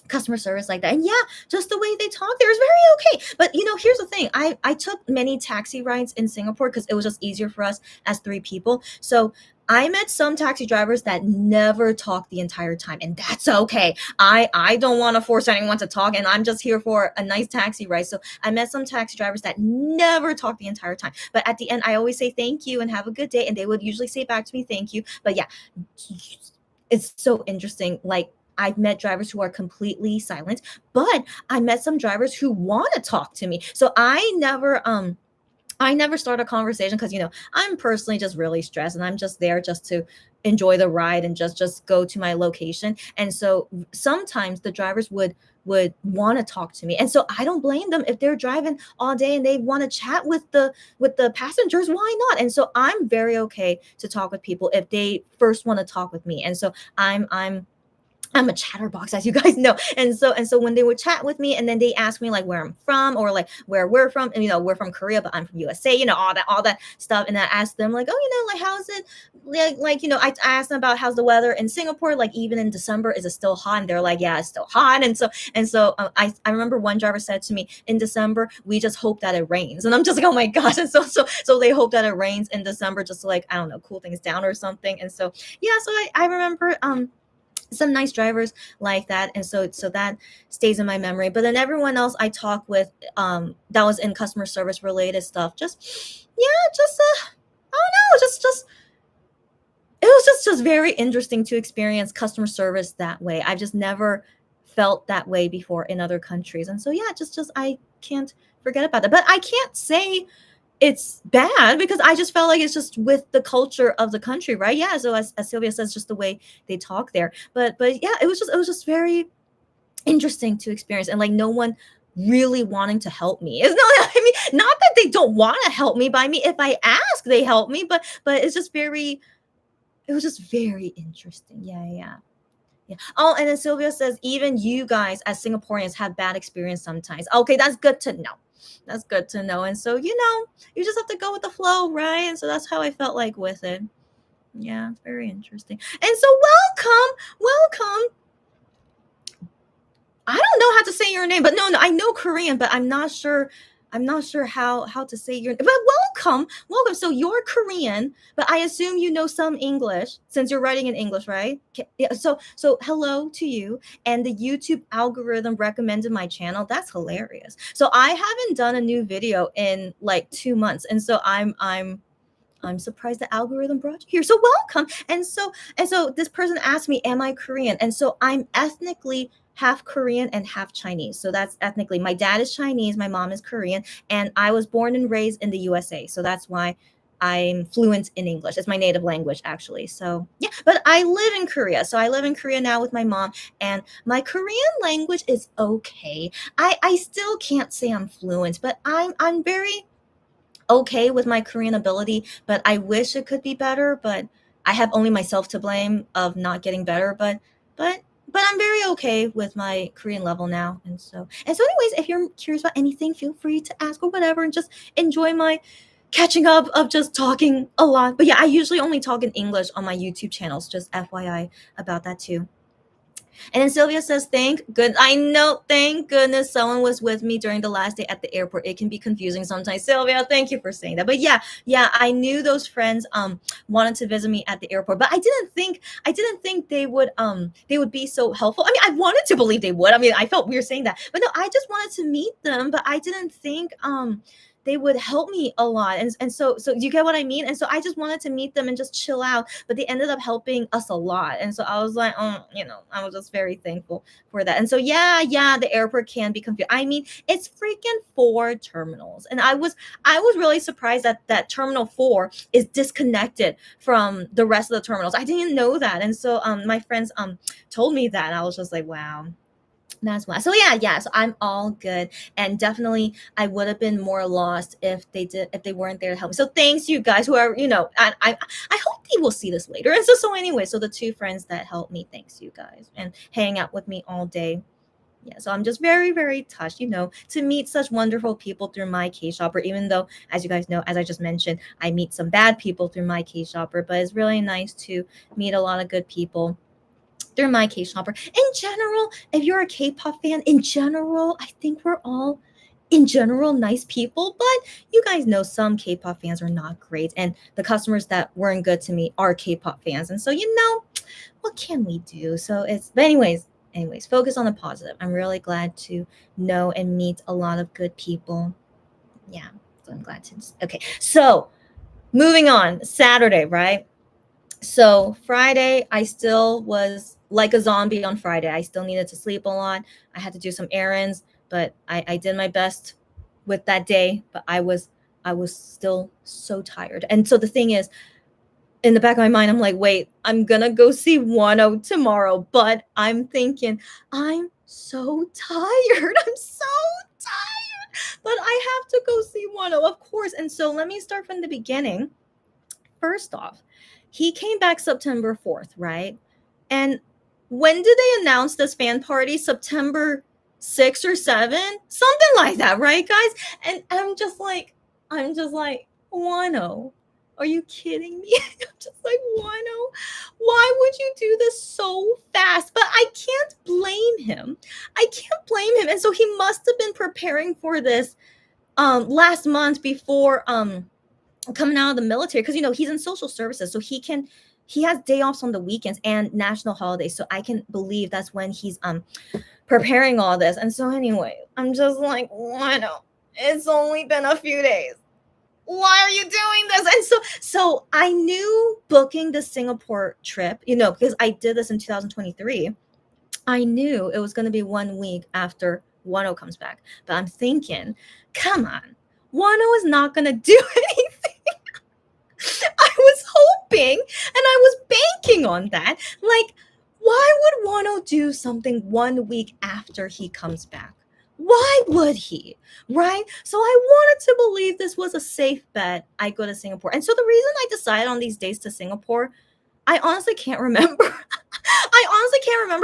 customer service like that. And yeah, just the way they talk there is very okay. But here's the thing. I took many taxi rides in Singapore because it was just easier for us as 3 people. So I met some taxi drivers that never talk the entire time, and that's okay. I don't want to force anyone to talk, and I'm just here for a nice taxi ride. So I met some taxi drivers that never talk the entire time. But at the end, I always say thank you and have a good day, and they would usually say back to me thank you. But yeah, it's so interesting. Like, I've met drivers who are completely silent, but I met some drivers who want to talk to me. So I never start a conversation because I'm personally just really stressed, and I'm just there just to enjoy the ride and just go to my location. And so sometimes the drivers would want to talk to me, and so I don't blame them if they're driving all day and they want to chat with the passengers. Why not? And so I'm very okay to talk with people if they first want to talk with me. And so I'm a chatterbox, as you guys know. And so when they would chat with me and then they ask me like where I'm from or like where we're from, and we're from Korea, but I'm from USA, all that stuff. And I asked them like, oh, like how's it I asked them about how's the weather in Singapore, like even in December, is it still hot? And they're like, yeah, it's still hot. And so I remember one driver said to me, in December, we just hope that it rains. And I'm just like, oh my gosh. And so they hope that it rains in December just to, like, I don't know, cool things down or something. And so yeah, so I remember some nice drivers like that, and so that stays in my memory. But then everyone else I talk with, that was in customer service related stuff, just yeah, just I don't know, just it was just very interesting to experience customer service that way. I've just never felt that way before in other countries. And so yeah, just I can't forget about that. But I can't say it's bad because I just felt like it's just with the culture of the country, right? Yeah. So as Sylvia says, just the way they talk there. But yeah, it was just very interesting to experience, and like no one really wanting to help me. It's not, I mean, not that they don't want to help me. By me, if I ask, they help me. But it's just very, it was just very interesting. Yeah, yeah. Yeah. Oh, and then Sylvia says, even you guys as Singaporeans have bad experience sometimes. Okay, that's good to know. That's good to know. And so, you just have to go with the flow, right? And so that's how I felt like with it. Yeah, it's very interesting. And so welcome. I don't know how to say your name, but no, I know Korean, but I'm not sure how to say your name. But welcome. So you're Korean, but I assume you know some English since you're writing in English, right? Yeah, so hello to you. And the YouTube algorithm recommended my channel. That's hilarious. So I haven't done a new video in like 2 months, and so I'm surprised the algorithm brought you here. So welcome. And so this person asked me, am I Korean? And so I'm ethnically half Korean and half Chinese. So that's ethnically. My dad is Chinese, my mom is Korean, and I was born and raised in the USA. So that's why I'm fluent in English. It's my native language, actually. So yeah, but I live in Korea. So I live in Korea now with my mom, and my Korean language is okay. I still can't say I'm fluent, but I'm very okay with my Korean ability, but I wish it could be better. But I have only myself to blame of not getting better. But but I'm very okay with my Korean level now. And so anyways, if you're curious about anything, feel free to ask or whatever, and just enjoy my catching up of just talking a lot. But yeah, I usually only talk in English on my YouTube channels, just FYI about that too. And then Sylvia says, I know, thank goodness someone was with me during the last day at the airport. It can be confusing sometimes. Sylvia, thank you for saying that. But yeah, I knew those friends wanted to visit me at the airport, but I didn't think they would be so helpful. I mean, I wanted to believe they would. I mean, I felt weird saying that. But no, I just wanted to meet them, but I didn't think they would help me a lot. And so do you get what I mean? And so I just wanted to meet them and just chill out, but they ended up helping us a lot. And so I was like, I was just very thankful for that. And so yeah, the airport can be confused. I mean, it's freaking 4 terminals. And I was really surprised that terminal 4 is disconnected from the rest of the terminals. I didn't know that. And so my friends told me that, and I was just like, wow. That's why. So yeah. So I'm all good, and definitely I would have been more lost if they weren't there to help me. So thanks, you guys. Whoever I hope they will see this later. And so anyway, so the 2 friends that helped me, thanks you guys, and hang out with me all day. Yeah, so I'm just very, very touched, to meet such wonderful people through my K-Shopper, even though, as you guys know, as I just mentioned, I meet some bad people through my K-Shopper, but it's really nice to meet a lot of good people through my K-Shopper. In general, if you're a K-pop fan, in general, I think we're all in general nice people, but you guys know some K-pop fans are not great, and the customers that weren't good to me are K-pop fans. And so what can we do? So but anyways, focus on the positive. I'm really glad to know and meet a lot of good people. Yeah, so I'm glad to. Okay, so moving on. Saturday, right? So Friday, I still was like a zombie on Friday. I still needed to sleep a lot. I had to do some errands, but I did my best with that day. But I was still so tired. And so the thing is, in the back of my mind, I'm like, wait, I'm gonna go see Wano tomorrow, but I'm thinking, I'm so tired. I'm so tired, but I have to go see Wano, of course. And so let me start from the beginning. First off, he came back September 4th, right? And when did they announce this fan party? September 6 or 7? Something like that, right, guys? And I'm just like, Wano, are you kidding me? I'm just like, Wano, why would you do this so fast? But I can't blame him. I can't blame him. And so he must have been preparing for this last month before coming out of the military, because he's in social services, so he has day offs on the weekends and national holidays, so I can believe that's when he's preparing all this. And so anyway, I'm just like, why no, it's only been a few days, why are you doing this? And so I knew booking the Singapore trip, because I did this in 2023, I knew it was going to be 1 week after Wano comes back. But I'm thinking, come on, Wano is not going to do anything. I was hoping and I was banking on that. Like, why would Wano do something 1 week after he comes back? Why would he? Right? So I wanted to believe this was a safe bet. I go to Singapore. And so the reason I decided on these days to Singapore, I honestly can't remember.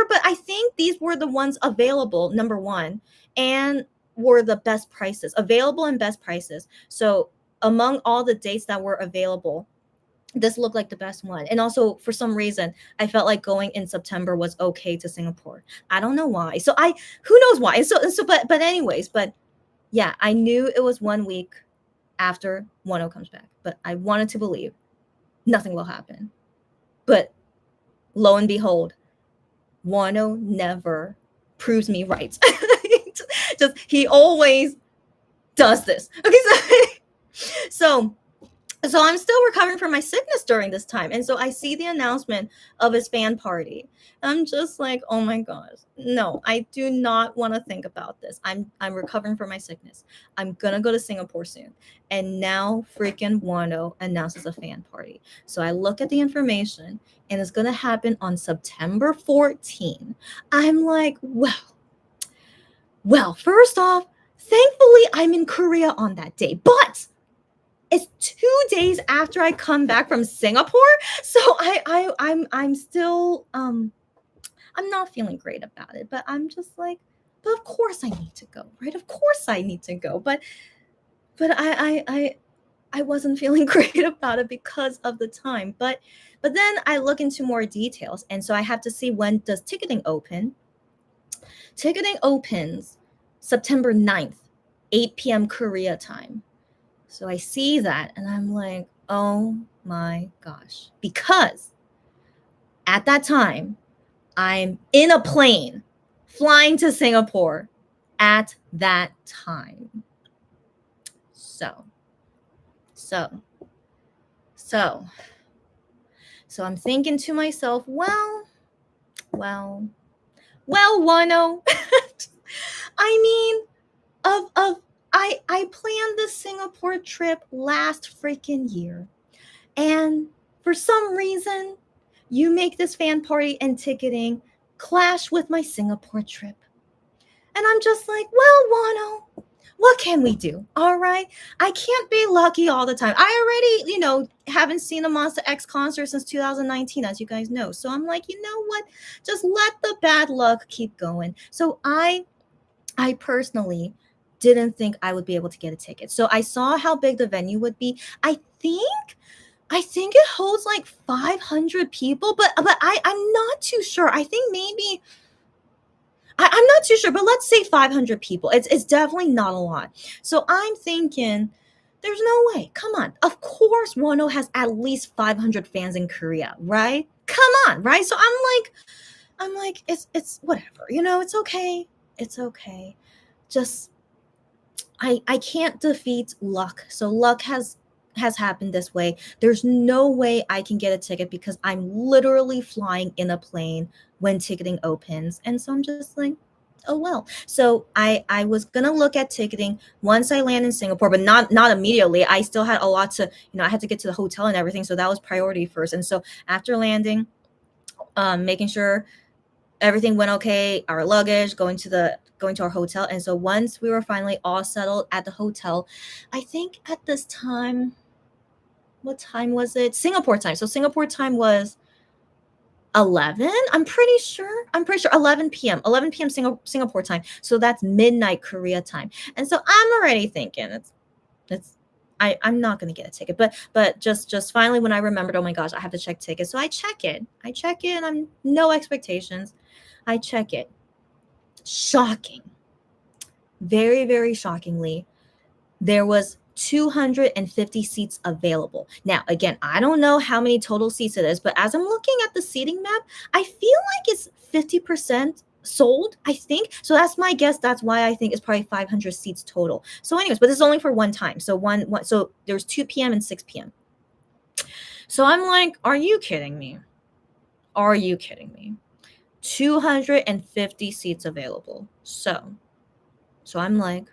But I think these were the ones available, number one, and were the best prices, available and best prices. So among all the dates that were available, this looked like the best one. And also, for some reason, I felt like going in September was okay to Singapore. I don't know why. Who knows why? But anyways, but yeah, I knew it was 1 week after Wano comes back, but I wanted to believe nothing will happen. But lo and behold, Wano never proves me right. He always does this. Okay, so I'm still recovering from my sickness during this time. And so I see the announcement of his fan party. I'm just like, oh my gosh, no, I do not want to think about this. I'm recovering from my sickness. I'm going to go to Singapore soon. And now freaking Wano announces a fan party. So I look at the information and it's going to happen on September 14. I'm like, well, first off, thankfully I'm in Korea on that day, but it's 2 days after I come back from Singapore. So I'm still I'm not feeling great about it, but I'm just like, but of course I need to go, right? Of course I need to go. But I wasn't feeling great about it because of the time. But then I look into more details, and so I have to see, when does ticketing open? Ticketing opens September 9th, 8 p.m. Korea time. So I see that and I'm like, oh my gosh. Because at that time, I'm in a plane flying to Singapore at that time. So I'm thinking to myself, well, Wano. I mean, I planned the Singapore trip last freaking year. And for some reason, you make this fan party and ticketing clash with my Singapore trip. And I'm just like, well, Wano, what can we do? All right. I can't be lucky all the time. I already, haven't seen a Monster X concert since 2019, as you guys know. So I'm like, you know what? Just let the bad luck keep going. So I personally didn't think I would be able to get a ticket. So I saw how big the venue would be. I think it holds like 500 people, but I'm not too sure. I think maybe I'm not too sure, but let's say 500 people. It's definitely not a lot. So I'm thinking, there's no way. Come on. Of course, Wano has at least 500 fans in Korea, right? Come on, right? So I'm like, it's whatever. It's okay. It's okay. Just I can't defeat luck. So luck has happened this way. There's no way I can get a ticket because I'm literally flying in a plane when ticketing opens. And so I'm just like, Oh well. So I was gonna look at ticketing once I land in Singapore, but not immediately. I still had a lot to, I had to get to the hotel and everything, so that was priority first. And so after landing, making sure everything went okay, our luggage, going to our hotel. And so once we were finally all settled at the hotel, I think at this time, what time was it? Singapore time. So Singapore time was 11. I'm pretty sure 11 p.m. 11 p.m. Singapore time. So that's midnight Korea time. And so I'm already thinking it's I'm not gonna get a ticket. But just finally when I remembered, oh my gosh, I have to check tickets. So I check it. I'm no expectations. I check it. Shocking. Very, very shockingly, there was 250 seats available. Now, again, I don't know how many total seats it is, but as I'm looking at the seating map, I feel like it's 50% sold, I think. So that's my guess. That's why I think it's probably 500 seats total. So anyways, but this is only for one time. So so there's 2 p.m. and 6 p.m. So I'm like, are you kidding me? Are you kidding me? 250 seats available. So I'm like,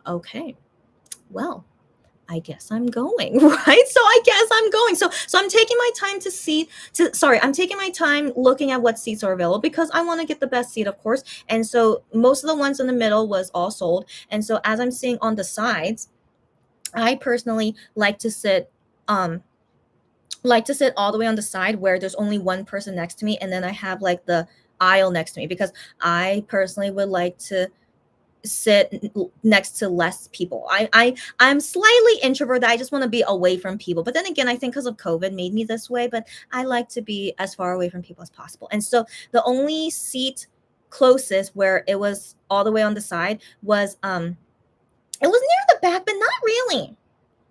okay, well, I guess I'm going, right? So I guess I'm going. So I'm taking my time I'm taking my time looking at what seats are available because I want to get the best seat, of course. And so most of the ones in the middle was all sold. And so as I'm seeing on the sides, I personally um like to sit all the way on the side where there's only one person next to me, and then I have like the aisle next to me because I personally would like to sit next to less people. I'm slightly introverted. I just want to be away from people. But then again, I think because of COVID made me this way, but I like to be as far away from people as possible. And so the only seat closest where it was all the way on the side was it was near the back, but not really.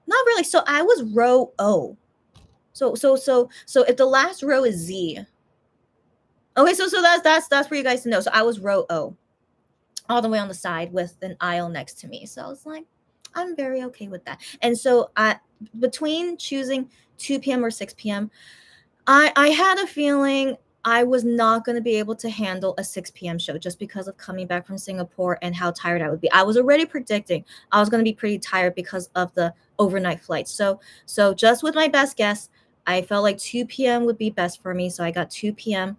Not really. So I was row O. So if the last row is Z. Okay, so that's for you guys to know. So I was row O, all the way on the side with an aisle next to me. So I was like, I'm very okay with that. And so between choosing 2 p.m. or 6 p.m., I had a feeling I was not going to be able to handle a 6 p.m. show just because of coming back from Singapore and how tired I would be. I was already predicting I was going to be pretty tired because of the overnight flight. So just with my best guess, I felt like 2 p.m. would be best for me. So I got 2 p.m.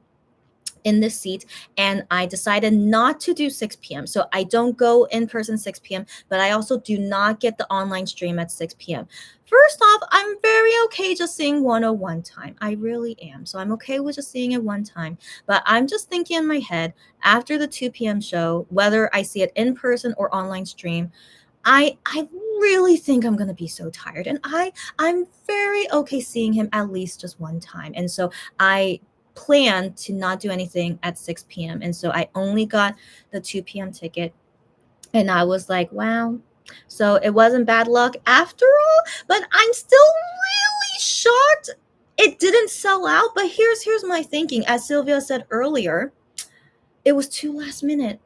in this seat, and I decided not to do 6 p.m. So I don't go in person 6 p.m., but I also do not get the online stream at 6 p.m. First off, I'm very okay just seeing 101 time. I really am. So I'm okay with just seeing it one time. But I'm just thinking in my head, after the 2 p.m. show, whether I see it in person or online stream, I really think I'm gonna be so tired. And I'm very okay seeing him at least just one time. And so I plan to not do anything at 6 p.m. And so I only got the 2 p.m. ticket. And I was like, wow. So it wasn't bad luck after all, but I'm still really shocked it didn't sell out. But here's my thinking. As Sylvia said earlier, it was too last minute.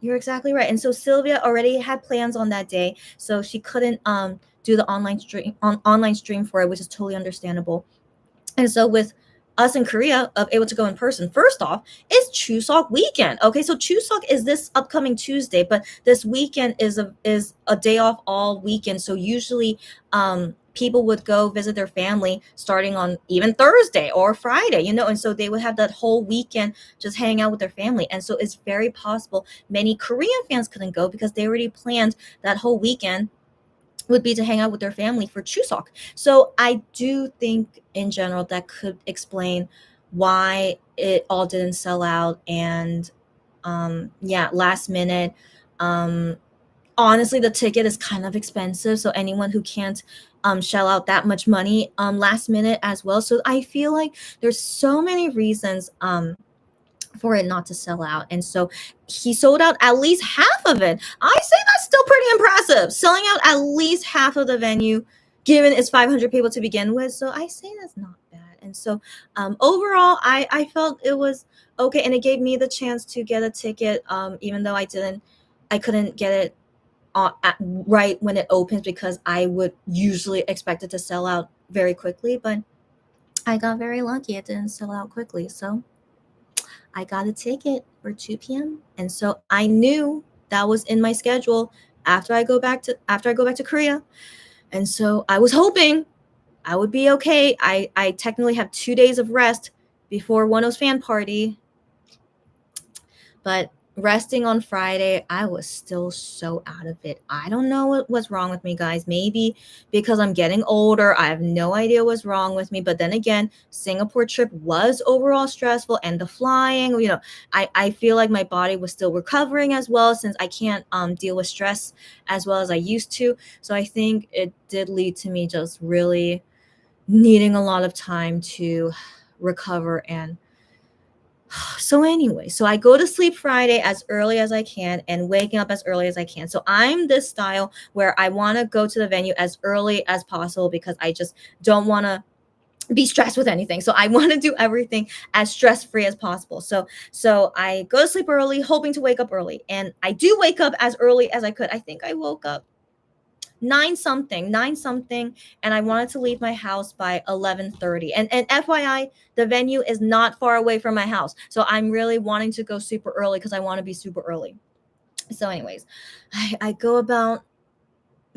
You're exactly right. And so Sylvia already had plans on that day, so she couldn't do the online stream for it, which is totally understandable. And so with us in Korea of able to go in person, first off, it's Chuseok weekend. Okay, so Chuseok is this upcoming Tuesday, but this weekend is a day off all weekend. So usually people would go visit their family starting on even Thursday or Friday, and so they would have that whole weekend just hanging out with their family. And so it's very possible many Korean fans couldn't go because they already planned that whole weekend would be to hang out with their family for Chuseok. So I do think in general that could explain why it all didn't sell out. And yeah, last minute. Um, Honestly, the ticket is kind of expensive. So anyone who can't shell out that much money last minute as well. So I feel like there's so many reasons for it not to sell out. And so he sold out at least half of it. I say that's still pretty impressive. Selling out at least half of the venue, given it's 500 people to begin with. So I say that's not bad. And so overall, I felt it was okay. And it gave me the chance to get a ticket, even though I couldn't get it right when it opens because I would usually expect it to sell out very quickly. But I got very lucky. It didn't sell out quickly. So I got a ticket for 2 p.m. And so I knew that was in my schedule after I go back to Korea. And so I was hoping I would be okay. I technically have 2 days of rest before Oneo's fan party, but resting on Friday, I was still so out of it. I don't know what was wrong with me, guys. Maybe because I'm getting older. I have no idea what's wrong with me. But then again, Singapore trip was overall stressful, and the flying, I feel like my body was still recovering as well, since I can't deal with stress as well as I used to. So I think it did lead to me just really needing a lot of time to recover. And so anyway, so I go to sleep Friday as early as I can and waking up as early as I can. So I'm this style where I want to go to the venue as early as possible because I just don't want to be stressed with anything. So I want to do everything as stress-free as possible. So I go to sleep early, hoping to wake up early. And I do wake up as early as I could. I think I woke up nine something, and I wanted to leave my house by 11:30. And FYI, the venue is not far away from my house, so I'm really wanting to go super early because I want to be super early. So anyways, I go about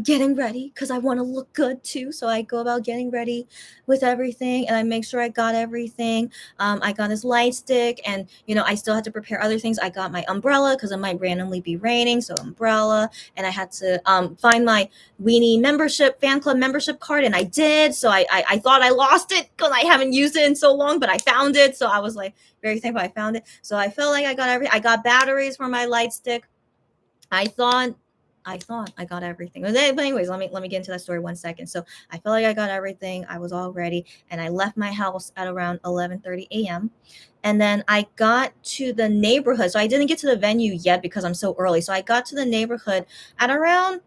getting ready because I want to look good too. So I go about getting ready with everything, and I make sure I got everything. I got this light stick, and I still had to prepare other things. I got my umbrella because it might randomly be raining, so umbrella. And I had to find my Weenie membership, fan club membership card, and I did. So I thought I lost it because I haven't used it in so long, but I found it. So I was like very thankful I found it. So I felt like I got everything. I got batteries for my light stick. I thought I got everything. But anyways, let me get into that story 1 second. So I felt like I got everything. I was all ready, and I left my house at around 11:30 a.m. And then I got to the neighborhood. So I didn't get to the venue yet because I'm so early. So I got to the neighborhood at around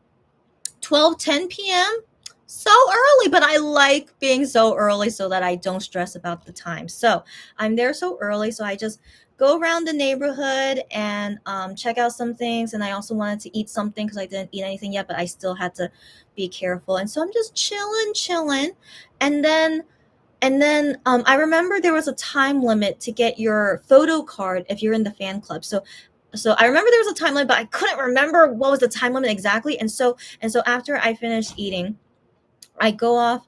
12:10 p.m. So early, but I like being so early so that I don't stress about the time. So I'm there so early, so I just go around the neighborhood and check out some things. And I also wanted to eat something because I didn't eat anything yet, but I still had to be careful. And so I'm just chilling, and then I remember there was a time limit to get your photo card if you're in the fan club. So I remember there was a time limit, but I couldn't remember what was the time limit exactly. And so after I finished eating, I go off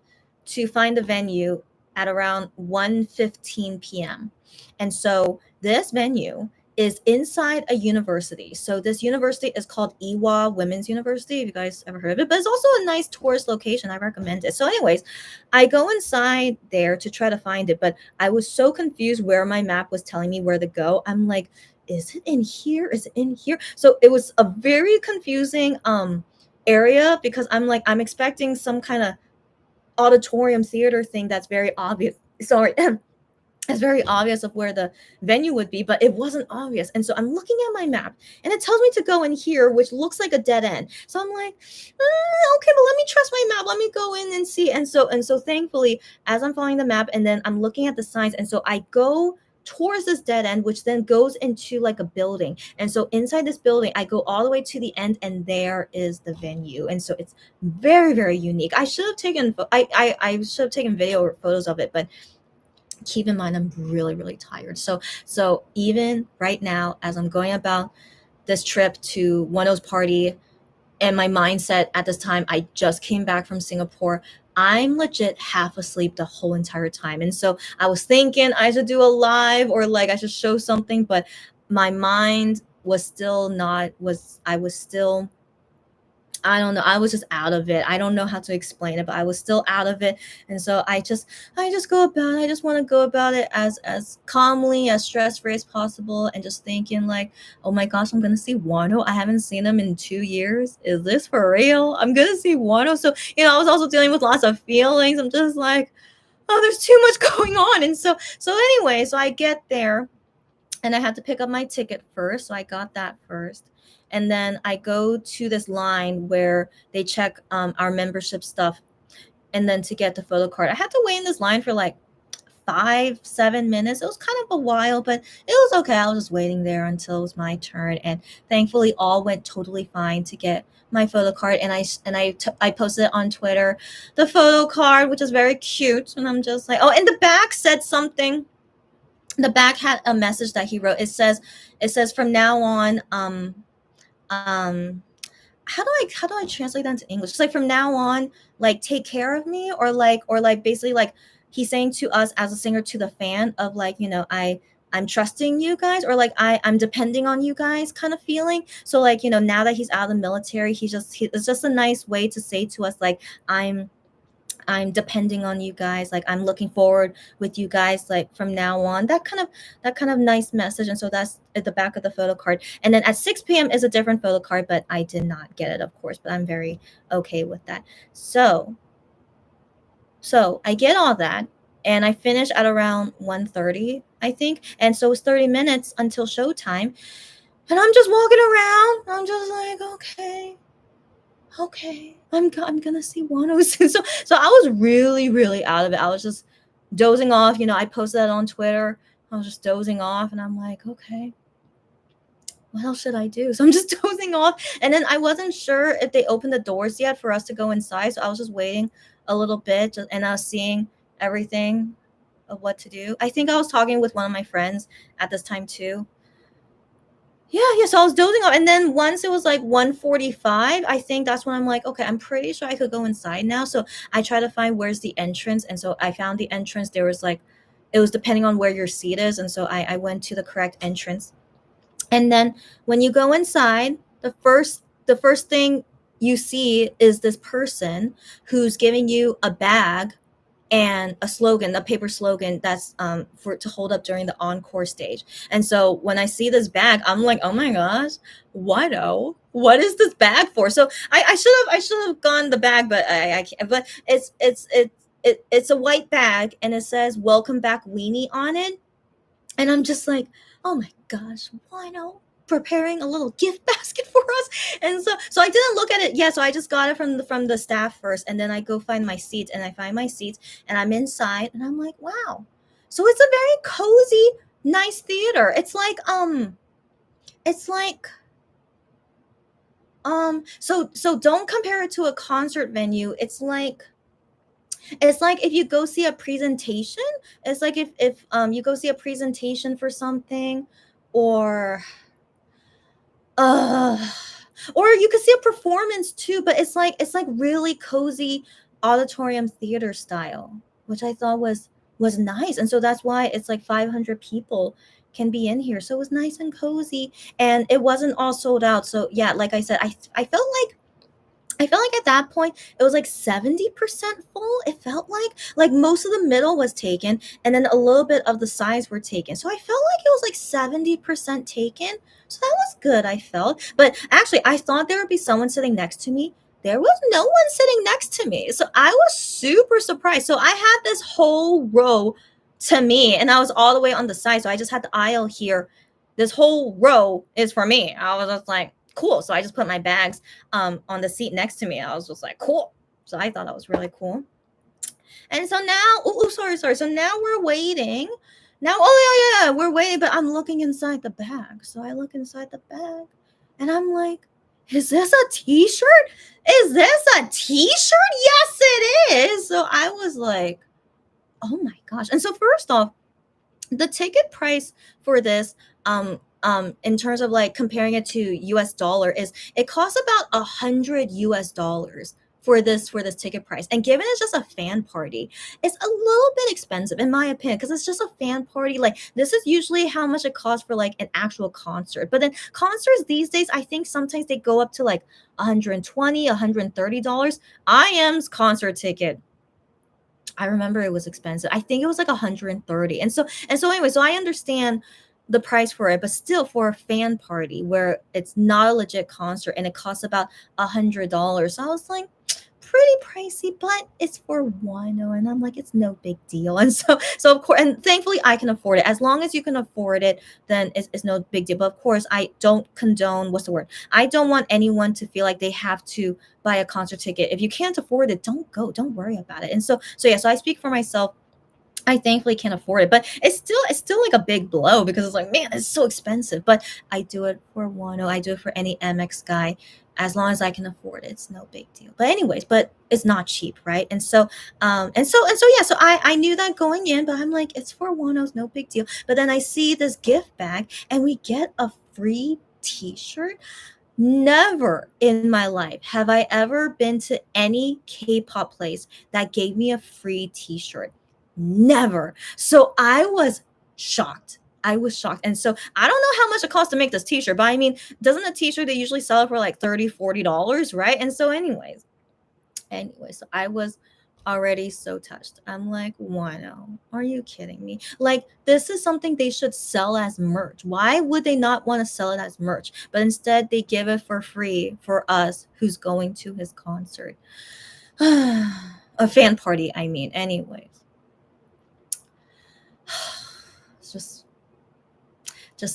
to find the venue at around 1:15 p.m. And so this venue is inside a university. So this university is called Ewha Women's University. If you guys ever heard of it, but it's also a nice tourist location. I recommend it. So anyways, I go inside there to try to find it, but I was so confused where my map was telling me where to go. I'm like, is it in here? Is it in here? So it was a very confusing area because I'm expecting some kind of auditorium theater thing that's very obvious. Sorry. It's very obvious of where the venue would be, but it wasn't obvious. And so I'm looking at my map, and it tells me to go in here, which looks like a dead end. So I'm like, okay, but let me trust my map. Let me go in and see. And so thankfully, as I'm following the map, and then I'm looking at the signs, and so I go towards this dead end, which then goes into like a building. And so inside this building, I go all the way to the end, and there is the venue. And so it's very, very unique. I should have taken I should have taken video or photos of it, but keep in mind I'm really, really tired. So even right now, as I'm going about this trip to Oneo's party, and my mindset at this time, I just came back from Singapore, I'm legit half asleep the whole entire time. And so I was thinking I should do a live, or like I should show something, but my mind was still not was I was still I don't know. I was just out of it. I don't know how to explain it, but I was still out of it. And so I just go about it. I just want to go about it as calmly, as stress-free as possible, and just thinking like, oh my gosh, I'm gonna see Wano. I haven't seen him in 2 years. Is this for real? I'm gonna see Wano. So, I was also dealing with lots of feelings. I'm just like, oh, there's too much going on. And so anyway, so I get there, and I had to pick up my ticket first. So I got that first. And then I go to this line where they check our membership stuff. And then to get the photo card, I had to wait in this line for like 5-7 minutes. It was kind of a while, but it was okay. I was just waiting there until it was my turn. And thankfully, all went totally fine to get my photo card. And I posted it on Twitter, the photo card, which is very cute. And I'm just like, oh, and the back said something. the back had a message that he wrote. It says from now on, um how do I translate that into English? It's like from now on, like take care of me, or like basically like he's saying to us as a singer to the fan of like, you know, I'm trusting you guys, or like I'm depending on you guys kind of feeling. So like, you know, now that he's out of the military, it's just a nice way to say to us like I'm I'm depending on you guys. Like I'm looking forward with you guys. Like from now on, that kind of nice message. And so that's at the back of the photo card. And then at 6 p.m. is a different photo card, but I did not get it, of course. But I'm very okay with that. So I get all that, and I finish at around 1:30, I think. And so it's 30 minutes until showtime. And I'm just walking around. I'm just like, okay, I'm gonna see Wano soon. So I was really out of it. I was just dozing off. You know, I posted that on Twitter. I was just dozing off, and I'm like, okay, what else should I do? So I'm just dozing off, and then I wasn't sure if they opened the doors yet for us to go inside. So I was just waiting a little bit, and I was seeing everything of what to do. I think I was talking with one of my friends at this time too. Yeah. So I was dozing off, and then once it was like 1:45, I think that's when I'm like, okay, I'm pretty sure I could go inside now. So I try to find where's the entrance, and so I found the entrance. There was like, it was depending on where your seat is, and so I went to the correct entrance. And then when you go inside, the first thing you see is this person who's giving you a bag and a slogan, a paper slogan that's for to hold up during the encore stage. And so when I see this bag, I'm like, oh my gosh, what is this bag for? So I should have gone the bag, but I can't. But it's a white bag, and it says "Welcome Back, Weenie" on it. And I'm just like, oh my gosh, why no? Preparing a little gift basket for us. And so I didn't look at it. Yeah, so I just got it from the staff first, and then I go find my seats, and I find my seats, and I'm inside, and I'm like, wow. So it's a very cozy, nice theater. It's like so don't compare it to a concert venue. It's like if you go see a presentation. It's like if you go see a presentation for something, or uh or you could see a performance too, but it's like really cozy auditorium theater style, which I thought was nice. And so that's why it's like 500 people can be in here. So it was nice and cozy, and it wasn't all sold out. So yeah, like I said, I felt like at that point it was like 70% full. It felt like most of the middle was taken, and then a little bit of the sides were taken. So I felt like it was like 70% taken. So that was good, I felt. But actually, I thought there would be someone sitting next to me. There was no one sitting next to me. So I was super surprised. So I had this whole row to me, and I was all the way on the side. So I just had the aisle here. This whole row is for me. I was just like, cool. So I just put my bags on the seat next to me. I was just like, cool. So I thought that was really cool. And so now, sorry. So now we're waiting. Now, yeah, we're waiting, but I'm looking inside the bag. So I look inside the bag, and I'm like, is this a t-shirt? Is this a t-shirt? Yes, it is. So I was like, oh my gosh. And so first off, the ticket price for this, in terms of like comparing it to US dollar, is it costs about $100 for this ticket price. And given it's just a fan party, it's a little bit expensive in my opinion, because it's just a fan party. Like this is usually how much it costs for like an actual concert. But then concerts these days, I think sometimes they go up to like $120, $130. IM's concert ticket, I remember it was expensive. I think it was like 130. And so anyway, so I understand the price for it, but still for a fan party where it's not a legit concert and it costs about $100. So I was like, pretty pricey, but it's for Wano, and I'm like, it's no big deal. And so of course, and thankfully I can afford it. As long as you can afford it, then it's no big deal. But of course, I don't condone, what's the word? I don't want anyone to feel like they have to buy a concert ticket. If you can't afford it, don't go. Don't worry about it. And so yeah, so I speak for myself. I thankfully can't afford it, but it's still like a big blow because it's like, man, it's so expensive. But I do it for Wano. I do it for any MX guy, as long as I can afford it. It's no big deal. But anyways, but it's not cheap, right? And so yeah. So I knew that going in, but I'm like, it's for Wano's, no big deal. But then I see this gift bag, and we get a free T-shirt. Never in my life have I ever been to any K-pop place that gave me a free T-shirt. Never. So I was shocked. I was shocked. And so I don't know how much it costs to make this T-shirt, but I mean, doesn't a T-shirt they usually sell it for like $30, $40, right? And so so I was already so touched. I'm like, Wano, are you kidding me? Like, this is something they should sell as merch. Why would they not want to sell it as merch? But instead, they give it for free for us who's going to his concert. A fan party, I mean. Anyways, it's just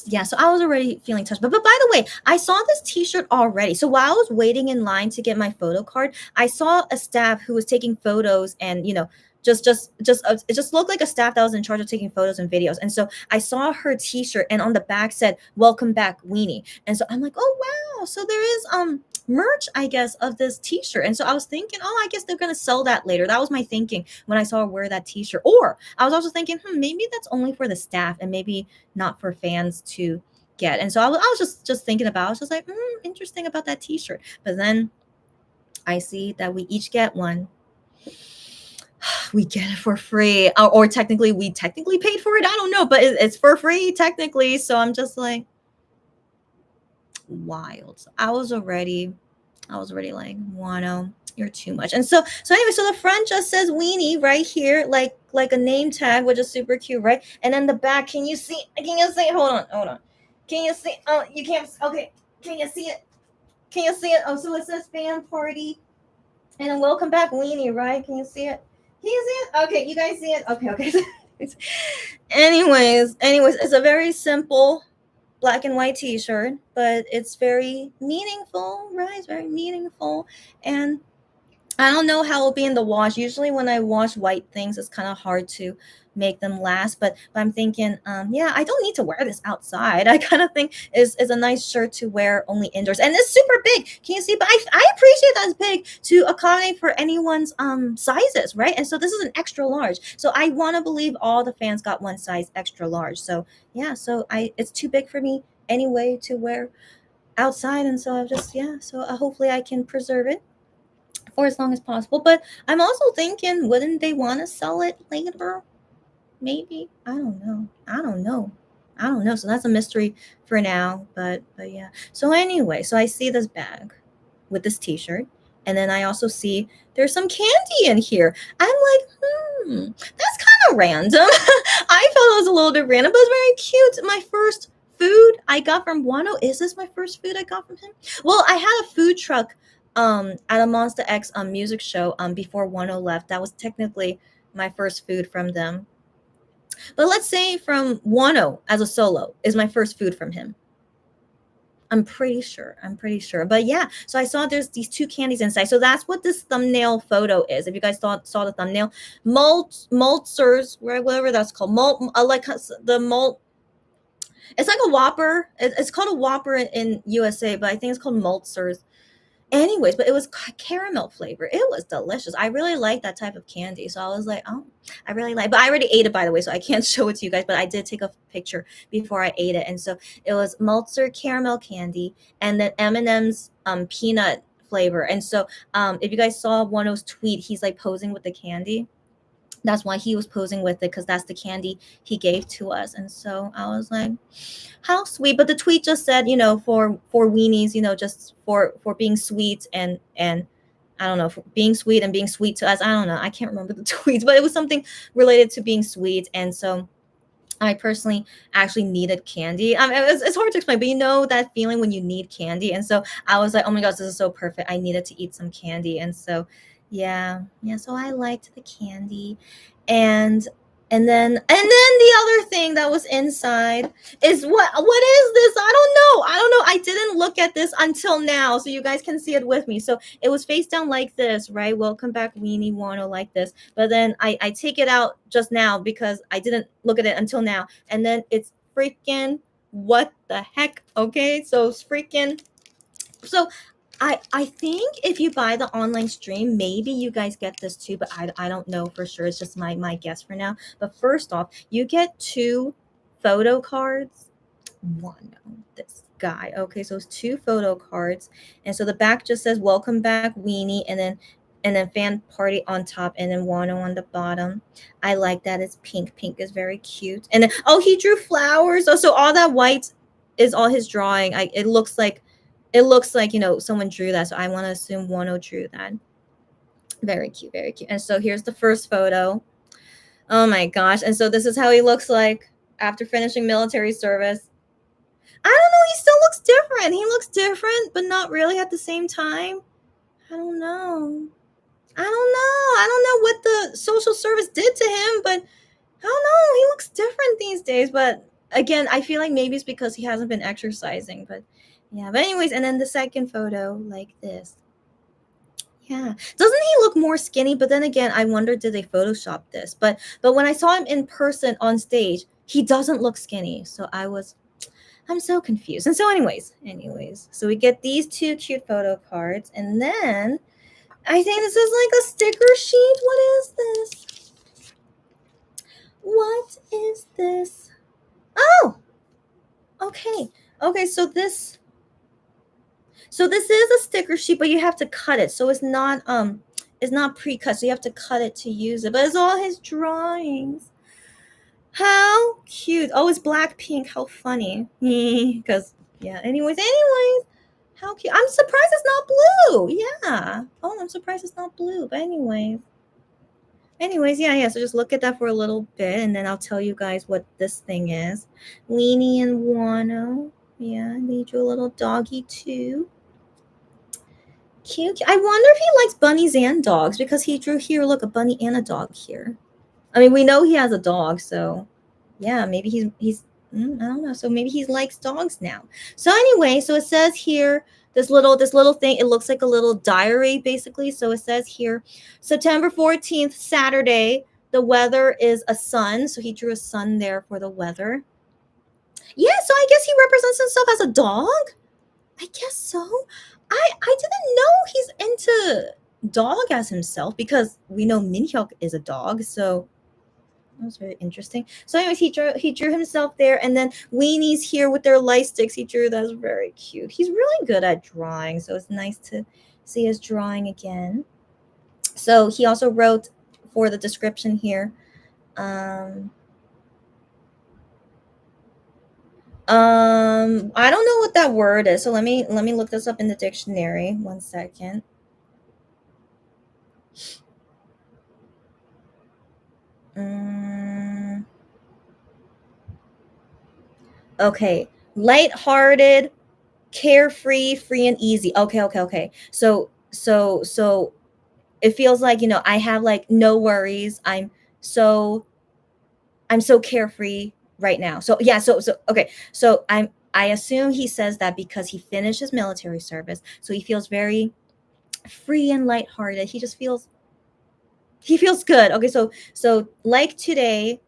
yeah, so I was already feeling touched. But by the way, I saw this T-shirt already. So while I was waiting in line to get my photo card, I saw a staff who was taking photos, and it just looked like a staff that was in charge of taking photos and videos. And so I saw her T-shirt, and on the back said "Welcome back, Weenie." And so I'm like, oh wow, so there is merch, I guess, of this T-shirt. And so I was thinking, oh, I guess they're gonna sell that later. That was my thinking when I saw her wear that T-shirt. Or I was also thinking, maybe that's only for the staff and maybe not for fans to get. And so I was just thinking about it. I was just like, interesting about that T-shirt. But then I see that we each get one. We get it for free, or technically we technically paid for it. I don't know, but it's for free technically. So I'm just like, wild. So I was already like, Wano, you're too much. And so anyway, so the front just says Weenie right here, like a name tag, which is super cute, right? And then the back, can you see? Hold on. Can you see? Oh, you can't. Okay, can you see it? Can you see it? Oh, so it says fan party, and then welcome back, Weenie, right? Can you see it? Can you see it? Okay, you guys see it? Okay. Anyways, it's a very simple black and white T-shirt, but it's very meaningful, right? It's very meaningful, and I don't know how it'll be in the wash. Usually, when I wash white things, it's kind of hard to make them last. But I'm thinking, yeah, I don't need to wear this outside. I kind of think is a nice shirt to wear only indoors, and it's super big. Can you see? But I appreciate that it's big to accommodate for anyone's sizes, right? And so this is an extra large. So I want to believe all the fans got one size extra large. So yeah, so I it's too big for me anyway to wear outside, and so I just yeah. So hopefully I can preserve it for as long as possible. But I'm also thinking, wouldn't they want to sell it later? Maybe. I don't know. So that's a mystery for now. But yeah. So anyway, so I see this bag with this T-shirt, and then I also see there's some candy in here. I'm like, that's kind of random. I felt it was a little bit random, but it's very cute. My first food I got from Wano. Is this my first food I got from him? Well, I had a food truck at a Monster X music show before Wano left. That was technically my first food from them. But let's say from Wano as a solo is my first food from him. I'm pretty sure. But yeah, so I saw there's these two candies inside. So that's what this thumbnail photo is. If you guys saw the thumbnail, Maltzers, whatever that's called, like the malt. It's like a Whopper. It's called a Whopper in USA, but I think it's called Maltzers. Anyways, but it was caramel flavor. It was delicious. I really like that type of candy. So I was like, oh, I really like, but I already ate it, by the way, so I can't show it to you guys, but I did take a picture before I ate it. And so it was Maltzer caramel candy and then M&M's peanut flavor. And so if you guys saw Wano's tweet, he's like posing with the candy. That's why he was posing with it, because that's the candy he gave to us. And so I was like, how sweet. But the tweet just said, for weenies, just for being sweet and I don't know, for being sweet and being sweet to us. I don't know, I can't remember the tweets, but it was something related to being sweet. And so I personally actually needed candy. It's hard to explain, but you know that feeling when you need candy. And so I was like, oh my gosh, this is so perfect. I needed to eat some candy. And so yeah, so I liked the candy. And the other thing that was inside is what is this? I don't know. I didn't look at this until now, so you guys can see it with me. So it was face down like this, right? Welcome back, Weenie Wano, like this. But then I take it out just now because I didn't look at it until now. And then it's freaking what the heck? Okay, so it's freaking so I think if you buy the online stream, maybe you guys get this too, but I don't know for sure. It's just my guess for now. But first off, you get 2 photo cards. One, this guy. Okay, so it's 2 photo cards, and so the back just says "Welcome back, Weenie," and then fan party on top, and then Wano on the bottom. I like that it's pink. Pink is very cute. And then he drew flowers. Oh, so all that white is all his drawing. It looks like someone drew that, so I want to assume Wano drew that. Very cute, very cute. And so here's the first photo. Oh my gosh. And so this is how he looks like after finishing military service. I don't know, he still looks different. He looks different, but not really at the same time. I don't know what the social service did to him, but I don't know, he looks different these days. But again, I feel like maybe it's because he hasn't been exercising. But yeah, but anyways, and then the second photo, like this. Yeah. Doesn't he look more skinny? But then again, I wonder, did they Photoshop this? But when I saw him in person on stage, he doesn't look skinny. So I'm so confused. And so anyways, so we get these 2 cute photo cards. And then I think this is like a sticker sheet. What is this? What is this? Oh, okay. Okay, so this is a sticker sheet, but you have to cut it. So it's not pre-cut, so you have to cut it to use it. But it's all his drawings. How cute. Oh, it's Blackpink. How funny. Because yeah, anyways, how cute. I'm surprised it's not blue. Yeah. Oh, I'm surprised it's not blue. But anyways, yeah. So just look at that for a little bit, and then I'll tell you guys what this thing is. Weenie and Wano. Yeah, they drew a little doggy too. Cute. I wonder if he likes bunnies and dogs, because he drew here, look, a bunny and a dog here. I mean, we know he has a dog, so yeah, maybe he's I don't know. So maybe he likes dogs now. So anyway, so it says here, this little thing, it looks like a little diary basically. So it says here, September 14th, Saturday, the weather is a sun. So he drew a sun there for the weather. Yeah, so I guess he represents himself as a dog. I guess so. I didn't know he's into dog as himself, because we know Minhyuk is a dog. So that was very interesting. So anyways, he drew himself there, and then Weenie's here with their light sticks. He drew. That's very cute. He's really good at drawing, so it's nice to see his drawing again. So he also wrote for the description here. I don't know what that word is, so let me look this up in the dictionary. 1 second. Okay, lighthearted, carefree, free and easy. Okay. So it feels like, I have like no worries. I'm so carefree right now. So yeah, so okay. So I assume he says that because he finished his military service, so he feels very free and lighthearted. He feels good. Okay, so like today,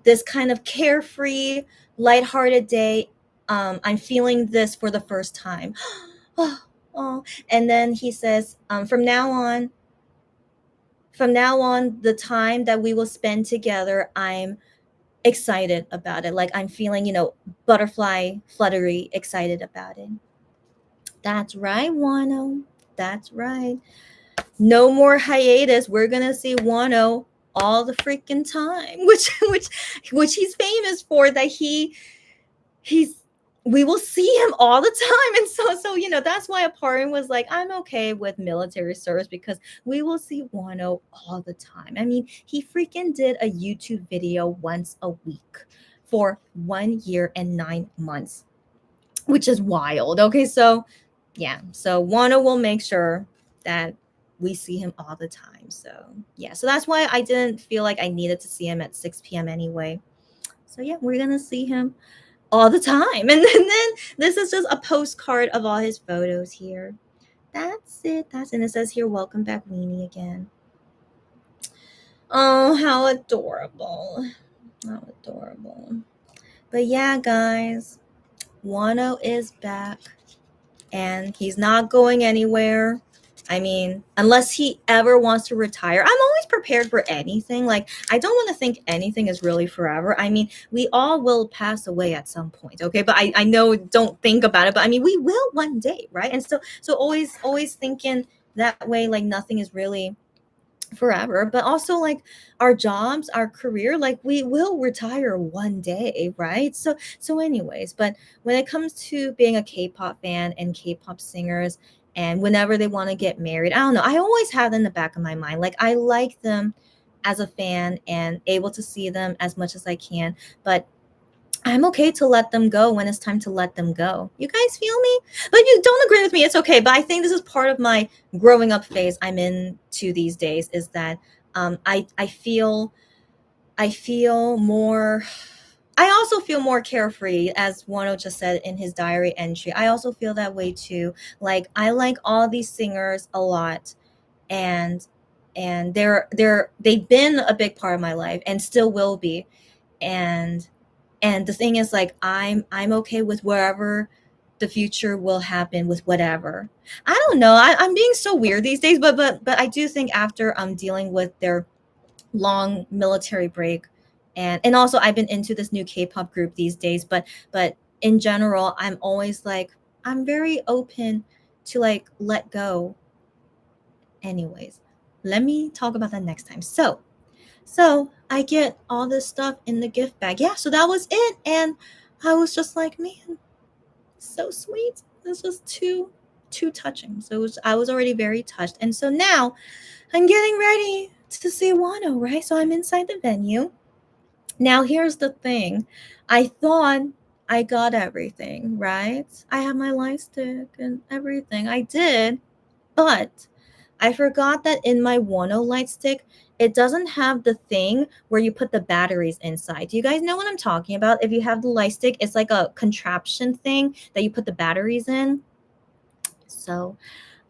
this kind of carefree, lighthearted day, I'm feeling this for the first time. Oh, and then he says, from now on, the time that we will spend together, I'm excited about it. Like I'm feeling, butterfly, fluttery, excited about it. That's right, Wano. That's right. No more hiatus. We're gonna see Wano all the freaking time, which he's famous for. That we will see him all the time. And so that's why Aparin was like, I'm okay with military service, because we will see Wano all the time. I mean, he freaking did a YouTube video once a week for 1 year and 9 months, which is wild. Okay, so yeah, so Wano will make sure that we see him all the time. So yeah, so that's why I didn't feel like I needed to see him at 6 p.m. anyway. So yeah, we're gonna see him all the time. And then this is just a postcard of all his photos here. That's it. And it says here, welcome back, Weenie, again. Oh, how adorable. How adorable. But yeah, guys, Wano is back and he's not going anywhere. I mean, unless he ever wants to retire. I'm always prepared for anything. Like, I don't want to think anything is really forever. I mean, we all will pass away at some point, okay? But I know, don't think about it, but I mean, we will one day, right? And so always thinking that way, like nothing is really forever. But also, like, our jobs, our career, like we will retire one day, right? So anyways, but when it comes to being a K-pop fan and K-pop singers, and whenever they want to get married, I don't know, I always have in the back of my mind, like, I like them as a fan and able to see them as much as I can, but I'm okay to let them go when it's time to let them go. You guys feel me? But if you don't agree with me, it's okay. But I think this is part of my growing up phase I'm into these days, is that I feel more. I also feel more carefree, as Wano just said in his diary entry. I also feel that way too. Like, I like all these singers a lot, and they've been a big part of my life and still will be. And the thing is, like, I'm okay with wherever the future will happen, with whatever. I don't know, I'm being so weird these days, but I do think after dealing with their long military break, and also I've been into this new K-pop group these days, but in general, I'm always like, I'm very open to, like, let go. Anyways, let me talk about that next time. So I get all this stuff in the gift bag. Yeah, so that was it. And I was just like, man, so sweet. It's just too touching. So I was already very touched. And so now I'm getting ready to see Wano, right? So I'm inside the venue. Now here's the thing. I thought I got everything, right? I have my light stick and everything. I did, but I forgot that in my Wano light stick, it doesn't have the thing where you put the batteries inside. Do you guys know what I'm talking about? If you have the light stick, it's like a contraption thing that you put the batteries in. So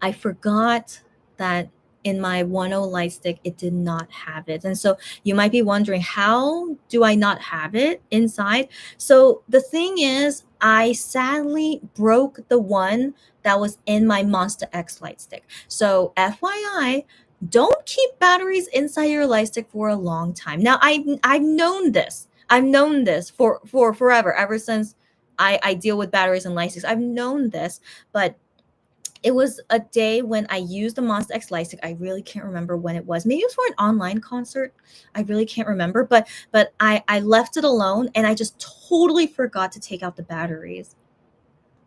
I forgot that in my 1.0 light stick, it did not have it. And so you might be wondering, how do I not have it inside? So the thing is, I sadly broke the one that was in my Monster X light stick. So FYI, don't keep batteries inside your light stick for a long time. Now, I've known this. I've known this for forever, ever since I deal with batteries and light sticks. I've known this, but it was a day when I used the Monster X light stick. I really can't remember when it was. Maybe it was for an online concert. I really can't remember. But I left it alone, and I just totally forgot to take out the batteries.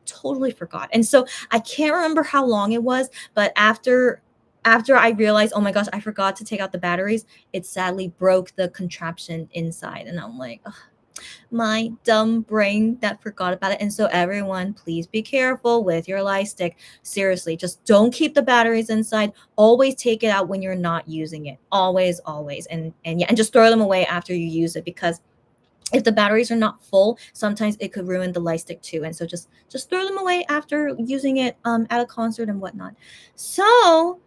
Totally forgot. And so I can't remember how long it was, but after I realized, oh my gosh, I forgot to take out the batteries, it sadly broke the contraption inside. And I'm like, ugh, my dumb brain that forgot about it. And so everyone, please be careful with your light stick. Seriously, just don't keep the batteries inside. Always take it out when you're not using it. Always. And yeah, and just throw them away after you use it, because if the batteries are not full, sometimes it could ruin the light stick too. And so just throw them away after using it at a concert and whatnot. So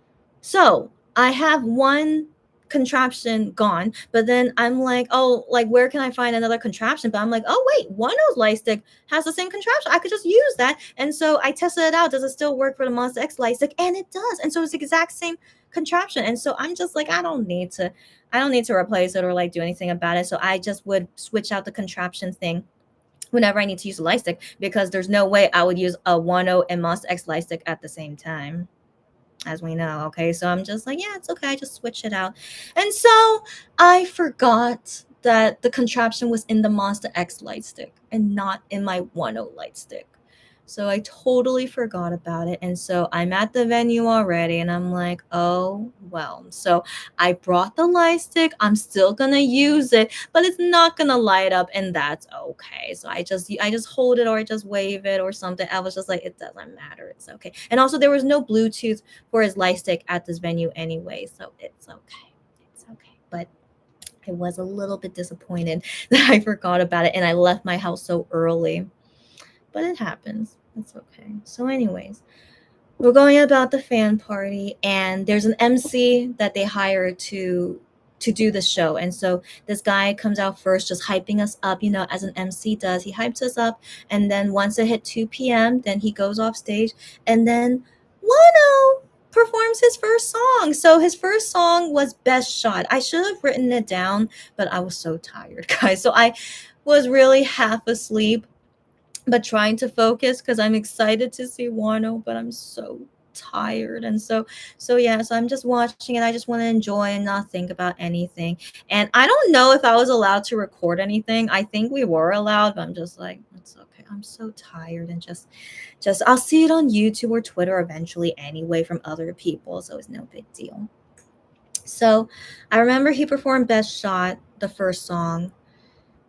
I have one contraption gone, but then I'm like, oh, like, where can I find another contraption? But I'm like, oh wait, one of those light stick has the same contraption. I could just use that. And so I tested it out. Does it still work for the Monster X light stick? And it does. And so it's the exact same contraption. And so I'm just like, I don't need to replace it or like do anything about it. So I just would switch out the contraption thing whenever I need to use a light stick, because there's no way I would use a 1.0 and Monster X light stick at the same time, as we know. Okay, so I'm just like, yeah, it's okay, I just switch it out. And so I forgot that the contraption was in the Monster X light stick and not in my 1.0 light stick. So I totally forgot about it. And so I'm at the venue already and I'm like, oh, well. So I brought the light stick. I'm still going to use it, but it's not going to light up and that's okay. So I just hold it or I just wave it or something. I was just like, it doesn't matter. It's okay. And also there was no Bluetooth for his light stick at this venue anyway. So it's okay. It's okay. But I was a little bit disappointed that I forgot about it and I left my house so early. But it happens. It's okay. So, anyways, we're going about the fan party, and there's an MC that they hire to do the show. And so this guy comes out first, just hyping us up, as an MC does. He hypes us up, and then once it hit 2 p.m., then he goes off stage, and then Wano performs his first song. So his first song was Best Shot. I should have written it down, but I was so tired, guys. So I was really half asleep but trying to focus because I'm excited to see Wano, but I'm so tired. And so yeah, so I'm just watching it. I just want to enjoy and not think about anything. And I don't know if I was allowed to record anything. I think we were allowed, but I'm just like, it's okay. I'm so tired and just I'll see it on YouTube or Twitter eventually anyway from other people, so it's no big deal. So I remember he performed Best Shot, the first song.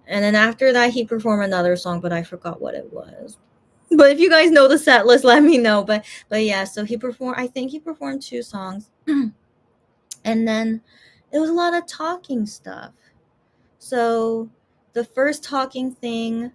And then after that, he performed another song, but I forgot what it was. But if you guys know the set list, let me know. But yeah, so he performed. I think he performed 2 songs, and then it was a lot of talking stuff. So the first talking thing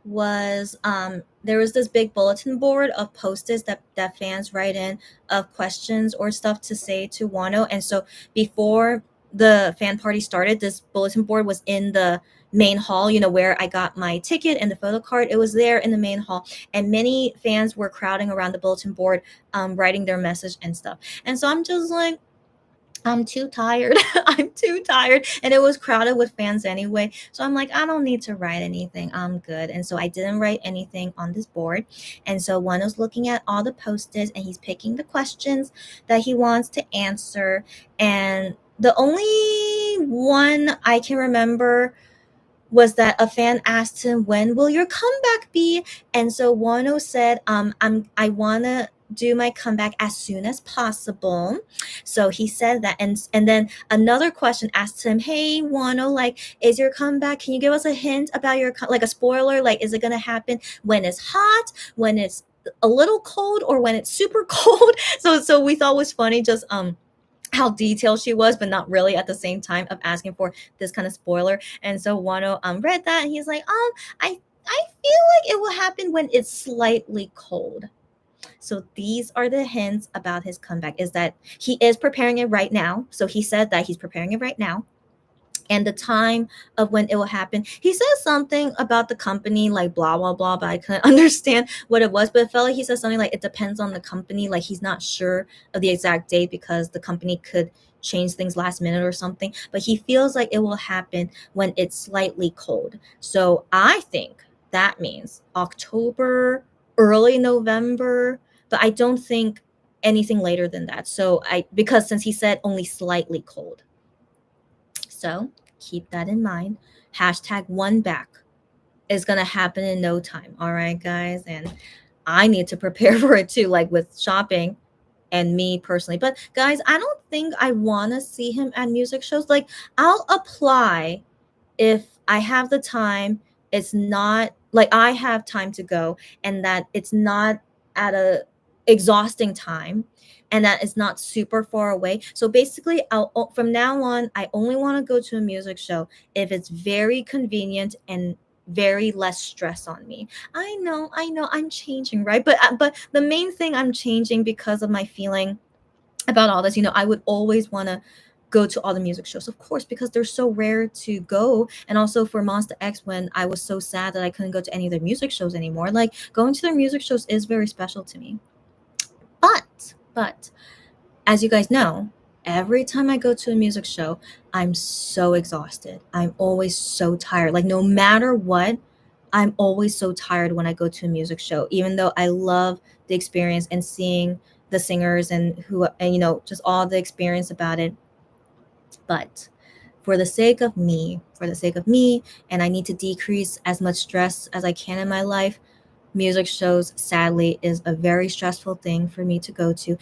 was there was this big bulletin board of post-its that fans write in of questions or stuff to say to Wano. And so before the fan party started, this bulletin board was in the main hall, where I got my ticket and the photo card. It was there in the main hall, and many fans were crowding around the bulletin board, writing their message and stuff. And so I'm just like, I'm too tired. I'm too tired. And it was crowded with fans anyway. So I'm like, I don't need to write anything. I'm good. And so I didn't write anything on this board. And so one was looking at all the post-its and he's picking the questions that he wants to answer. And the only one I can remember was that a fan asked him, when will your comeback be? And so Wano said, I wanna do my comeback as soon as possible. So he said that, and then another question asked him, hey Wano, like, is your comeback, can you give us a hint about like a spoiler, like, is it gonna happen when it's hot, when it's a little cold, or when it's super cold? So we thought it was funny, just how detailed she was, but not really at the same time of asking for this kind of spoiler. And so Wano read that and he's like, I feel like it will happen when it's slightly cold. So these are the hints about his comeback, is that he is preparing it right now. So he said that he's preparing it right now. And the time of when it will happen. He says something about the company, like blah, blah, blah, but I couldn't understand what it was. But it felt like he said something like, it depends on the company. Like he's not sure of the exact date because the company could change things last minute or something. But he feels like it will happen when it's slightly cold. So I think that means October, early November. But I don't think anything later than that. So because since he said only slightly cold. So keep that in mind. Hashtag one back is going to happen in no time. All right, guys. And I need to prepare for it too, like with shopping and me personally. But guys, I don't think I want to see him at music shows. Like, I'll apply if I have the time. It's not like I have time to go and that it's not at a exhausting time and that it's not super far away. So basically, from now on, I only want to go to a music show if it's very convenient and very less stress on me. I know, I'm changing, right? But the main thing I'm changing because of my feeling about all this, I would always want to go to all the music shows, of course, because they're so rare to go. And also for Monster X, when I was so sad that I couldn't go to any of their music shows anymore, like going to their music shows is very special to me. But as you guys know, every time I go to a music show, I'm so exhausted. I'm always so tired. Like, no matter what, I'm always so tired when I go to a music show, even though I love the experience and seeing the singers and just all the experience about it. But for the sake of me, and I need to decrease as much stress as I can in my life, music shows, sadly, is a very stressful thing for me to go to. And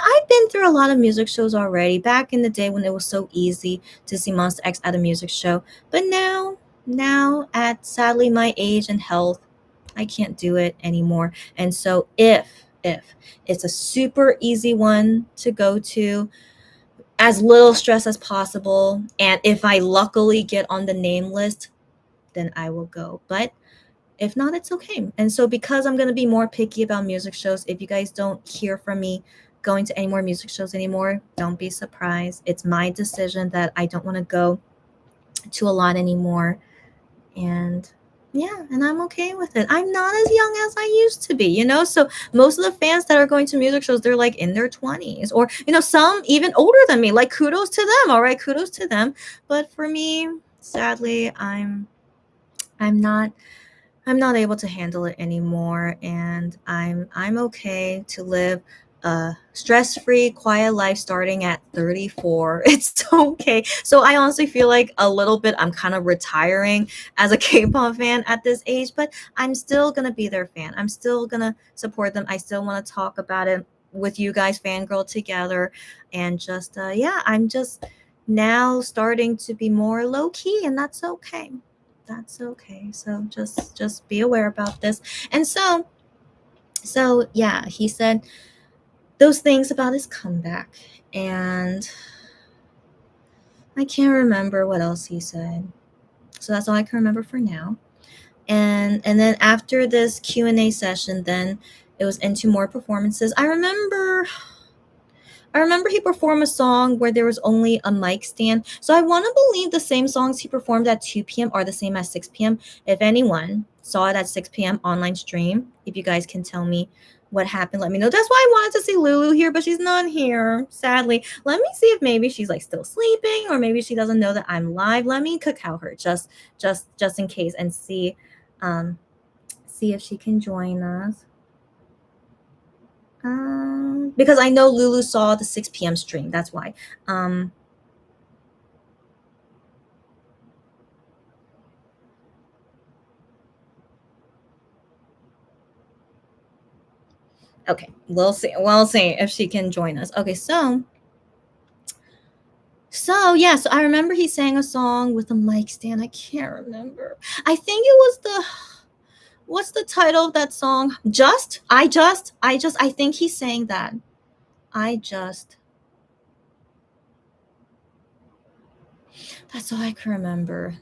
I've been through a lot of music shows already back in the day when it was so easy to see Monster X at a music show. But now at sadly my age and health, I can't do it anymore. And so if it's a super easy one to go to, as little stress as possible, and if I luckily get on the name list, then I will go. But if not, it's okay. And so, because I'm going to be more picky about music shows, if you guys don't hear from me going to any more music shows anymore, don't be surprised. It's my decision that I don't want to go to a lot anymore. And yeah, and I'm okay with it. I'm not as young as I used to be, So most of the fans that are going to music shows, they're like in their 20s, or some even older than me. Like, kudos to them. All right, kudos to them. But for me, sadly, I'm not able to handle it anymore, and I'm okay to live a stress-free, quiet life starting at 34. It's okay. So I honestly feel like a little bit I'm kind of retiring as a K-pop fan at this age, but I'm still gonna be their fan. I'm still gonna support them. I still want to talk about it with you guys, fangirl together, and just yeah, I'm just now starting to be more low key, and that's okay. So just be aware about this. And so yeah, he said those things about his comeback, and I can't remember what else he said. So that's all I can remember for now. And then after this Q&A session, then it was into more performances. I remember he performed a song where there was only a mic stand. So I want to believe the same songs he performed at 2 p.m. are the same as 6 p.m. If anyone saw it at 6 p.m. online stream, if you guys can tell me what happened, let me know. That's why I wanted to see Lulu here, but she's not here, sadly. Let me see if maybe she's like still sleeping, or maybe she doesn't know that I'm live. Let me cacao her just in case, and see if she can join us. Because I know Lulu saw the 6 p.m. stream. That's why. Okay, we'll see. We'll see if she can join us. Okay, so yeah, so I remember he sang a song with a mic stand. I can't remember. I think it was what's the title of that song? I think he sang that. I just. That's all I can remember.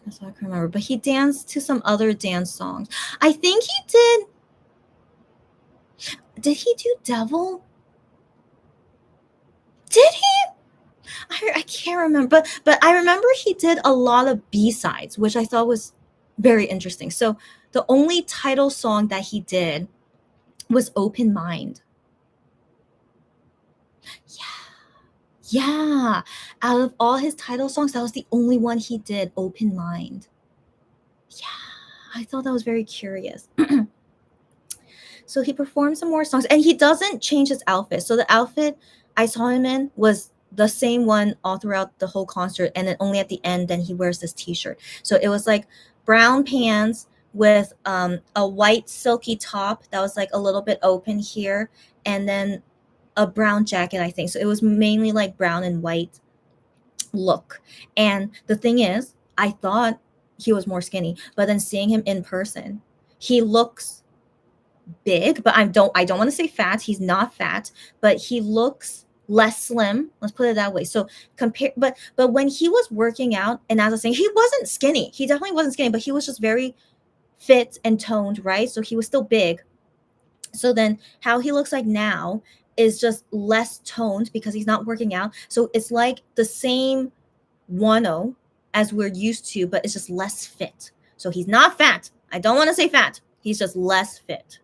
But he danced to some other dance songs. I think he did. Did he do Devil? Did he? I can't remember, but I remember he did a lot of B-sides, which I thought was very interesting. So the only title song that he did was Open Mind. Yeah. Out of all his title songs, that was the only one he did, Open Mind. Yeah. I thought that was very curious. So he performed some more songs, and he doesn't change his outfit. So the outfit I saw him in was the same one all throughout the whole concert, and then only at the end, then he wears this T-shirt. So it was like brown pants with a white silky top that was like a little bit open here, and then a brown jacket, I think. So it was mainly like brown and white look. And the thing is, I thought he was more skinny, but then seeing him in person, he looks big, but I don't want to say fat. He's not fat, but he looks less slim. Let's put it that way. So but when he was working out, and as I was saying, he wasn't skinny. He definitely wasn't skinny, but he was just very fit and toned, right? So he was still big. So then how he looks like now is just less toned because he's not working out. So it's like the same Wano as we're used to, but it's just less fit. So he's not fat. I don't want to say fat. He's just less fit.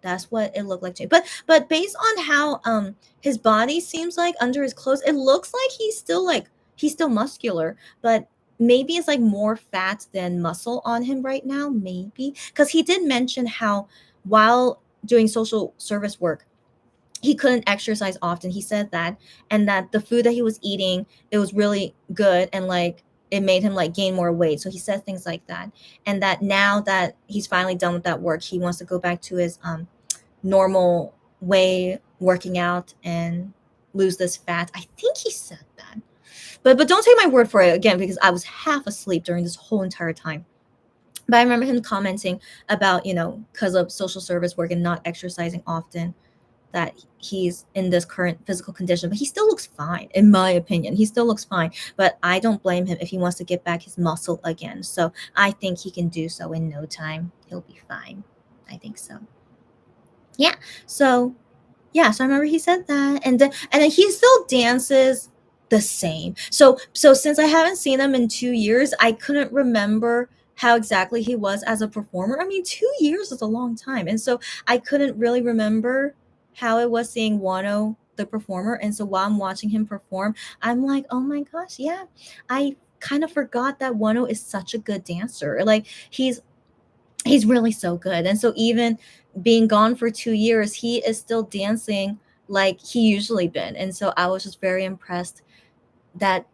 That's what it looked like to me. But based on how his body seems like under his clothes, it looks like he's still muscular, but maybe it's like more fat than muscle on him right now, maybe. Because he did mention how while doing social service work, he couldn't exercise often. He said that, and that the food that he was eating, it was really good, and like it made him like gain more weight. So he said things like that, and that now that he's finally done with that work, he wants to go back to his normal way working out and lose this fat. I think he said that, but don't take my word for it again, because I was half asleep during this whole entire time. But I remember him commenting about, because of social service work and not exercising often, that he's in this current physical condition, but he still looks fine. In my opinion, he still looks fine, but I don't blame him if he wants to get back his muscle again. So I think he can do so in no time. He'll be fine. I think so. Yeah. So I remember he said that, and then he still dances the same. So since I haven't seen him in 2 years, I couldn't remember how exactly he was as a performer. I mean, 2 years is a long time, and so I couldn't really remember how it was seeing Wano the performer. And so while I'm watching him perform, I'm like, oh my gosh, yeah, I kind of forgot that Wano is such a good dancer. Like he's really so good. And so even being gone for 2 years, he is still dancing like he usually been. And so I was just very impressed that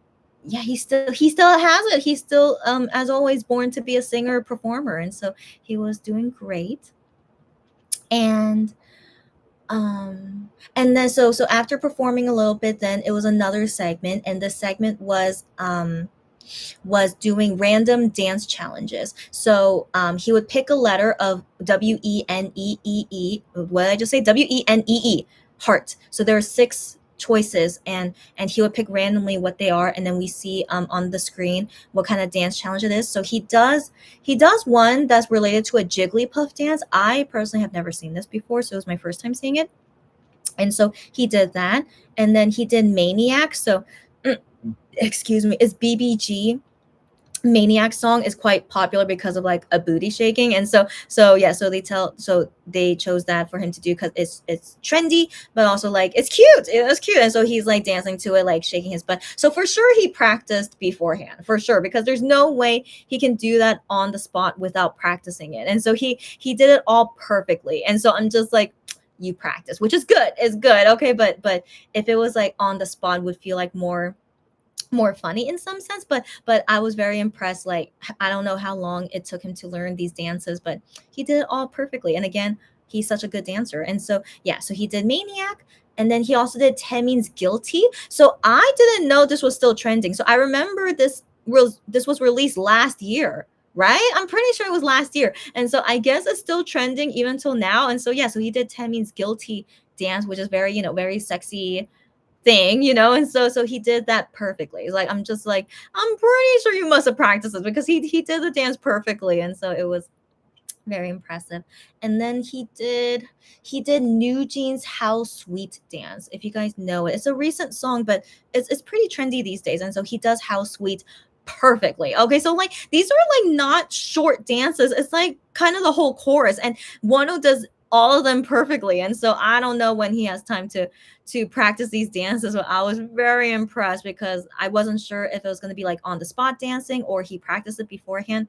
he still has it. He's still as always born to be a singer performer. And so he was doing great. And then so after performing a little bit, then it was another segment, and the segment was doing random dance challenges. So he would pick a letter of WENEEE. What did I just say? WENEE, heart. So there are 6 choices, and he would pick randomly what they are, and then we see on the screen what kind of dance challenge it is. So he does one that's related to a Jigglypuff dance. I personally have never seen this before, so it was my first time seeing it. And so he did that, and then he did Maniac. So excuse me, is BBG Maniac song is quite popular because of like a booty shaking. And so they chose that for him to do because it's trendy, but also like it's cute. It was cute. And so he's like dancing to it, like shaking his butt. So for sure he practiced beforehand, for sure, because there's no way he can do that on the spot without practicing it. And so he did it all perfectly. And so I'm just like, you practice, which is good. It's good. Okay. But if it was like on the spot, would feel like more funny in some sense, but I was very impressed. Like, I don't know how long it took him to learn these dances, but he did it all perfectly. And again, he's such a good dancer. And so he did Maniac, and then he also did 10 Means Guilty. So I didn't know this was still trending. So I remember this was released last year, right? I'm pretty sure it was last year. And so I guess it's still trending even till now. And so so he did 10 Means Guilty dance, which is very, very sexy thing, and so he did that perfectly. It's like, I'm just like, I'm pretty sure you must have practiced this, because he did the dance perfectly. And so it was very impressive. And then he did New Jeans How Sweet dance. If you guys know it, it's a recent song, but it's pretty trendy these days. And so he does How Sweet perfectly. Okay, so like these are like not short dances. It's like kind of the whole chorus, and Wano does all of them perfectly. And so I don't know when he has time to practice these dances. So I was very impressed, because I wasn't sure if it was going to be like on the spot dancing or he practiced it beforehand.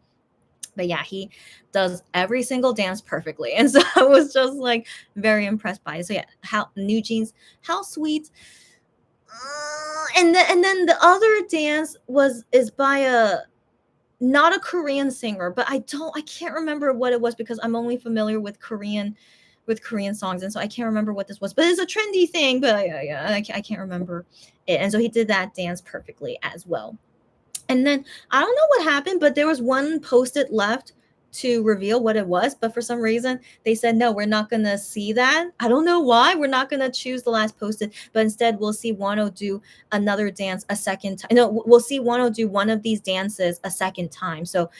But he does every single dance perfectly. And so I was just like very impressed by it. So how New Jeans, How Sweet. And then the other dance is by not a Korean singer, but I can't remember what it was, because I'm only familiar with Korean songs, and so I can't remember what this was. But it's a trendy thing, but I can't remember it. And so he did that dance perfectly as well. And then I don't know what happened, but there was one post-it left to reveal what it was, but for some reason they said, no, we're not going to see that. I don't know why. We're not going to choose the last post-it, but instead we'll see Wano do another dance a second time. No, we'll see Wano do one of these dances a second time. So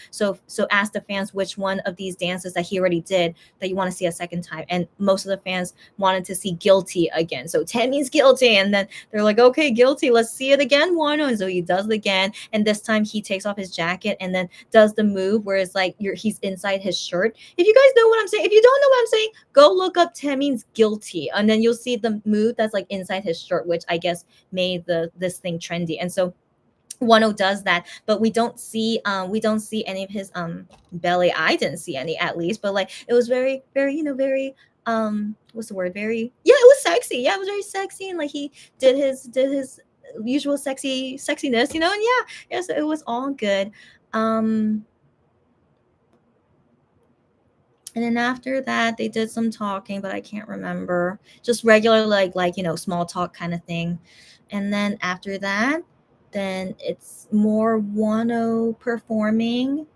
ask the fans which one of these dances that he already did that you want to see a second time. And most of the fans wanted to see Guilty again. So 10 Means Guilty. And then they're like, okay, Guilty, let's see it again, Wano. And so he does it again. And this time he takes off his jacket and then does the move where it's like he's inside his shirt. If you guys know what I'm saying, if you don't know what I'm saying, go look up 10 Means Guilty, and then you'll see the move that's like inside his shirt, which I guess made this thing trendy. And so Wano does that, but we don't see any of his belly. I didn't see any, at least, but like it was very, very, very what's the word? Very, it was sexy. Yeah, it was very sexy. And like he did his usual sexiness, and yes, it was all good. And then after that, they did some talking, but I can't remember. Just regular, small talk kind of thing. And then after that, then it's more Wano performing.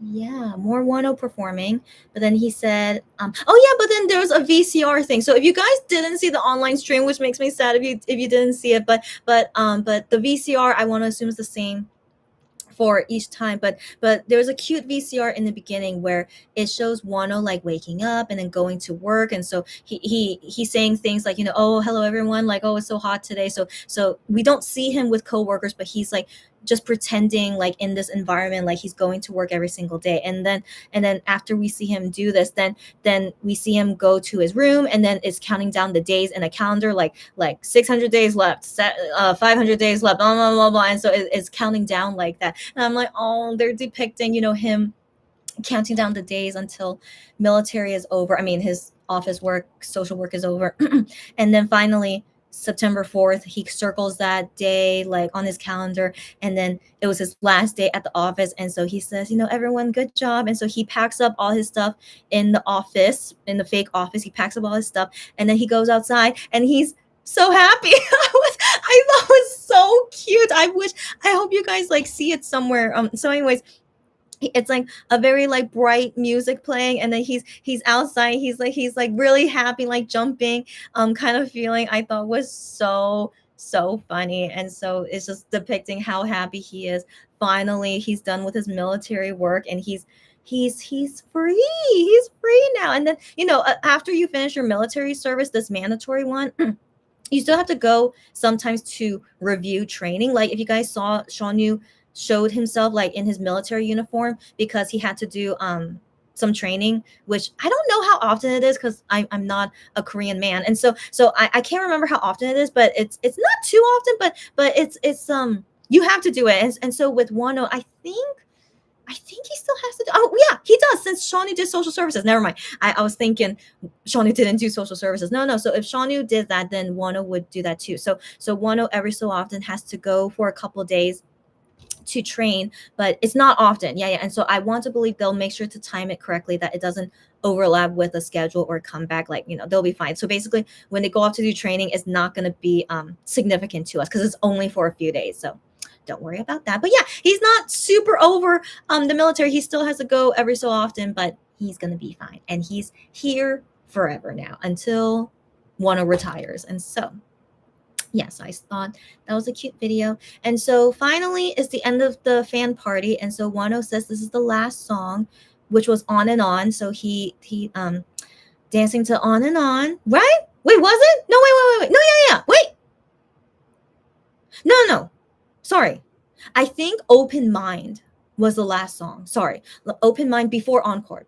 Yeah, more Wano performing. But then he said, oh yeah, but then there's a VCR thing. So if you guys didn't see the online stream, which makes me sad if you didn't see it, but the VCR I want to assume is the same for each time, but there's a cute VCR in the beginning where it shows Wano like waking up and then going to work, and so he's saying things like, oh, hello everyone, like, oh, it's so hot today. So we don't see him with coworkers, but he's like just pretending like in this environment like he's going to work every single day. And then after we see him do this, then we see him go to his room, and then it's counting down the days in a calendar, like 600 days left, 500 days left, blah blah blah blah. And so it's counting down like that, and I'm like, oh, they're depicting him counting down the days until military is over. I mean, his office work, social work is over. And then finally September 4th, he circles that day like on his calendar, and then it was his last day at the office, and so he says, everyone, good job. And so he packs up all his stuff in the office, in the fake office. He packs up all his stuff, and then he goes outside, and he's so happy. I thought it was so cute. I hope you guys like see it somewhere. So anyways, it's like a very like bright music playing, and then he's outside, he's like really happy, like jumping, kind of feeling. I thought was so funny. And so it's just depicting how happy he is. Finally he's done with his military work, and he's free. He's free now. And then after you finish your military service, this mandatory one, you still have to go sometimes to review training. Like if you guys saw, Shawn Yu showed himself like in his military uniform because he had to do some training, which I don't know how often it is because I'm not a Korean man, and so I can't remember how often it is, but it's not too often, but it's you have to do it. And so with Wano, I think he still has to do. Oh yeah, he does, since Shawn Yu did social services. Never mind. I was thinking Shawn Yu didn't do social services. No. So if Shawn Yu did that, then Wano would do that too. So Wano every so often has to go for a couple days to train, but it's not often. Yeah. And so I want to believe they'll make sure to time it correctly, that it doesn't overlap with a schedule or come back. Like, they'll be fine. So basically when they go off to do training, it's not going to be significant to us because it's only for a few days. So don't worry about that. But yeah, he's not super over the military. He still has to go every so often, but he's going to be fine. And he's here forever now until Wano retires. And so yes, I thought that was a cute video. And so finally is the end of the fan party. And so Wano says this is the last song, which was On and On. So he dancing to On and On, right? Wait, was it? No, wait. No, yeah. Wait. No. Sorry. I think Open Mind was the last song. Sorry. Open Mind before Encore.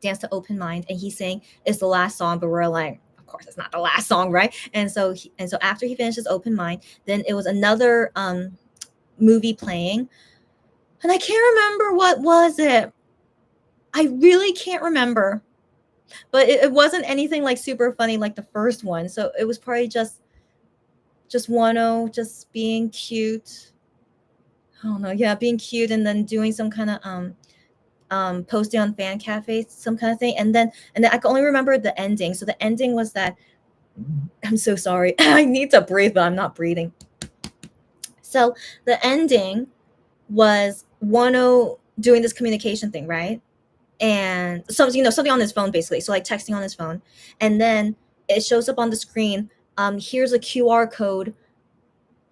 Dance to Open Mind. And he's saying it's the last song, but we're like, of course it's not the last song, right? And so after he finishes Open Mind, then it was another movie playing, and I can't remember what was it. I really can't remember, but it wasn't anything like super funny like the first one. So it was probably just Wano just being cute. I don't know, yeah, being cute, and then doing some kind of posting on fan cafes, some kind of thing. And then I can only remember the ending. So the ending was that, I'm so sorry. I need to breathe, but I'm not breathing. So the ending was Wano doing this communication thing, right? And something on his phone, basically. So like texting on his phone. And then it shows up on the screen, here's a QR code,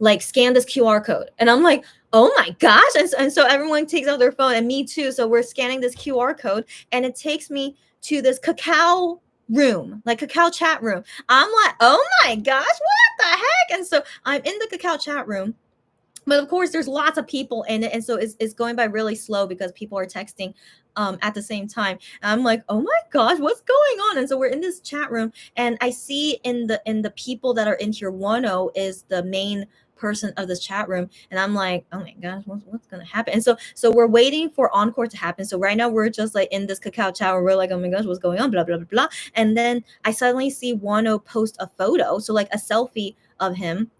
like scan this QR code. And I'm like, oh my gosh. And so everyone takes out their phone, and me too. So we're scanning this QR code, and it takes me to this Kakao room, like Kakao chat room. I'm like, oh my gosh, what the heck? And so I'm in the Kakao chat room, but of course there's lots of people in it. And so it's going by really slow because people are texting at the same time. And I'm like, oh my gosh, what's going on? And so we're in this chat room, and I see in the people that are in here, Wano is the main person of this chat room, and I'm like, oh my gosh, what's gonna happen? And so we're waiting for encore to happen. So right now we're just like in this Kakao chat where we're like, oh my gosh, what's going on? Blah blah blah blah. And then I suddenly see Wano post a photo, so like a selfie of him.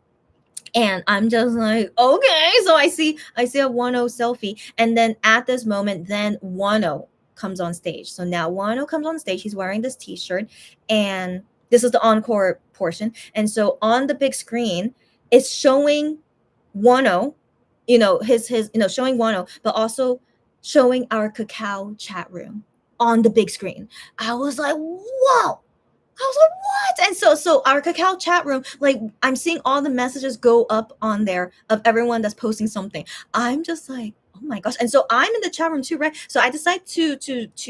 And I'm just like, okay. So I see a Wano selfie. And then at this moment, then Wano comes on stage. So now Wano comes on stage. He's wearing this t-shirt, and this is the encore portion. And so on the big screen, it's showing Wano, his showing Wano, but also showing our Kakao chat room on the big screen. I was like, whoa. I was like, what? And so our Kakao chat room, like I'm seeing all the messages go up on there of everyone that's posting something. I'm just like, oh my gosh. And so I'm in the chat room too, right? So I decide to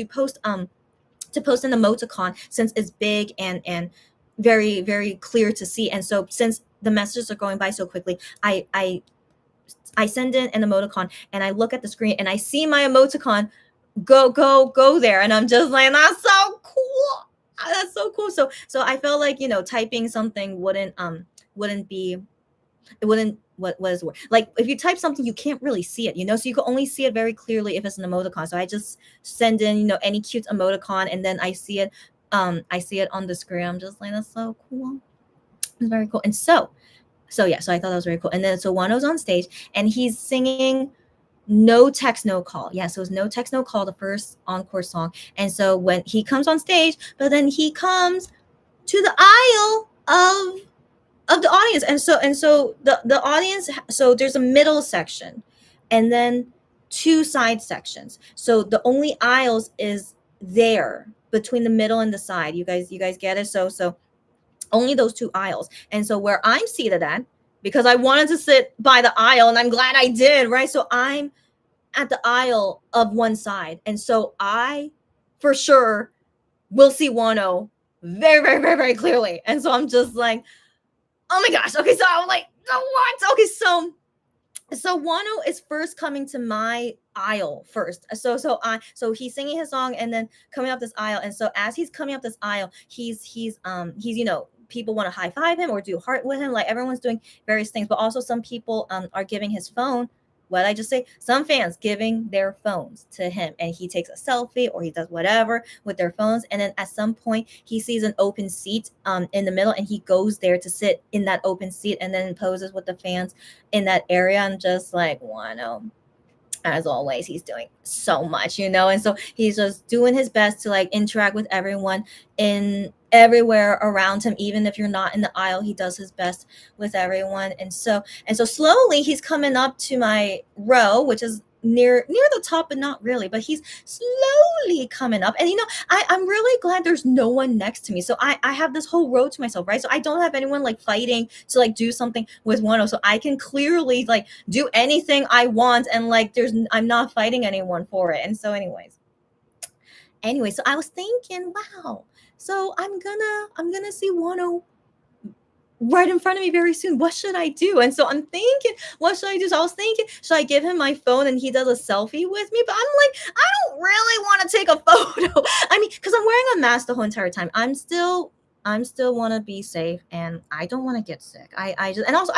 post an emoticon, since it's big and very, very clear to see. And so since the messages are going by so quickly, I send in an emoticon, and I look at the screen and I see my emoticon go there, and I'm just like, that's so cool. That's so cool. So I felt like, typing something wouldn't be, it wouldn't, what is the word, like if you type something you can't really see it, so you can only see it very clearly if it's an emoticon. So I just send in, any cute emoticon, and then I see it on the screen. I'm just like, that's so cool. It's very cool. And so yeah, so I thought that was very cool. And then so Wano's on stage and he's singing No Text No Call. Yeah, so it's No Text No Call, the first encore song. And so when he comes on stage, but then he comes to the aisle of the audience. And so the audience, so there's a middle section and then two side sections. So the only aisles is there between the middle and the side. You guys get it? So only those two aisles. And so where I'm seated at, because I wanted to sit by the aisle, and I'm glad I did, right? So I'm at the aisle of one side. And so I, for sure, will see Wano very, very, very, very clearly. And so I'm just like, oh my gosh. Okay, so I'm like, what? Okay, so Wano is first coming to my aisle first. So he's singing his song and then coming up this aisle. And so as he's coming up this aisle, he's people want to high five him or do heart with him. Like everyone's doing various things, but also some people are giving his phone. What did I just say? Some fans giving their phones to him, and he takes a selfie or he does whatever with their phones. And then at some point he sees an open seat in the middle, and he goes there to sit in that open seat and then poses with the fans in that area. I'm just like, Wano, as always, he's doing so much, and so he's just doing his best to like interact with everyone in everywhere around him. Even if you're not in the aisle, he does his best with everyone. And so slowly he's coming up to my row, which is near the top, but not really, but he's slowly coming up. And I'm really glad there's no one next to me, so I have this whole row to myself, right? So I don't have anyone like fighting to like do something with Wano, so I can clearly like do anything I want, and like I'm not fighting anyone for it. And so anyway, so I was thinking, wow, so I'm gonna see Wano right in front of me very soon. What should I do? And so I'm thinking, what should I do? So I was thinking, should I give him my phone and he does a selfie with me? But I'm like, I don't really want to take a photo. I mean, because I'm wearing a mask the whole entire time. I'm still want to be safe, and I don't want to get sick. I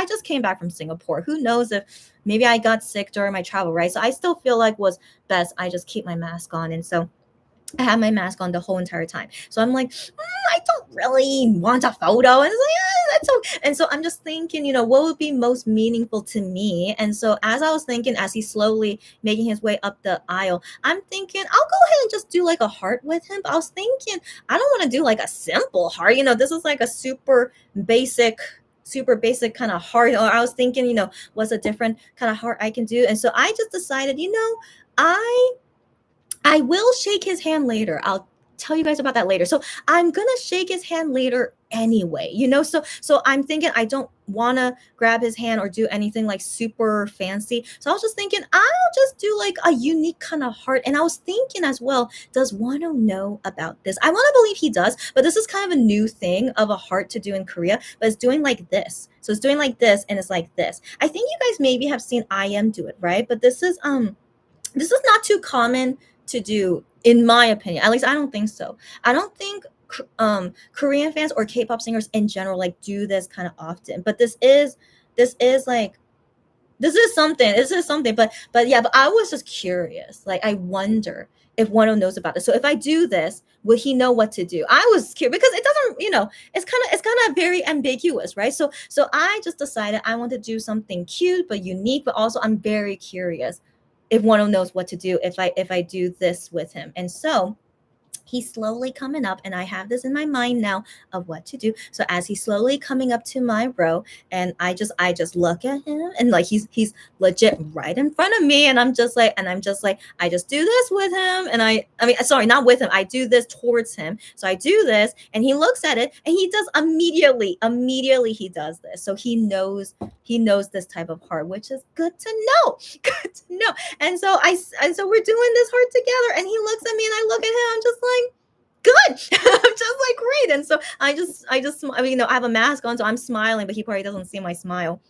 just came back from Singapore. Who knows if maybe I got sick during my travel, right? So I still feel like was best I just keep my mask on. And so I had my mask on the whole entire time. So I'm like, I don't really want a photo. And it's like, that's okay. And so I'm just thinking, what would be most meaningful to me? And so as I was thinking, as he's slowly making his way up the aisle, I'm thinking, I'll go ahead and just do like a heart with him. But I was thinking, I don't want to do like a simple heart. This is like a super basic kind of heart. Or I was thinking, what's a different kind of heart I can do? And so I just decided, I will shake his hand later. I'll tell you guys about that later. So I'm gonna shake his hand later anyway, So I'm thinking I don't want to grab his hand or do anything like super fancy. So I was just thinking I'll just do like a unique kind of heart. And I was thinking as well, does Wano know about this? I want to believe he does, but this is kind of a new thing of a heart to do in Korea. But it's doing like this. So it's doing like this, and it's like this. I think you guys maybe have seen IM do it, right? But this is not too common to do, in my opinion. At least I don't think so. I don't think Korean fans or K-pop singers in general like do this kind of often. But this is this is like, this is something. This is something. But yeah, but I was just curious. Like, I wonder if Wano knows about this. So if I do this, will he know what to do? I was curious because it doesn't, it's kind of very ambiguous, right? So I just decided I want to do something cute but unique, but also I'm very curious if Wano knows what to do if I do this with him. And so he's slowly coming up, and I have this in my mind now of what to do. So as he's slowly coming up to my row, and I just look at him, and like he's legit right in front of me, and I'm just like I just do this with him, and I mean, sorry, not with him, I do this towards him. So I do this, and he looks at it, and he does immediately he does this. So he knows this type of heart, which is good to know. Good to know. And so we're doing this heart together, and he looks at me, and I look at him, I'm just like, good. I'm just like, great. And so I mean, I have a mask on, so I'm smiling, but he probably doesn't see my smile.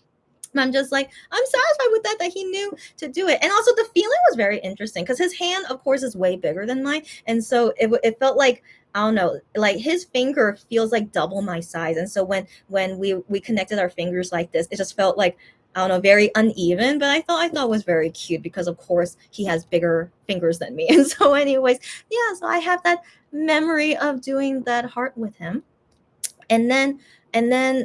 And I'm just like, I'm satisfied with that he knew to do it. And also the feeling was very interesting because his hand, of course, is way bigger than mine. And so it felt like, I don't know, like his finger feels like double my size. And so when we connected our fingers like this, it just felt like, I don't know, very uneven, but I thought it was very cute because of course he has bigger fingers than me. And so anyways, yeah, so I have that memory of doing that heart with him. And then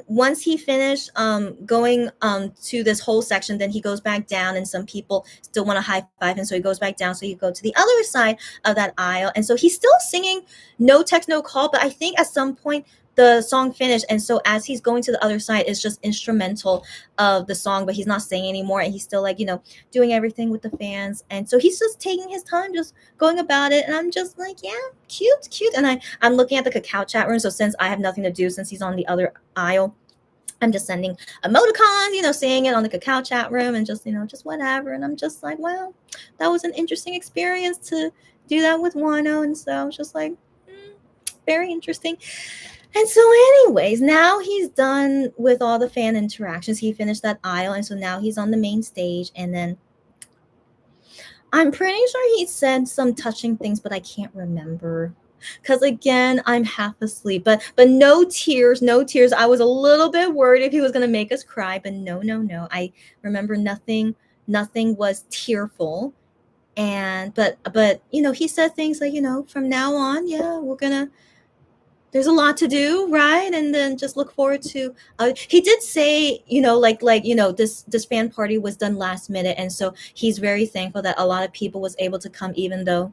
once he finished going to this whole section, then he goes back down, and some people still want to high five him, so he goes back down. So you go to the other side of that aisle, and so he's still singing No Text No Call, but I think at some point the song finished, and so as he's going to the other side, it's just instrumental of the song, but he's not singing anymore, and he's still like, doing everything with the fans. And so he's just taking his time, just going about it, and I'm just like, yeah, cute. And I'm looking at the Kakao chat room, so since I have nothing to do, since he's on the other aisle, I'm just sending emoticons, saying it on the Kakao chat room, and just just whatever. And I'm just like, wow, that was an interesting experience to do that with Wano. And so I was just like, very interesting. And so anyways, now he's done with all the fan interactions. He finished that aisle, and so now he's on the main stage. And then I'm pretty sure he said some touching things, but I can't remember because again, I'm half asleep. But no tears. I was a little bit worried if he was going to make us cry, but no. I remember nothing was tearful. And but he said things like, from now on, yeah, there's a lot to do, right? And then just look forward to. He did say, this fan party was done last minute, and so he's very thankful that a lot of people was able to come, even though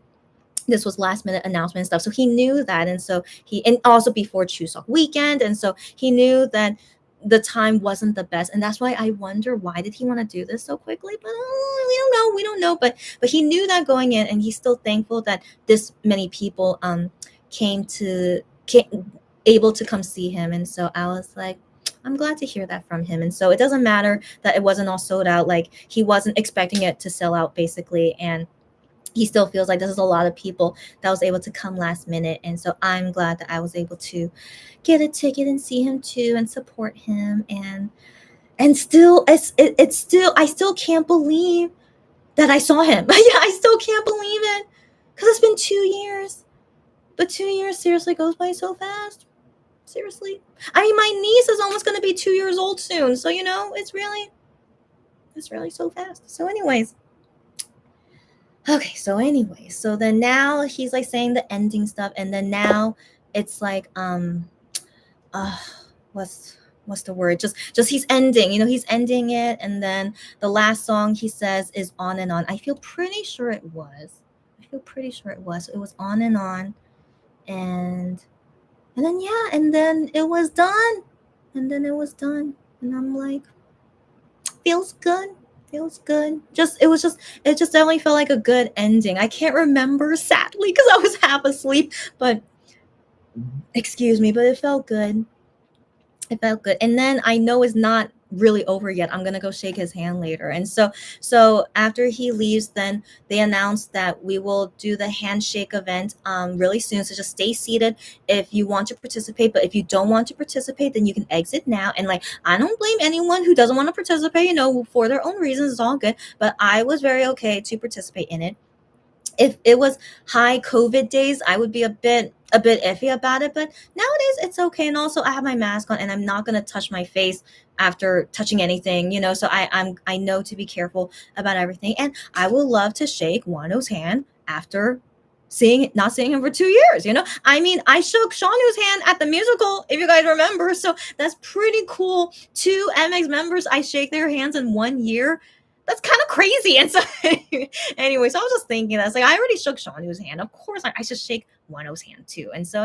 this was last minute announcement and stuff. So he knew that, and so and also before Chuseok weekend, and so he knew that the time wasn't the best, and that's why I wonder why did he want to do this so quickly. But we don't know. But he knew that going in, and he's still thankful that this many people came able to come see him. And so I was like, I'm glad to hear that from him. And so it doesn't matter that it wasn't all sold out. Like, he wasn't expecting it to sell out basically, and he still feels like this is a lot of people that was able to come last minute. And so I'm glad that I was able to get a ticket and see him too and support him. And still, I still can't believe that I saw him. Yeah, I still can't believe it because it's been 2 years. But 2 years seriously goes by so fast. Seriously. I mean, my niece is almost going to be 2 years old soon. So, it's really so fast. So anyways. Okay, so then now he's like saying the ending stuff. And then now it's like, what's the word? Just he's ending, he's ending it. And then the last song he says is On and On. I feel pretty sure it was. It was On and On. And then it was done. And I'm like, feels good. It just definitely felt like a good ending. I can't remember, sadly, because I was half asleep, but excuse me, but it felt good. And then I know it's not really over yet. I'm gonna go shake his hand later. And so after he leaves, then they announced that we will do the handshake event really soon. So just stay seated if you want to participate. But if you don't want to participate, then you can exit now. And like, I don't blame anyone who doesn't want to participate, for their own reasons. It's all good. But I was very okay to participate in it. If it was high COVID days, I would be a bit iffy about it. But nowadays it's okay. And also I have my mask on and I'm not gonna touch my face after touching anything, so I know to be careful about everything. And I would love to shake Wano's hand after not seeing him for 2 years. I mean, I shook Shawnu's hand at the musical, if you guys remember. So that's pretty cool. Two MX members, I shake their hands in 1 year. That's kind of crazy. And so anyway, so I was just thinking that's like I already shook Shawnu's hand. Of course, I should shake Wano's hand too. And so,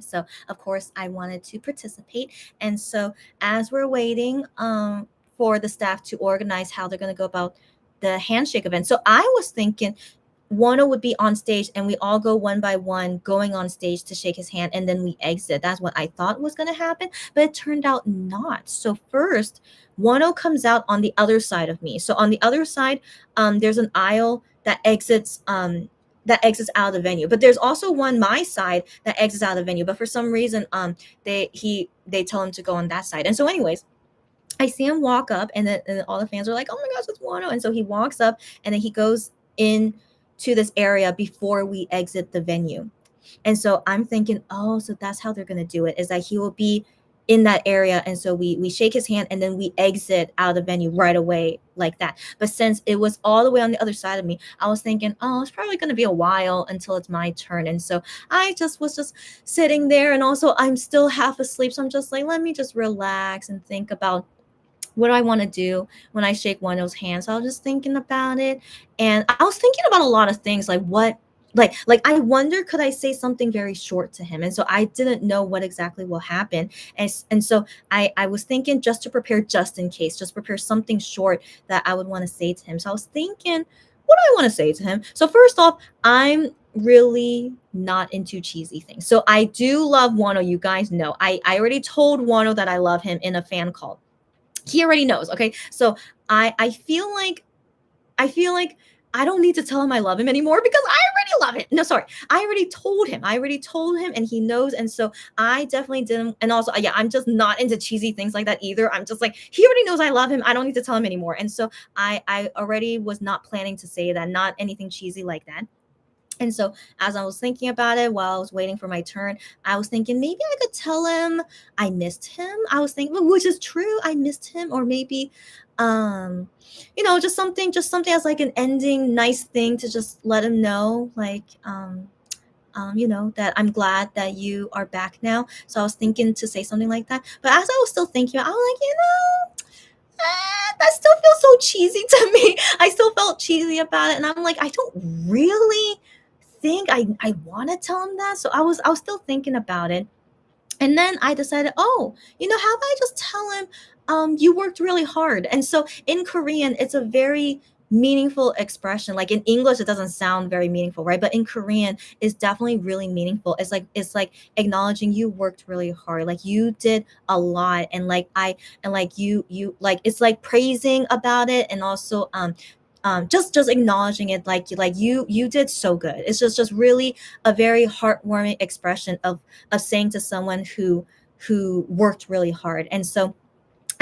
so of course I wanted to participate. And so as we're waiting for the staff to organize how they're going to go about the handshake event, so I was thinking Wano would be on stage and we all go one by one going on stage to shake his hand and then we exit. That's what I thought was going to happen, but it turned out not. So first, Wano comes out on the other side of me. So on the other side, there's an aisle that exits out of the venue, but there's also one my side that exits out of the venue. But for some reason, they tell him to go on that side. And so, anyways, I see him walk up, and then all the fans are like, "Oh my gosh, it's Wano!" And so he walks up, and then he goes in to this area before we exit the venue. And so I'm thinking, oh, so that's how they're gonna do it, is that he will be in that area. And so we shake his hand and then we exit out of the venue right away like that. But since it was all the way on the other side of me, I was thinking, oh, it's probably gonna be a while until it's my turn. And so I was just sitting there, and also I'm still half asleep. So I'm just like, let me just relax and think about what do I want to do when I shake Wano's hand. So I was just thinking about it, and I was thinking about a lot of things, like what, like I wonder, could I say something very short to him? And so I didn't know what exactly will happen, and so I was thinking, just to prepare, just in case, just prepare something short that I would want to say to him. So I was thinking, what do I want to say to him? So first off, I'm really not into cheesy things. So I do love Wano. You guys know, I already told Wano that I love him in a fan call. He already knows. Okay. So I feel like I don't need to tell him I love him anymore, because I already love him. No, sorry. I already told him. And he knows. And so I definitely didn't. And also, yeah, I'm just not into cheesy things like that either. I'm just like, he already knows I love him. I don't need to tell him anymore. And so I already was not planning to say that, not anything cheesy like that. And so as I was thinking about it while I was waiting for my turn, I was thinking maybe I could tell him I missed him. I was thinking, which is true, I missed him. Or maybe just something as like an ending nice thing to just let him know, like that I'm glad that you are back now. So I was thinking to say something like that. But as I was still thinking, I was like, that still feels so cheesy to me. I still felt cheesy about it. And I'm like, I don't really think I want to tell him that. So I was still thinking about it. And then I decided, oh, how about I just tell him, you worked really hard. And so in Korean, it's a very meaningful expression. Like in English, it doesn't sound very meaningful, right? But in Korean, it's definitely really meaningful. It's like acknowledging you worked really hard. Like you did a lot. And you like, it's like praising about it. And also just acknowledging it, like you did so good. It's just really a very heartwarming expression of saying to someone who worked really hard. And so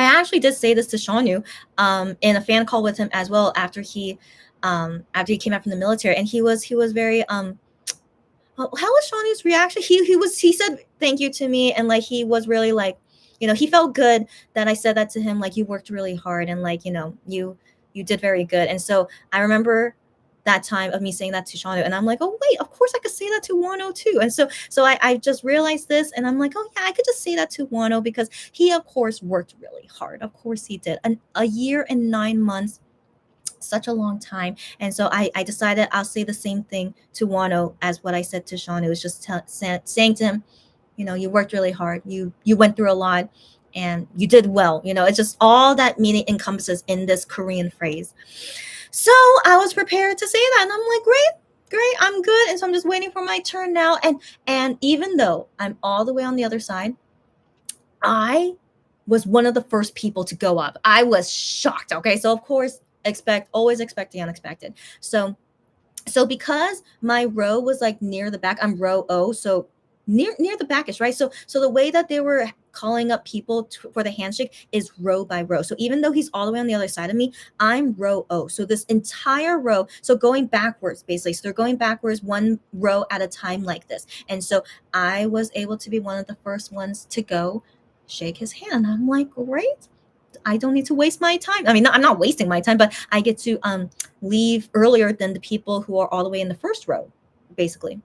I actually did say this to Shawnu in a fan call with him as well, after he came out from the military. And he was very how was Shawnu's reaction? He said thank you to me, and like he was really like, he felt good that I said that to him, like you worked really hard, and like you did very good. And so I remember that time of me saying that to Shawnu, and I'm like, oh wait, of course I could say that to Wano too. And so I just realized this, and I'm like, oh yeah, I could just say that to Wano, because he of course worked really hard. Of course he did. A year and 9 months, such a long time. And so I decided I'll say the same thing to Wano as what I said to Shawnu. It was just saying to him, you worked really hard. You went through a lot and you did well. It's just all that meaning encompasses in this Korean phrase. So I was prepared to say that, and I'm like, great, I'm good. And so I'm just waiting for my turn now. And even though I'm all the way on the other side, I was one of the first people to go up. I was shocked. Okay. So of course, always expect the unexpected. So because my row was like near the back, I'm row O. So near the backish, right? So the way that they were calling up people for the handshake is row by row. So even though he's all the way on the other side of me, I'm row O. So this entire row, so going backwards basically. So they're going backwards one row at a time like this. And so I was able to be one of the first ones to go shake his hand. I'm like, great. I don't need to waste my time. I mean, I'm not wasting my time, but I get to leave earlier than the people who are all the way in the first row, basically.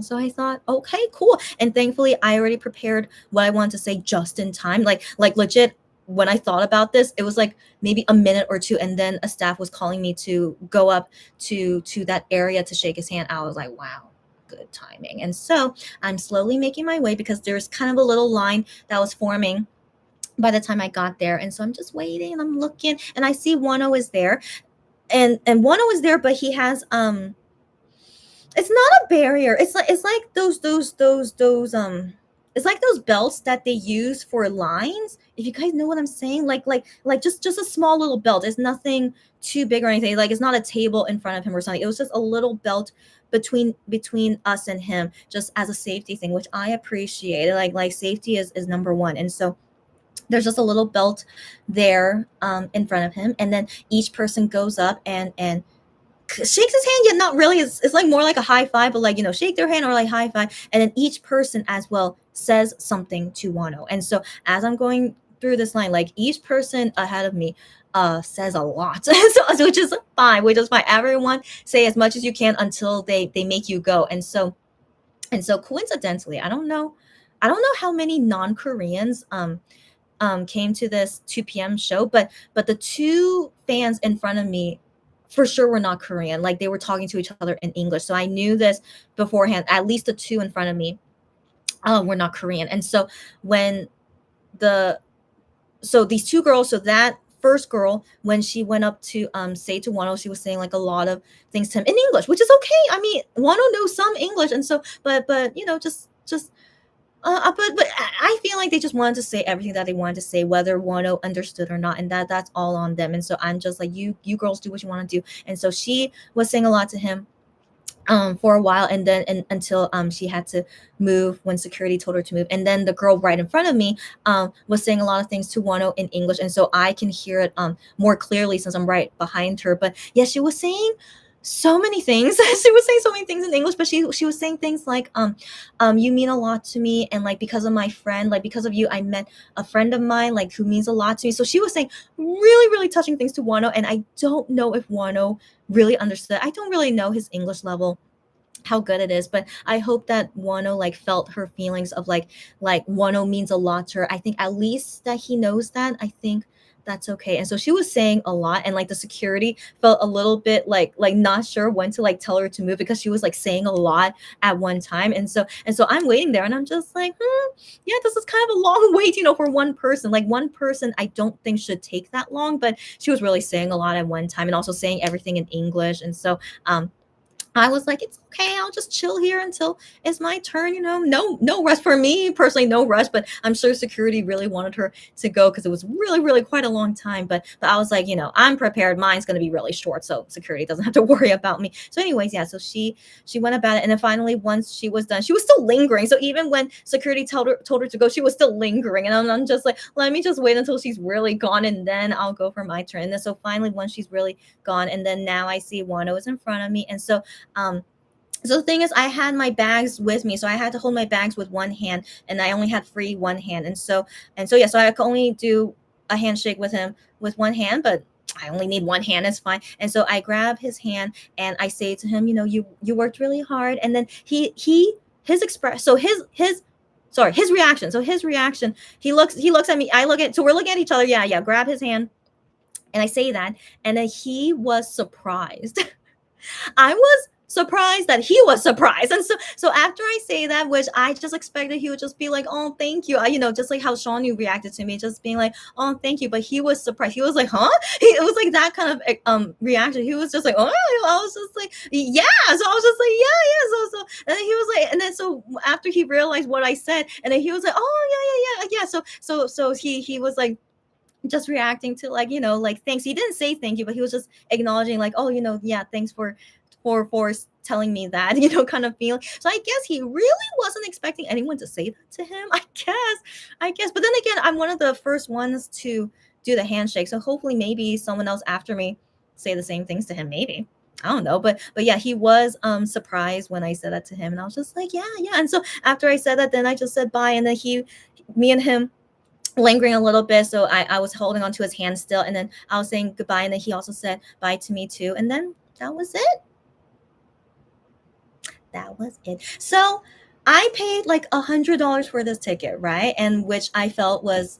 So I thought, okay, cool. And thankfully, I already prepared what I wanted to say just in time. Like legit, when I thought about this, it was like maybe a minute or two, and then a staff was calling me to go up to that area to shake his hand. I was like, wow, good timing. And so I'm slowly making my way because there's kind of a little line that was forming by the time I got there. And so I'm just waiting and I'm looking, and I see Wano is there. And Wano is there, but he has it's not a barrier. It's like those it's like those belts that they use for lines. If you guys know what I'm saying, like just a small little belt. It's nothing too big or anything. Like it's not a table in front of him or something. It was just a little belt between us and him, just as a safety thing, which I appreciate. Like safety is number one. And so there's just a little belt there in front of him, and then each person goes up and shakes his hand, yet not really. It's like more like a high five, but like, shake their hand or like high five. And then each person as well says something to Wano. And so as I'm going through this line, like each person ahead of me says a lot. so which is fine. Everyone say as much as you can until they make you go. And so coincidentally, I don't know how many non-Koreans came to this 2 p.m. show, but the two fans in front of me for sure were not Korean. Like they were talking to each other in English. So I knew this beforehand. At least the two in front of me were not Korean. And so when these two girls, so that first girl, when she went up to say to Wano, she was saying like a lot of things to him in English, which is okay. I mean, Wano knows some English, and so but just but I feel like they just wanted to say everything that they wanted to say, whether Wano understood or not, and that's all on them. And so I'm just like, you girls do what you want to do. And so she was saying a lot to him for a while, and then until she had to move when security told her to move. And then the girl right in front of me was saying a lot of things to Wano in English, and so I can hear it more clearly since I'm right behind her. But yeah, she was saying so many things. She was saying so many things in English, but she was saying things like you mean a lot to me, and like because of my friend, like because of you, I met a friend of mine like who means a lot to me. So she was saying really, really touching things to Wano, and I don't know if Wano really understood. I don't really know his English level, how good it is, but I hope that Wano like felt her feelings of like Wano means a lot to her. I think at least that he knows that. I think that's okay. And so she was saying a lot, and like the security felt a little bit like not sure when to like tell her to move, because she was like saying a lot at one time. And so I'm waiting there, and I'm just like, yeah, this is kind of a long wait, for one person. Like one person I don't think should take that long, but she was really saying a lot at one time and also saying everything in English. And so I was like, it's okay. I'll just chill here until it's my turn. No rush for me personally, no rush. But I'm sure security really wanted her to go because it was really, really quite a long time. But I was like, I'm prepared. Mine's going to be really short, so security doesn't have to worry about me. So, anyways, yeah. So she went about it, and then finally, once she was done, she was still lingering. So even when security told her to go, she was still lingering. And I'm just like, let me just wait until she's really gone, and then I'll go for my turn. And then so finally, once she's really gone, and then now I see Wano is in front of me, and so. So the thing is, I had my bags with me, so I had to hold my bags with one hand, and I only had free one hand, and so yeah, so I could only do a handshake with him with one hand, but I only need one hand, it's fine. And so I grab his hand and I say to him, you worked really hard. And then his reaction. So his reaction, he looks at me, I look at, so we're looking at each other, yeah, grab his hand, and I say that, and then he was surprised. I was surprised that he was surprised. And so after I say that, which I just expected he would just be like, oh, thank you. Just like how Sean Yu reacted to me, just being like, oh, thank you. But he was surprised. He was like, huh? It was like that kind of reaction. He was just like, oh, I was just like, yeah. So I was just like, yeah. So and then he was like, and then so after he realized what I said, and then he was like, oh, yeah. So he was like, just reacting to like, like, thanks. He didn't say thank you, but he was just acknowledging like, oh, yeah, thanks for for telling me that, kind of feeling. So I guess he really wasn't expecting anyone to say that to him. I guess. But then again, I'm one of the first ones to do the handshake. So hopefully maybe someone else after me say the same things to him. Maybe. I don't know. But yeah, he was surprised when I said that to him. And I was just like, yeah, yeah. And so after I said that, then I just said bye. And then me and him lingering a little bit. So I was holding onto his hand still. And then I was saying goodbye. And then he also said bye to me too. And then that was it. That was it. So I paid like $100 for this ticket, right? And which I felt was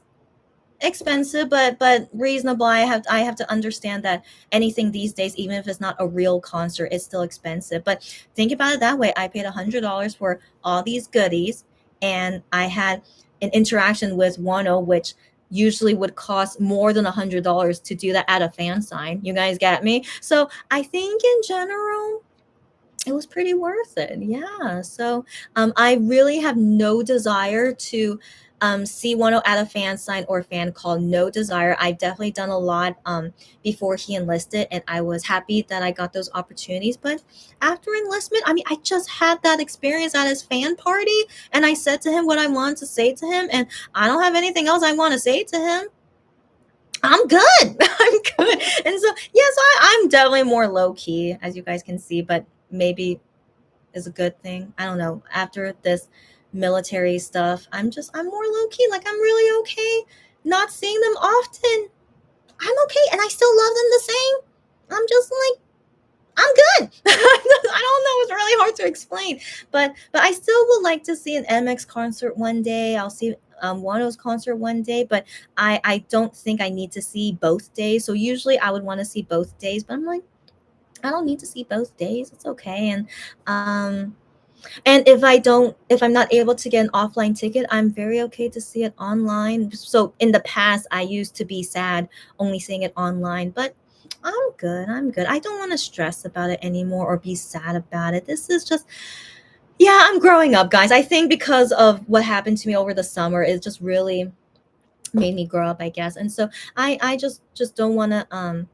expensive, but reasonable. I have to understand that anything these days, even if it's not a real concert, it's still expensive. But think about it that way. I paid $100 for all these goodies, and I had an interaction with Wano, which usually would cost more than $100 to do that at a fan sign. You guys get me? So I think in general it was pretty worth it. Yeah. So I really have no desire to see Wano at a fan sign or fan call. No desire. I've definitely done a lot before he enlisted, and I was happy that I got those opportunities. But after enlistment, I mean, I just had that experience at his fan party, and I said to him what I wanted to say to him, and I don't have anything else I want to say to him. I'm good. I'm good. And so, yes, I'm definitely more low key, as you guys can see, but maybe is a good thing. I don't know. After this military stuff, I'm more low key. Like, I'm really okay not seeing them often. I'm okay. And I still love them the same. I'm just like, I'm good. I don't know. It's really hard to explain, but I still would like to see an MX concert one day. I'll see Wano's concert one day, but I don't think I need to see both days. So usually I would want to see both days, but I'm like, I don't need to see both days. It's okay. And if I'm not able to get an offline ticket, I'm very okay to see it online. So in the past, I used to be sad only seeing it online, but I'm good. I'm good. I don't want to stress about it anymore or be sad about it. This is just, yeah, I'm growing up, guys. I think because of what happened to me over the summer, it just really made me grow up, I guess. And so I just don't want to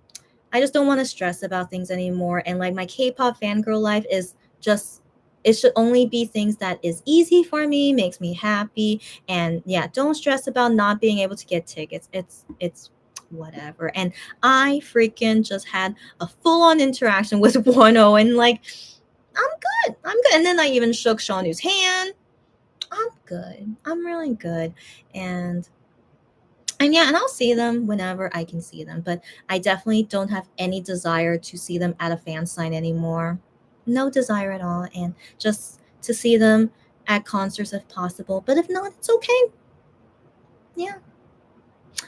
I just don't want to stress about things anymore. And like my K-pop fangirl life is just, it should only be things that is easy for me, makes me happy. And yeah, don't stress about not being able to get tickets. It's whatever. And I freaking just had a full-on interaction with Wano, and like, I'm good. I'm good. And then I even shook Shawnu's hand. I'm good. I'm really good. And yeah, and I'll see them whenever I can see them, but I definitely don't have any desire to see them at a fan sign anymore. No desire at all, and just to see them at concerts if possible. But if not, it's okay. Yeah.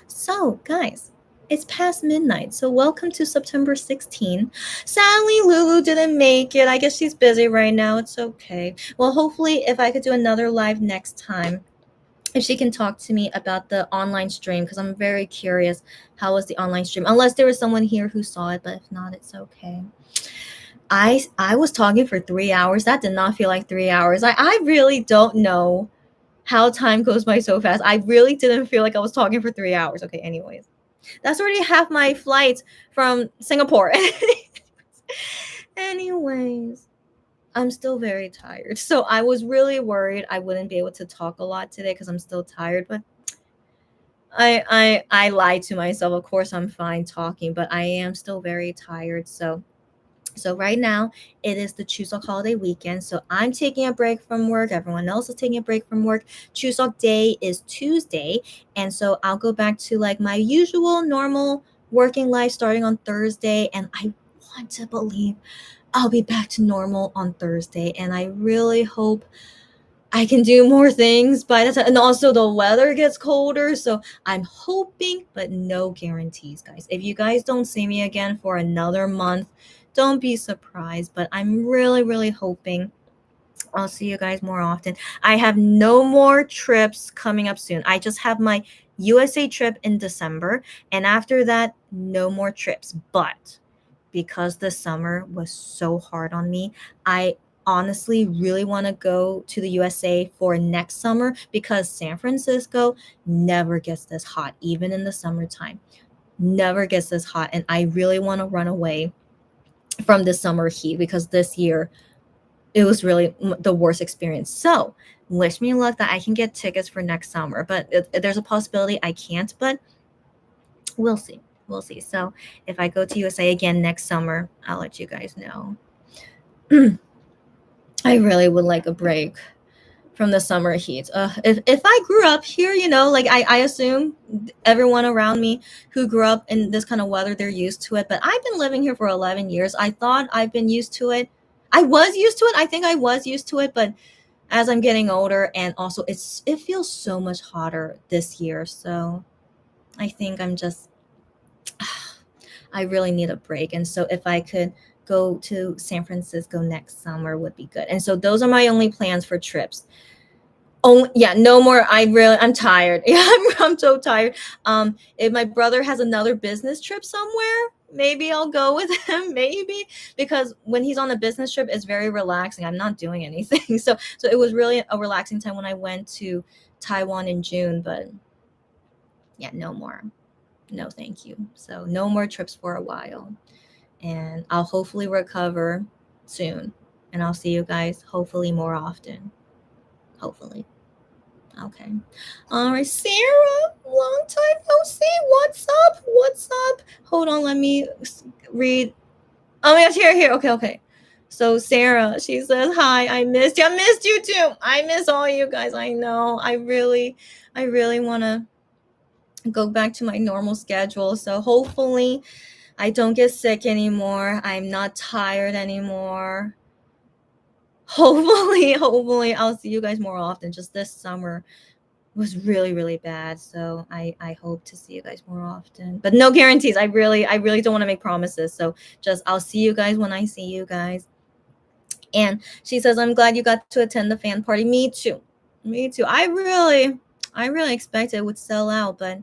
So, guys, it's past midnight. So, welcome to September 16. Sadly, Lulu didn't make it. I guess she's busy right now. It's okay. Well, hopefully, if I could do another live next time, if she can talk to me about the online stream, because I'm very curious how was the online stream, unless there was someone here who saw it, but if not, it's okay. I was talking for 3 hours. That did not feel like 3 hours. I really don't know how time goes by so fast. I really didn't feel like I was talking for 3 hours. Okay, anyways, that's already half my flight from Singapore. Anyways, I'm still very tired. So I was really worried I wouldn't be able to talk a lot today because I'm still tired, but I lied to myself. Of course I'm fine talking, but I am still very tired. So right now it is the Chuseok holiday weekend. So I'm taking a break from work. Everyone else is taking a break from work. Chuseok day is Tuesday, and so I'll go back to like my usual normal working life starting on Thursday, and I want to believe I'll be back to normal on Thursday, and I really hope I can do more things by the time. And also, the weather gets colder, so I'm hoping, but no guarantees, guys. If you guys don't see me again for another month, don't be surprised. But I'm really, really hoping I'll see you guys more often. I have no more trips coming up soon. I just have my USA trip in December, and after that, no more trips. But because the summer was so hard on me, I honestly really want to go to the USA for next summer because San Francisco never gets this hot, even in the summertime. Never gets this hot. And I really want to run away from the summer heat, because this year it was really the worst experience. So wish me luck that I can get tickets for next summer, but there's a possibility I can't, but we'll see. We'll see. So if I go to USA again next summer, I'll let you guys know. I really would like a break from the summer heat. If I grew up here, like I assume everyone around me who grew up in this kind of weather, they're used to it. But I've been living here for 11 years. I thought I've been used to it. I was used to it. I think I was used to it. But as I'm getting older, and also it feels so much hotter this year. So I think I'm just I really need a break. And so if I could go to San Francisco next summer would be good. And so those are my only plans for trips. Oh yeah, no more. I'm tired. Yeah, I'm so tired. If my brother has another business trip somewhere, maybe I'll go with him. Maybe, because when he's on a business trip, it's very relaxing. I'm not doing anything. So it was really a relaxing time when I went to Taiwan in June. But yeah, no more. No, thank you. So no more trips for a while, and I'll hopefully recover soon, and I'll see you guys hopefully more often. Hopefully. Okay. All right, Sarah, long time no see. What's up? What's up? Hold on, let me read. Oh my gosh, here. Okay. So Sarah, she says, "Hi, I missed you. I missed you too. I miss all you guys. I know. I really want to go back to my normal schedule. So hopefully, I don't get sick anymore. I'm not tired anymore. Hopefully, I'll see you guys more often. Just this summer was really bad, so I hope to see you guys more often, but no guarantees. I really don't want to make promises, so just I'll see you guys when I see you guys. And she says, I'm glad you got to attend the fan party. Me too. I really expected it would sell out, but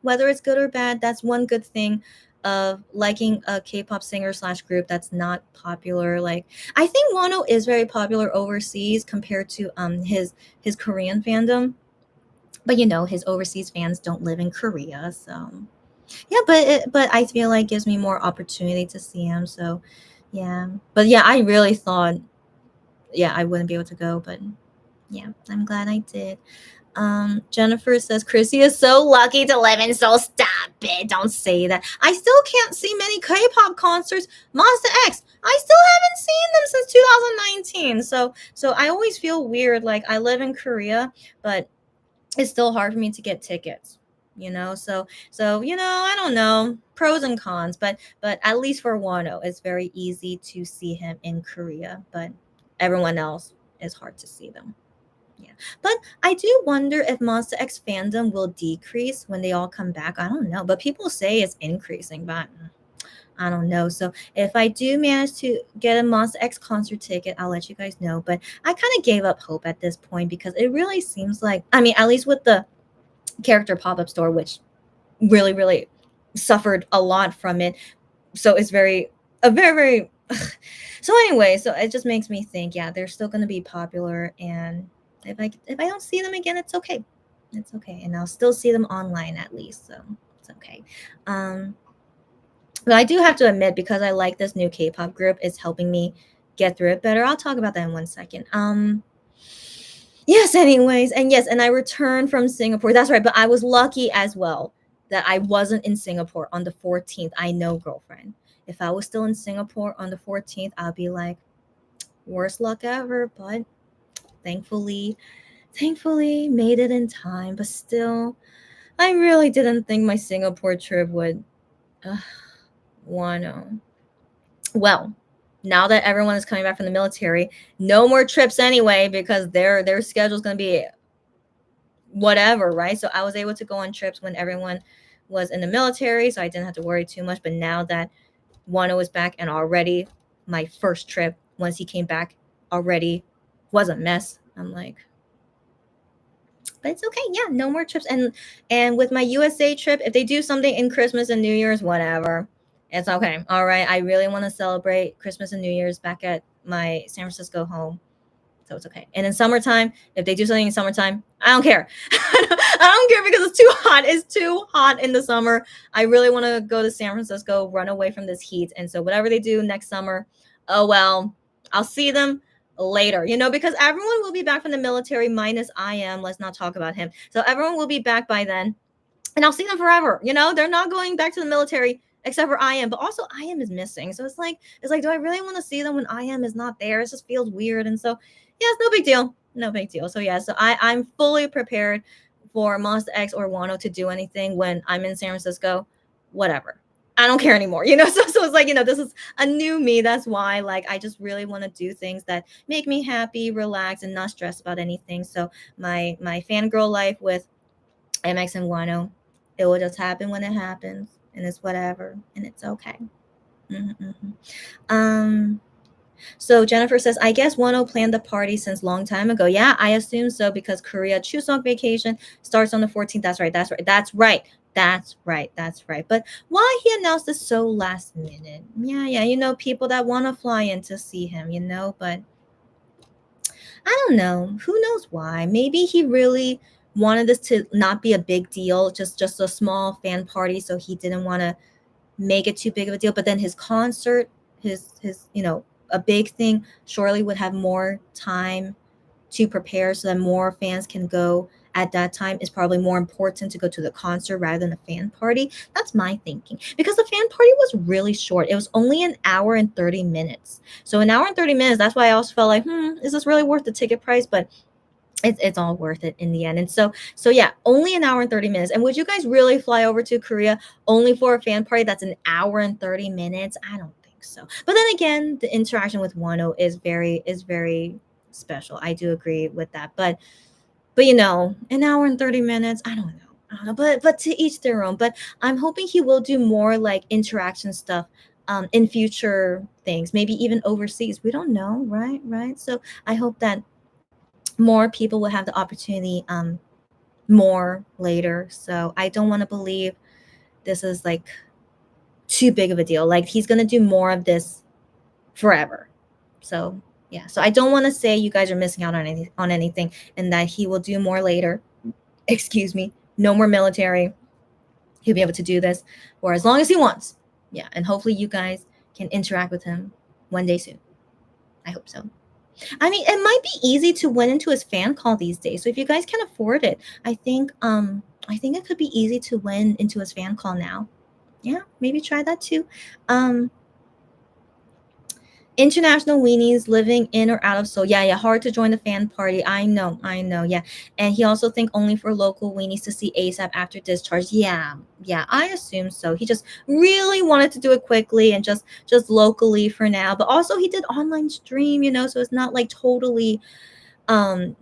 whether it's good or bad, that's one good thing of liking a K-pop singer slash group that's not popular. Like, I think Wano is very popular overseas compared to his Korean fandom, but his overseas fans don't live in Korea. So yeah, but I feel like it gives me more opportunity to see him. So yeah, but yeah, I really thought, yeah, I wouldn't be able to go, but yeah, I'm glad I did. Jennifer says Chrissy is so lucky to live in Seoul. Stop it! Don't say that. I still can't see many K-pop concerts. Monster X, I still haven't seen them since 2019. So I always feel weird. Like, I live in Korea, but it's still hard for me to get tickets. So I don't know, pros and cons, but at least for Wano, it's very easy to see him in Korea, but everyone else is hard to see them. Yeah. But I do wonder if Monster X fandom will decrease when they all come back. I don't know. But people say it's increasing, but I don't know. So if I do manage to get a Monster X concert ticket, I'll let you guys know. But I kind of gave up hope at this point, because it really seems like, I mean, at least with the character pop-up store, which really suffered a lot from it. So it's very so anyway, so it just makes me think, yeah, they're still going to be popular, and if I don't see them again, it's okay. It's okay, and I'll still see them online at least, so it's okay. But I do have to admit, because I like this new K-pop group, it's helping me get through it better. I'll talk about that in 1 second. Yes, anyways, and yes, and I returned from Singapore. That's right, but I was lucky as well that I wasn't in Singapore on the 14th. I know, girlfriend. If I was still in Singapore on the 14th, I'll be like, worst luck ever. But thankfully made it in time. But still, I really didn't think my Singapore trip would Wano. Well, now that everyone is coming back from the military, no more trips anyway, because their schedule is going to be whatever, right? So I was able to go on trips when everyone was in the military, so I didn't have to worry too much. But now that Wano was back, and already my first trip, once he came back, already was a mess. I'm like, but it's okay. Yeah, no more trips. And with my USA trip, if they do something in Christmas and New Year's, whatever, it's okay. All right. I really want to celebrate Christmas and New Year's back at my San Francisco home. So it's okay. And in summertime, if they do something in summertime, I don't care. don't care because it's too hot. It's too hot in the summer. I really want to go to San Francisco, run away from this heat. And so whatever they do next summer, oh well, I'll see them later, because everyone will be back from the military minus I am. Let's not talk about him. So everyone will be back by then. And I'll see them forever. They're not going back to the military except for I am, but also I am is missing. So it's like, do I really want to see them when I am is not there? It just feels weird. And so, yeah, it's no big deal. No big deal. So yeah, so I'm fully prepared for Monsta X or Wano to do anything when I'm in San Francisco, whatever. I don't care anymore, so it's like, this is a new me. That's why, like, I just really want to do things that make me happy, relax, and not stress about anything. So my fangirl life with MX and Wano, it will just happen when it happens, and it's whatever, and it's okay. So Jennifer says, I guess Wano planned the party since long time ago. Yeah, I assume so, because Korea Chuseok vacation starts on the 14th. That's right. But why he announced this so last minute? Yeah, people that want to fly in to see him, but I don't know. Who knows why? Maybe he really wanted this to not be a big deal, just a small fan party, so he didn't want to make it too big of a deal. But then his concert, his a big thing, surely would have more time to prepare so that more fans can go at that time. Is probably more important to go to the concert rather than a fan party. That's my thinking, because the fan party was really short. It was only an hour and 30 minutes. So an hour and 30 minutes, that's why I also felt like, is this really worth the ticket price? But it's all worth it in the end. And so yeah, only an hour and 30 minutes. And would you guys really fly over to Korea only for a fan party that's an hour and 30 minutes? I don't think so. But then again, the interaction with Wano is very special. I do agree with that. But an hour and 30 minutes, I don't know. But to each their own. But I'm hoping he will do more like interaction stuff in future things, maybe even overseas. We don't know, right? So I hope that more people will have the opportunity more later. So I don't want to believe this is like too big of a deal. Like, he's going to do more of this forever. So yeah, so I don't want to say you guys are missing out on anything, and that he will do more later. Excuse me. No more military. He'll be able to do this for as long as he wants. Yeah, and hopefully you guys can interact with him one day soon. I hope so. I mean, it might be easy to win into his fan call these days. So if you guys can afford it, I think it could be easy to win into his fan call now. Yeah, maybe try that too. International weenies living in or out of Seoul. Yeah, hard to join the fan party. I know, yeah. And he also think only for local weenies to see ASAP after discharge. Yeah, I assume so. He just really wanted to do it quickly and just locally for now. But also he did online stream, so it's not like totally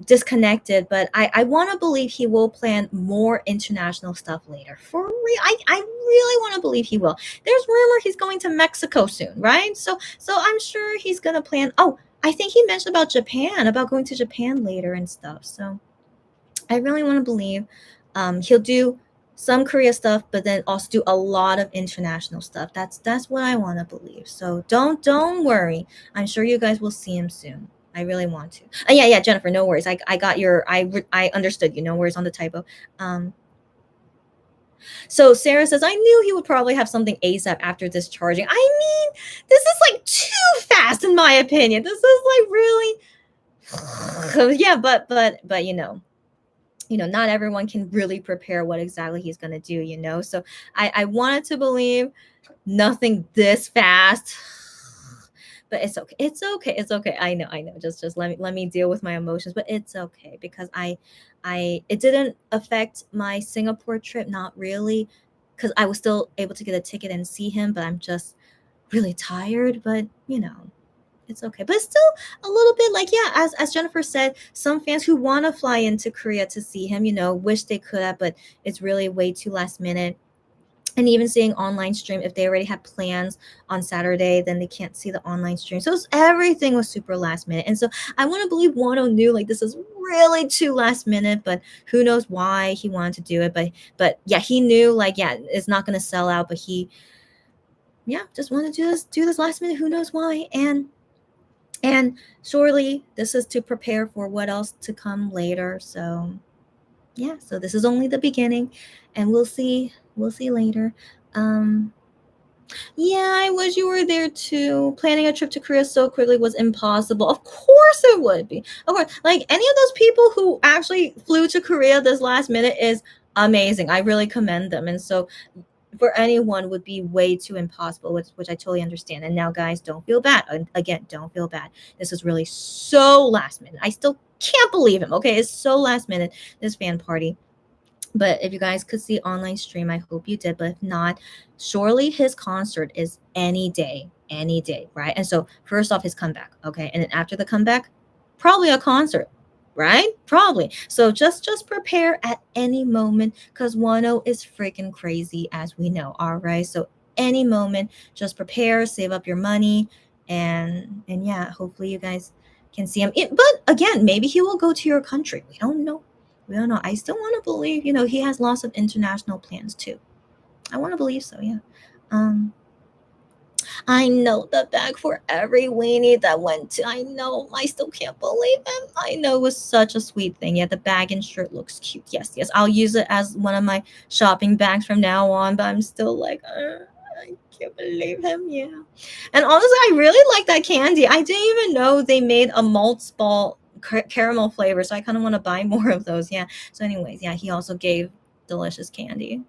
disconnected. But I want to believe he will plan more international stuff later. For real, I really want to believe he will. There's rumor he's going to Mexico soon, right? So I'm sure he's gonna plan. Oh, I think he mentioned about Japan, about going to Japan later and stuff. So I really want to believe he'll do some Korea stuff, but then also do a lot of international stuff. That's what I want to believe. So don't worry. I'm sure you guys will see him soon. I really want to. Yeah, Jennifer, no worries. I got your, I understood you. No worries on the typo. So Sarah says, I knew he would probably have something ASAP after discharging. I mean, this is like too fast in my opinion. This is like really, yeah, but not everyone can really prepare what exactly he's going to do, so I wanted to believe nothing this fast. But it's okay. I know. Just let me deal with my emotions, but it's okay, because it didn't affect my Singapore trip, not really, because I was still able to get a ticket and see him, but I'm just really tired. But it's okay. But it's still a little bit like, yeah, as Jennifer said, some fans who want to fly into Korea to see him, wish they could have, but it's really way too last minute. And even seeing online stream, if they already had plans on Saturday, then they can't see the online stream. So everything was super last minute. And so I want to believe Wano knew like this is really too last minute, but who knows why he wanted to do it. But yeah, he knew like, yeah, it's not going to sell out, but he, yeah, just wanted to do this last minute. Who knows why? And surely this is to prepare for what else to come later. So Yeah, so this is only the beginning, and we'll see. We'll see later. Um, yeah, I wish you were there too. Planning a trip to Korea so quickly was impossible. Of course it would be. Of course, like any of those people who actually flew to Korea this last minute is amazing. I really commend them. And so for anyone would be way too impossible, which I totally understand. And now, guys, don't feel bad. Again, don't feel bad. This is really so last minute. I still can't believe him. Okay, it's so last minute, this fan party. But if you guys could see online stream, I hope you did. But if not, surely his concert is any day, right? And so first off, his comeback, okay, and then after the comeback, probably a concert, right? Probably. So just prepare at any moment because Wano is freaking crazy, as we know. All right. So any moment, just prepare, save up your money, and yeah, hopefully you guys can see him. But again, maybe he will go to your country. We don't know. We don't know. I still want to believe, he has lots of international plans too. I want to believe so, yeah. Um, I know the bag for every weenie that went to. I know. I still can't believe him. I know it was such a sweet thing. Yeah, the bag and shirt looks cute. Yes, yes. I'll use it as one of my shopping bags from now on, but I'm still like, I can't believe him. Yeah. And honestly, I really like that candy. I didn't even know they made a maltz ball caramel flavor, so I kind of want to buy more of those. Yeah. So, anyways, yeah, he also gave delicious candy.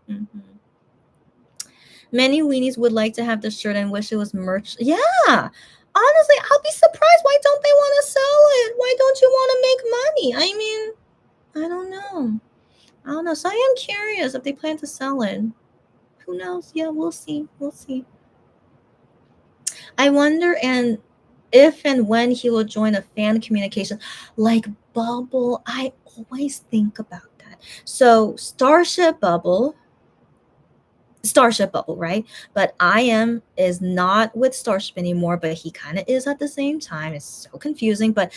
Many weenies would like to have the shirt and wish it was merch. Yeah. Honestly, I'll be surprised. Why don't they want to sell it? Why don't you want to make money? I mean, I don't know. I don't know. So I am curious if they plan to sell it. Who knows? Yeah, we'll see. We'll see. I wonder if and when he will join a fan communication like Bubble. I always think about that. So Starship Bubble, right? But I.M is not with Starship anymore, but he kind of is at the same time. It's so confusing, but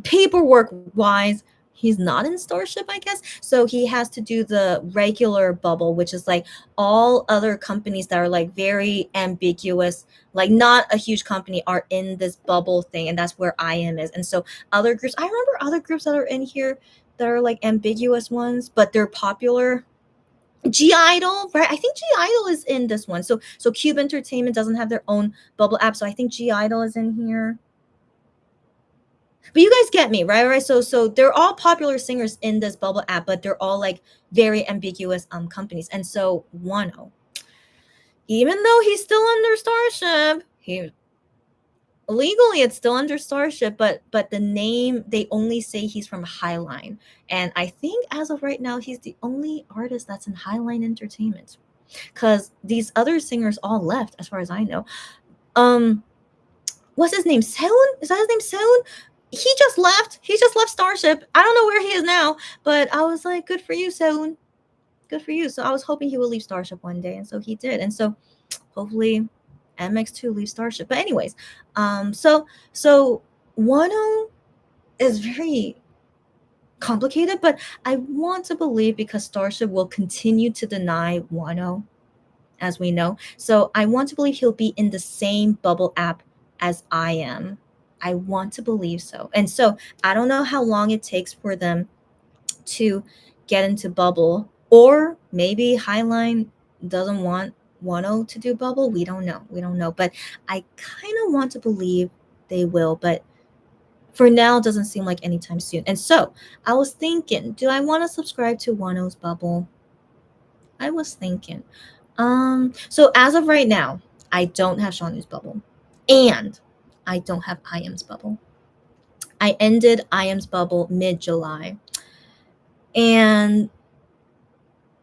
paperwork wise, he's not in Starship, I guess. So he has to do the regular bubble, which is like all other companies that are like very ambiguous, like not a huge company, are in this bubble thing, and that's where I.M is. And so other groups, I remember other groups that are in here that are like ambiguous ones, but they're popular. G Idol, right? I think G Idol is in this one. So Cube Entertainment doesn't have their own bubble app, so I think G Idol is in here. But you guys get me, right? Right. So they're all popular singers in this bubble app, but they're all like very ambiguous companies. And so Wano, even though he's still under Starship, he legally it's still under Starship, but the name, they only say he's from Highline. And I think as of right now, he's the only artist that's in Highline Entertainment. Because these other singers all left, as far as I know. What's his name? Sehun? Is that his name? Sehun? He just left. He just left Starship. I don't know where he is now, but I was like, good for you, Sehun. Good for you. So I was hoping he would leave Starship one day, and so he did. And so hopefully MX2 leaves Starship. But anyways, so Wano is very complicated, but I want to believe because Starship will continue to deny Wano, as we know. So I want to believe he'll be in the same bubble app as I.M. I want to believe so. And so I don't know how long it takes for them to get into bubble, or maybe Highline doesn't want Wano to do bubble. We don't know. We don't know. But I kind of want to believe they will. But for now, it doesn't seem like anytime soon. And so I was thinking, do I want to subscribe to Wano's bubble? I was thinking. So as of right now, I don't have Shawnu's bubble, and I don't have I.M.'s bubble. I ended I.M.'s bubble mid-July, and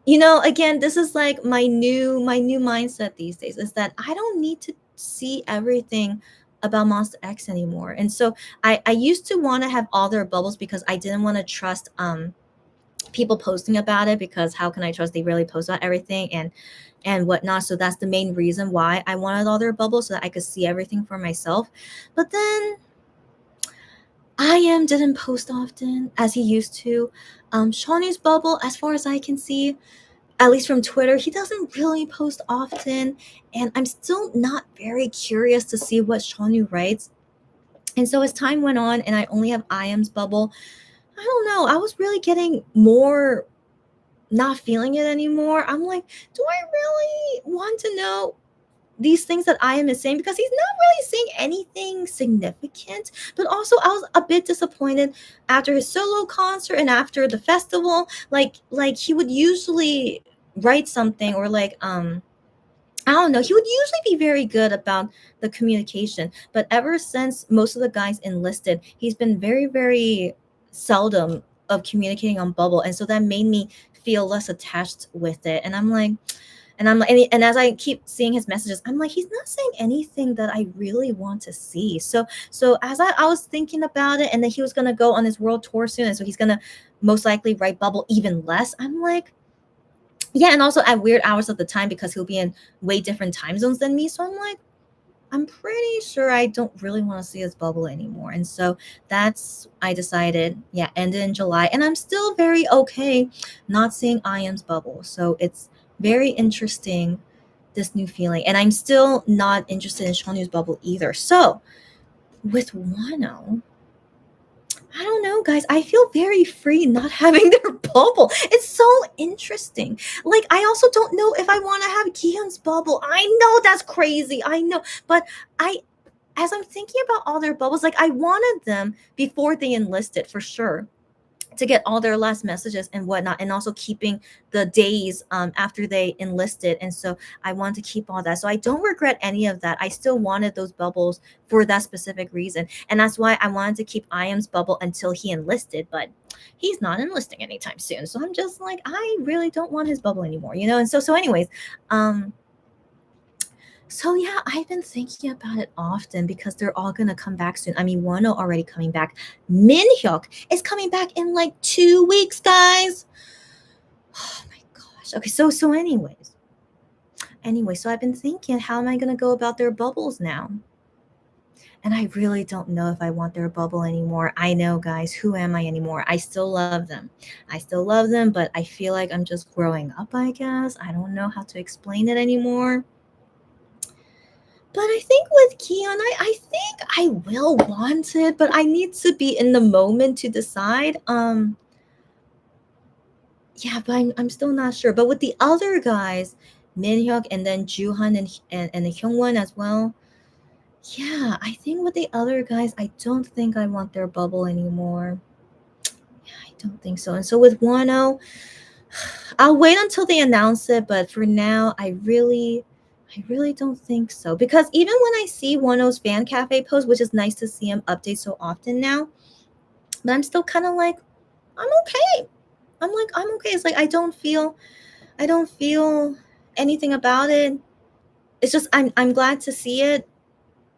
again, this is like my new mindset these days, is that I don't need to see everything about Monster X anymore. And so I used to want to have all their bubbles because I didn't want to trust people posting about it, because how can I trust they really post about everything and whatnot. So that's the main reason why I wanted all their bubbles, so that I could see everything for myself. But then I.M didn't post often as he used to. Shawnu's bubble, as far as I can see, at least from Twitter, he doesn't really post often, and I'm still not very curious to see what Shawnu writes. And so as time went on and I only have I.M.'s bubble, I don't know. I was really getting more not feeling it anymore. I'm like, do I really want to know these things that I am saying? Because he's not really saying anything significant. But also, I was a bit disappointed after his solo concert and after the festival. Like he would usually write something or I don't know. He would usually be very good about the communication, but ever since most of the guys enlisted, he's been very, very seldom of communicating on Bubble, and so that made me feel less attached with it. And I'm like, and as I keep seeing his messages, I'm like, he's not saying anything that I really want to see. So as I was thinking about it, and then he was gonna go on his world tour soon, and so he's gonna most likely write Bubble even less. I'm like, yeah, and also at weird hours of the time because he'll be in way different time zones than me. So I'm like, I'm pretty sure I don't really want to see his Bubble anymore. And so that's I decided, yeah, ended in July. And I'm still very okay not seeing IM's Bubble. So it's very interesting, this new feeling. And I'm still not interested in Shonyu's Bubble either. So with Wano, I don't know, guys. I feel very free not having their bubble. It's so interesting. Like, I also don't know if I want to have Kihyun's bubble. I know that's crazy. I know. But as I'm thinking about all their bubbles, like, I wanted them before they enlisted for sure, to get all their last messages and whatnot, and also keeping the days after they enlisted. And so I want to keep all that. So I don't regret any of that. I still wanted those bubbles for that specific reason. And that's why I wanted to keep IM's bubble until he enlisted, but he's not enlisting anytime soon. So I'm just like, I really don't want his bubble anymore, you know? And so anyways, so yeah, I've been thinking about it often because they're all gonna come back soon. I mean, Wano already coming back. Minhyuk is coming back in like 2 weeks, guys. Oh my gosh. Okay, so anyway, so I've been thinking, how am I gonna go about their bubbles now? And I really don't know if I want their bubble anymore. I know, guys, who am I anymore? I still love them. I still love them, but I feel like I'm just growing up, I guess. I don't know how to explain it anymore. But I think with Keon, I think I will want it, but I need to be in the moment to decide. Yeah, but I'm still not sure. But with the other guys, Minhyuk and then Juhan and the Hyungwon as well. Yeah, I think with the other guys, I don't think I want their bubble anymore. Yeah, I don't think so. And so with Wano, I'll wait until they announce it, but for now, I really don't think so. Because even when I see Wano's fan cafe post, which is nice to see him update so often now, but I'm still kind of like, I'm okay. I'm okay. It's like I don't feel anything about it. It's just I'm glad to see it.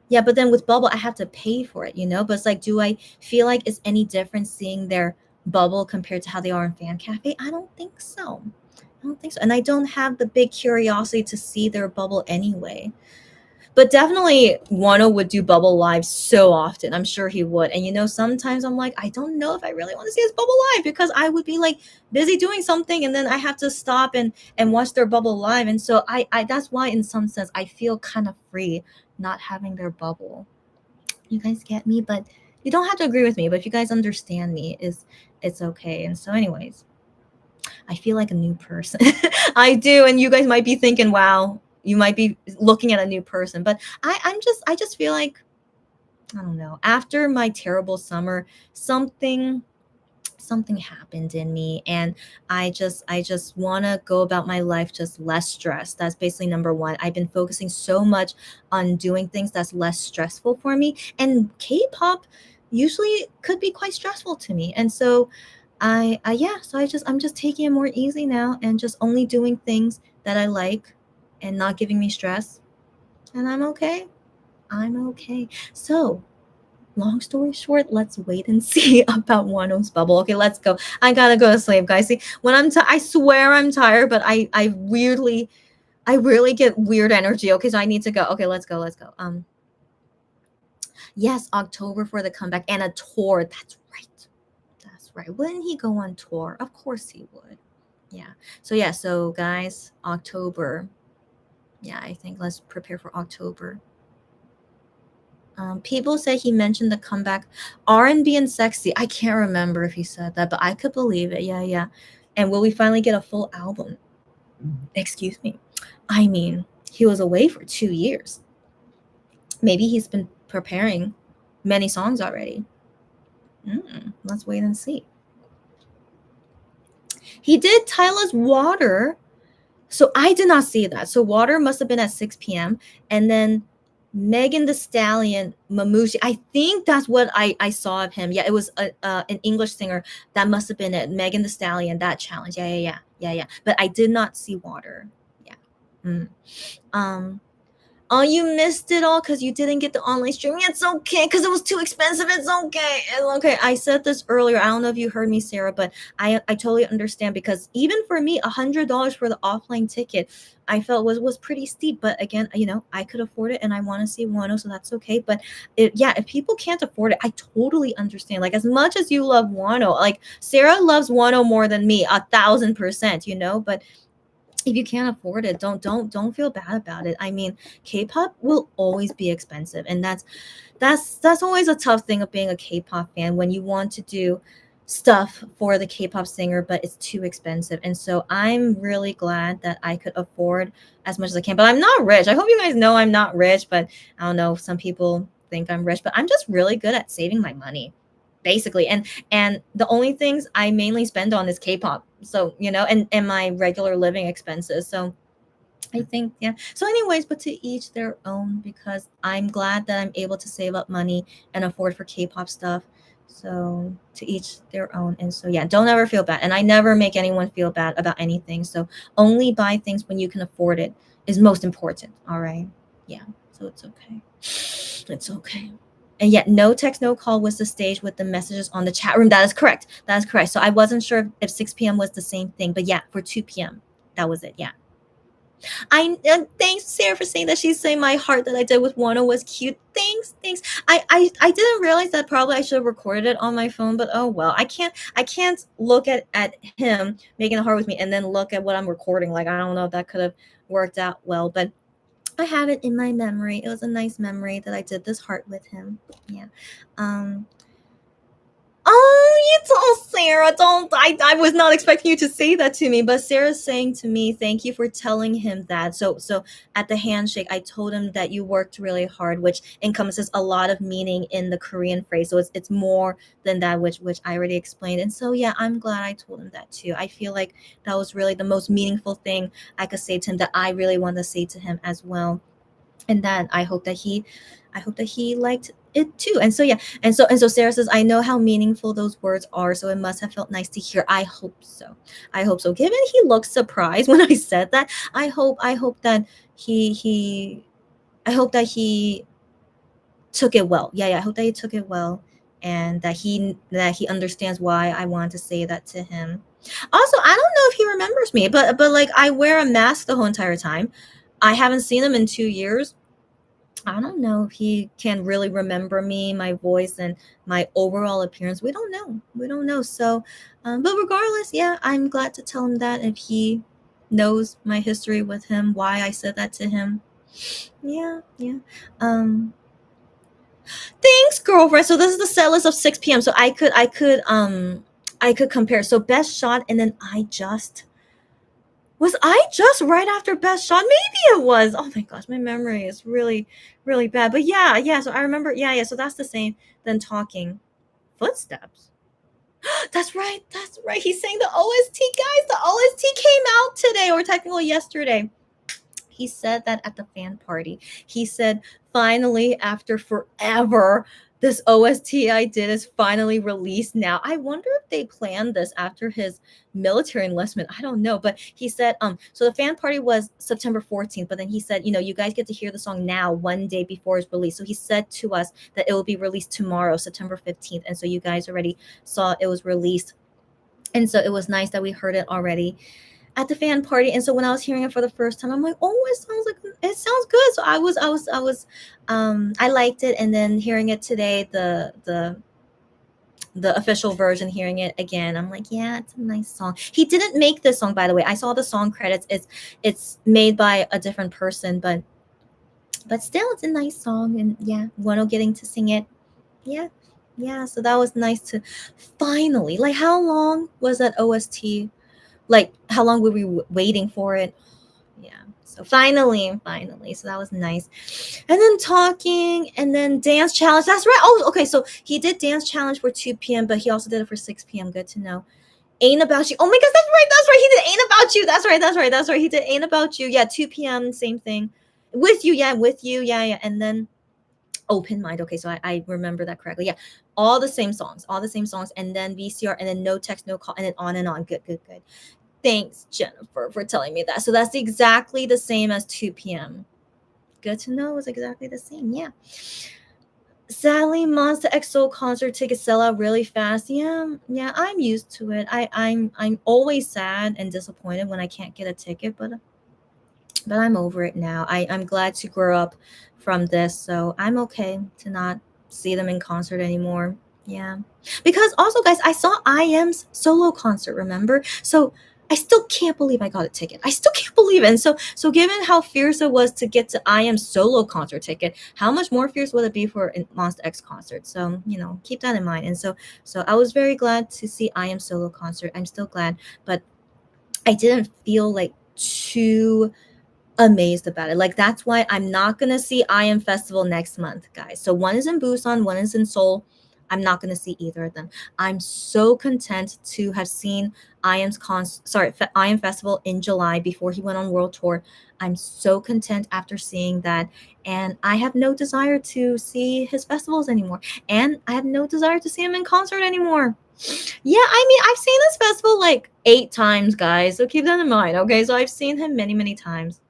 Yeah, but then with Bubble, I have to pay for it, you know? But it's like, do I feel like it's any different seeing their Bubble compared to how they are in Fan Cafe? I don't think so. I don't think so. And I don't have the big curiosity to see their Bubble anyway. But definitely Wano would do Bubble Live so often. I'm sure he would. And sometimes I'm like, I don't know if I really want to see his Bubble Live because I would be like busy doing something and then I have to stop and watch their Bubble Live. And so I that's why in some sense I feel kind of free not having their bubble. You guys get me? But you don't have to agree with me, but if you guys understand me, it's okay. And so anyways, I feel like a new person. I do, and you guys might be thinking, wow, you might be looking at a new person. But I just feel like, I don't know, after my terrible summer, something happened in me, and I just want to go about my life just less stressed. That's basically number one. I've been focusing so much on doing things that's less stressful for me, and K-pop usually could be quite stressful to me. And so I yeah, so I'm just taking it more easy now and just only doing things that I like and not giving me stress, and I'm okay. So long story short, let's wait and see about Wano's bubble. Okay, let's go. I gotta go to sleep, guys. See, when I swear I'm tired, but I really get weird energy. Okay, so I need to go. Okay, let's go. Let's go. Yes, October for the comeback and a tour. That's right. That's right. Wouldn't he go on tour? Of course he would. Yeah. So yeah. So guys, October. Yeah, I think let's prepare for October. People say he mentioned the comeback R&B and sexy. I can't remember if he said that, but I could believe it. Yeah, yeah. And will we finally get a full album? Excuse me. I mean, he was away for 2 years. Maybe he's been preparing many songs already. Let's wait and see. He did Tyla's Water. So I did not see that. So Water must have been at 6 p.m. And then Megan Thee Stallion, Mamushi. I think that's what I saw of him. Yeah, it was an English singer. That must have been it. Megan Thee Stallion, that challenge. Yeah. But I did not see Water. Yeah. Oh, you missed it all because you didn't get the online streaming. It's okay because it was too expensive. It's okay. It's okay. I said this earlier. I don't know if you heard me, Sarah, but I totally understand because even for me, $100 for the offline ticket, I felt was pretty steep. But again, I could afford it and I want to see Wano, so that's okay. But if people can't afford it, I totally understand. Like as much as you love Wano, like Sarah loves Wano more than me, 1,000%, but if you can't afford it, don't feel bad about it. I mean, K-pop will always be expensive, and that's always a tough thing of being a K-pop fan when you want to do stuff for the K-pop singer, but it's too expensive. And so I'm really glad that I could afford as much as I can. But I'm not rich. I hope you guys know I'm not rich, but I don't know. Some people think I'm rich, but I'm just really good at saving my money, basically. And the only things I mainly spend on is K-pop. So, and my regular living expenses. So I think, yeah. So anyways, but to each their own, because I'm glad that I'm able to save up money and afford for K-pop stuff. So to each their own. And so, yeah, don't ever feel bad. And I never make anyone feel bad about anything. So only buy things when you can afford it is most important. All right. Yeah. So it's okay. It's okay. And yet no text, no call was the stage with the messages on the chat room. That is correct. So I wasn't sure if 6 p.m. was the same thing, but yeah, for 2 p.m. That was it. Yeah. Thanks Sarah for saying that. She's saying my heart that I did with Wano was cute. Thanks. I didn't realize that. Probably I should have recorded it on my phone, but oh well. I can't look at him making a heart with me and then look at what I'm recording. Like I don't know if that could have worked out well, but I have it in my memory. It was a nice memory that I did this heart with him. Yeah. Oh, you told Sarah. I was not expecting you to say that to me, but Sarah's saying to me, thank you for telling him that. So at the handshake, I told him that you worked really hard, which encompasses a lot of meaning in the Korean phrase. So it's more than that, which I already explained. And so, yeah, I'm glad I told him that too. I feel like that was really the most meaningful thing I could say to him, that I really want to say to him as well. And that I hope that he liked it too. And so, yeah. And so Sarah says, I know how meaningful those words are, so it must have felt nice to hear. I hope so. Given he looked surprised when I said that, I hope that he took it well. Yeah, I hope that he took it well, and that he understands why I want to say that to him. Also, I don't know if he remembers me, but like I wear a mask the whole entire time. I haven't seen him in 2 years. I don't know if he can really remember me, my voice, and my overall appearance. We don't know. So, but regardless, yeah, I'm glad to tell him that if he knows my history with him, why I said that to him. Yeah. Thanks, girlfriend. So this is the set list of 6 p.m. So I could compare. So best shot, and then was I just right after best shot? Maybe it was. Oh my gosh, my memory is really, really bad. But yeah. So I remember. Yeah. So that's the same. Then talking, footsteps. That's right. He's saying the OST, guys. The OST came out today, or technically yesterday. He said that at the fan party. He said, finally, after forever, this OST I did is finally released now. I wonder if they planned this after his military enlistment. I don't know. But he said, so the fan party was September 14th, but then he said, you guys get to hear the song now, one day before it's released. So he said to us that it will be released tomorrow, September 15th. And so you guys already saw it was released. And so it was nice that we heard it already at the fan party. And so when I was hearing it for the first time, I'm like, oh, it sounds good. So I liked it. And then hearing it today, the official version, hearing it again, I'm like, yeah, it's a nice song. He didn't make this song, by the way. I saw the song credits. It's made by a different person, but but still, it's a nice song, and yeah, Wano getting to sing it, yeah, yeah. So that was nice to finally. Like, how long was that OST? Like, how long were we waiting for it? Yeah. So finally. So that was nice. And then talking, and then dance challenge. That's right. Oh, okay. So he did dance challenge for 2 p.m., but he also did it for 6 p.m. Good to know. Ain't About You. Oh my gosh, that's right. That's right. He did Ain't About You. That's right. He did Ain't About You. Yeah, 2 p.m. Same thing. With you. Yeah, with you. Yeah. And then Open Mind. Okay, so I remember that correctly. Yeah, all the same songs. And then VCR, and then No Text, No Call, and then on and on. Good. Thanks, Jennifer, for telling me that. So that's exactly the same as 2 p.m. Good to know. It was exactly the same. Yeah. Sadly, Monster X Soul concert tickets sell out really fast. Yeah, I'm used to it. I'm always sad and disappointed when I can't get a ticket, but I'm over it now. I'm glad to grow up from this, so I'm okay to not see them in concert anymore. Yeah. Because also, guys, I saw IM's solo concert, remember? So I still can't believe I got a ticket. I still can't believe it. And so given how fierce it was to get to IM's solo concert ticket, how much more fierce would it be for a Monster X concert? So, keep that in mind. And so I was very glad to see IM solo concert. I'm still glad, but I didn't feel like too amazed about it. Like, that's why I'm not gonna see IM Festival next month, guys. So one is in Busan, one is in Seoul. I'm not gonna see either of them. I'm so content to have seen IM Festival in July before he went on world tour. I'm so content after seeing that, and I have no desire to see his festivals anymore, and I have no desire to see him in concert anymore. Yeah, I mean, I've seen this festival like 8 times, guys. So keep that in mind, okay? So I've seen him many times,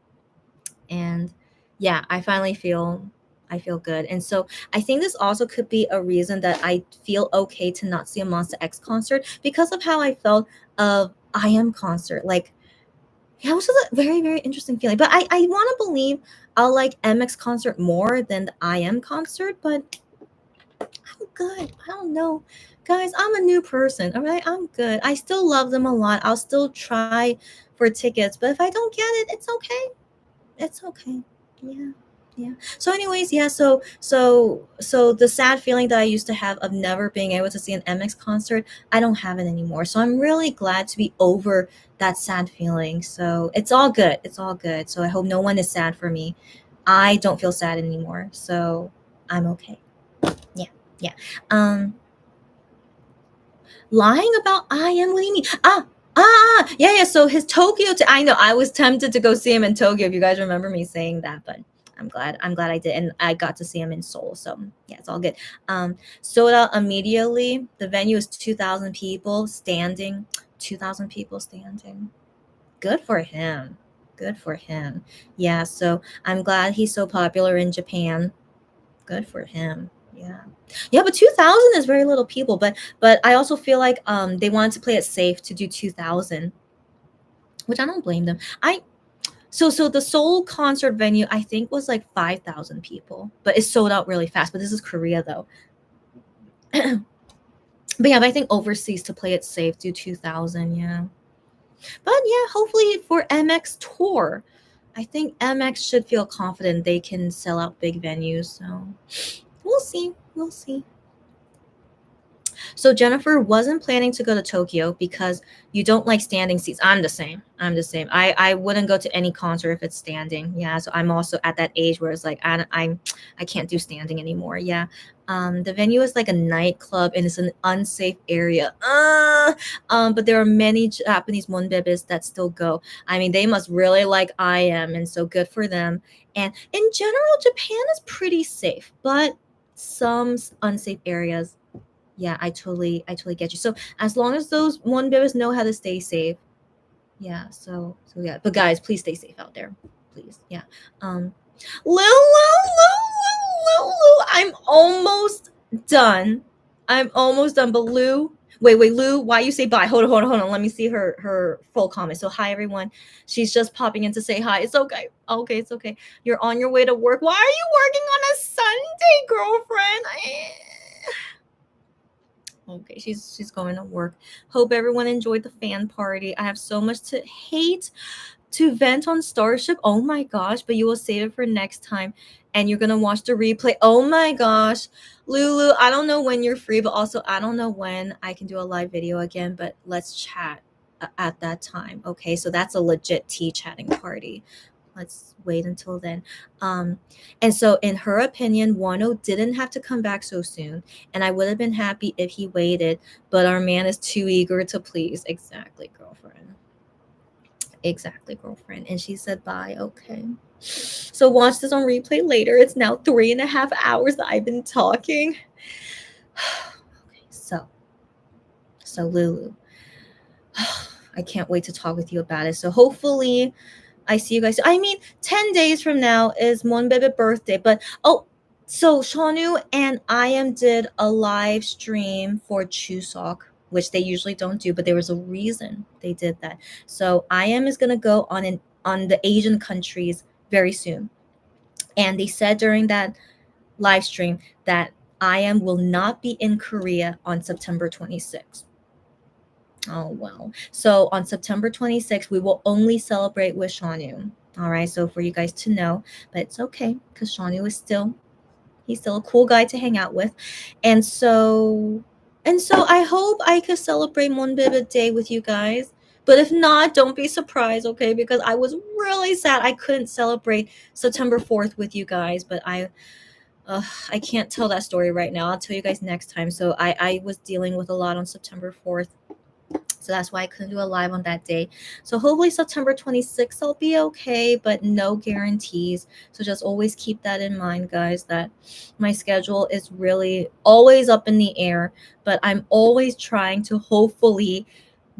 and yeah, I feel good. And so I think this also could be a reason that I feel okay to not see a Monster X concert, because of how I felt of IM concert. Like, yeah, it was just a very interesting feeling, but I want to believe I'll like MX concert more than the IM concert, but I'm good. I don't know, guys, I'm a new person. All right, I'm good. I still love them a lot. I'll still try for tickets, but if I don't get it, it's okay. It's okay. Yeah. Yeah. So anyways, yeah, so the sad feeling that I used to have of never being able to see an MX concert, I don't have it anymore. So I'm really glad to be over that sad feeling. So it's all good. It's all good. So I hope no one is sad for me. I don't feel sad anymore. So I'm okay. Yeah. Yeah. Um Lying about IM, what do you mean? Yeah. So his Tokyo, I know I was tempted to go see him in Tokyo, if you guys remember me saying that, but I'm glad I did, and I got to see him in Seoul. So yeah, it's all good. Sold out immediately. The venue is 2,000 people standing. 2,000 people standing. Good for him. Good for him. Yeah. So I'm glad he's so popular in Japan. Good for him. Yeah. Yeah, but 2,000 is very little people, but I also feel like they wanted to play it safe to do 2,000, which I don't blame them. So the Seoul concert venue I think was like 5,000 people, but it sold out really fast. But this is Korea though. But yeah, but I think overseas to play it safe do 2,000, yeah. But yeah, hopefully for MX tour, I think MX should feel confident they can sell out big venues. So we'll see. We'll see. So Jennifer wasn't planning to go to Tokyo because you don't like standing seats. I'm the same. I wouldn't go to any concert if it's standing. Yeah. So I'm also at that age where it's like I can't do standing anymore. Yeah. The venue is like a nightclub and it's an unsafe area. But there are many Japanese monbebes that still go. I mean, they must really like IM, and so good for them. And in general, Japan is pretty safe, but some unsafe areas. Yeah, I totally get you. So as long as those one bears know how to stay safe, yeah. So yeah. But guys, please stay safe out there, please. Yeah. Lou, I'm almost done. But Lou, wait, Lou, why you say bye? Hold on. Let me see her full comment. So hi everyone. She's just popping in to say hi. It's okay. Okay, it's okay. You're on your way to work. Why are you working on a Sunday, girlfriend? Okay, she's going to work. Hope everyone enjoyed the fan party. I have so much to hate, to vent on Starship. Oh my gosh, but you will save it for next time and you're going to watch the replay. Oh my gosh. Lulu, I don't know when you're free, but also I don't know when I can do a live video again, but let's chat at that time. Okay, so that's a legit tea chatting party. Let's wait until then. And so in her opinion, Wano didn't have to come back so soon, and I would have been happy if he waited, but our man is too eager to please. Exactly, girlfriend. Exactly, girlfriend. And she said bye. Okay. So watch this on replay later. It's now 3.5 hours that I've been talking. Okay, so Lulu. I can't wait to talk with you about it. So hopefully I see you guys. I mean, 10 days from now is Monbebe's birthday. But, so Shanu and IM did a live stream for Chuseok, which they usually don't do, but there was a reason they did that. So IM is going to go on the Asian countries very soon. And they said during that live stream that IM will not be in Korea on September 26th. Oh, well. So on September 26th, we will only celebrate with Shanu. All right. So for you guys to know, but it's okay because Shanu is he's still a cool guy to hang out with. And so I hope I could celebrate Monbebe Day with you guys. But if not, don't be surprised, okay? Because I was really sad I couldn't celebrate September 4th with you guys. But I can't tell that story right now. I'll tell you guys next time. So I was dealing with a lot on September 4th. So that's why I couldn't do a live on that day. So hopefully September 26th I'll be okay, but no guarantees. So just always keep that in mind, guys, that my schedule is really always up in the air, but I'm always trying to hopefully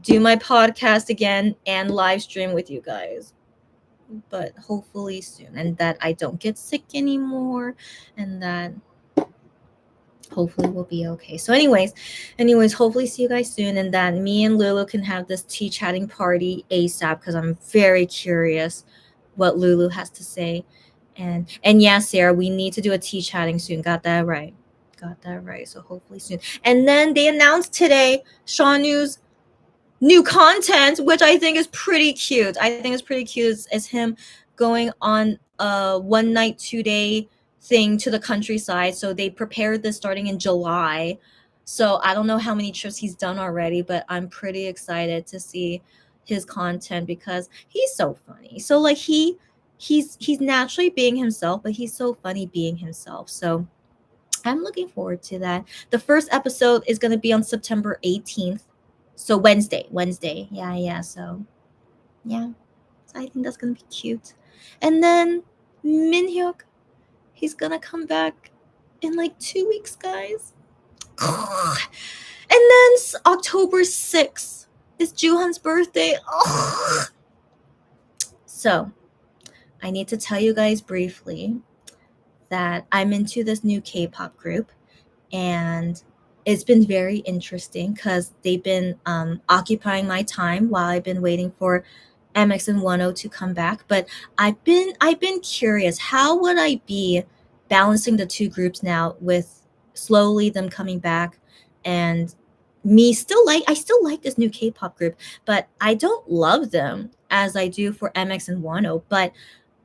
do my podcast again and live stream with you guys. But hopefully soon, and that I don't get sick anymore, and that hopefully we'll be okay. So anyways, hopefully see you guys soon, and that me and Lulu can have this tea chatting party ASAP because I'm very curious what Lulu has to say. And yeah, Sarah, we need to do a tea chatting soon. Got that right. So hopefully soon. And then they announced today Shanu's new content, which I think is pretty cute. Is him going on a 1 night 2 day thing to the countryside. So they prepared this starting in July. So I don't know how many trips he's done already, but I'm pretty excited to see his content because he's so funny. So like he's naturally being himself, but he's so funny being himself. So I'm looking forward to that. The first episode is going to be on September 18th. So Wednesday. Yeah. So yeah. So I think that's going to be cute. And then Minhyuk, he's going to come back in like 2 weeks, guys. And then October 6th is Juhan's birthday. So I need to tell you guys briefly that I'm into this new K-pop group, and it's been very interesting because they've been occupying my time while I've been waiting for MX and 10 to come back. But I've been curious, how would I be balancing the two groups now with slowly them coming back and I still like this new K-pop group, but I don't love them as I do for MX and 10. But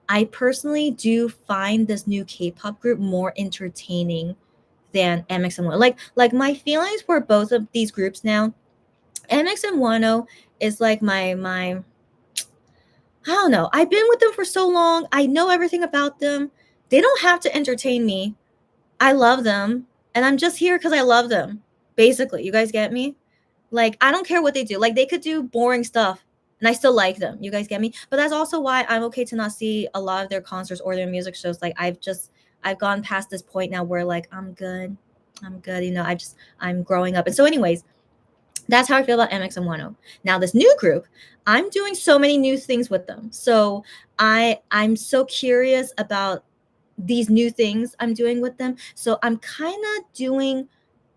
I personally do find this new K-pop group more entertaining than MX and 10. Like my feelings for both of these groups now. MX and 10 is like my I don't know. I've been with them for so long. I know everything about them. They don't have to entertain me. I love them, and I'm just here because I love them. Basically, you guys get me? Like, I don't care what they do. Like, they could do boring stuff, and I still like them. You guys get me? But that's also why I'm okay to not see a lot of their concerts or their music shows. Like, I've gone past this point now where, like, I'm good. You know, I'm growing up. And so anyways, that's how I feel about MX and 10. Now, this new group, I'm doing so many new things with them. So I'm so curious about these new things I'm doing with them. So I'm kind of doing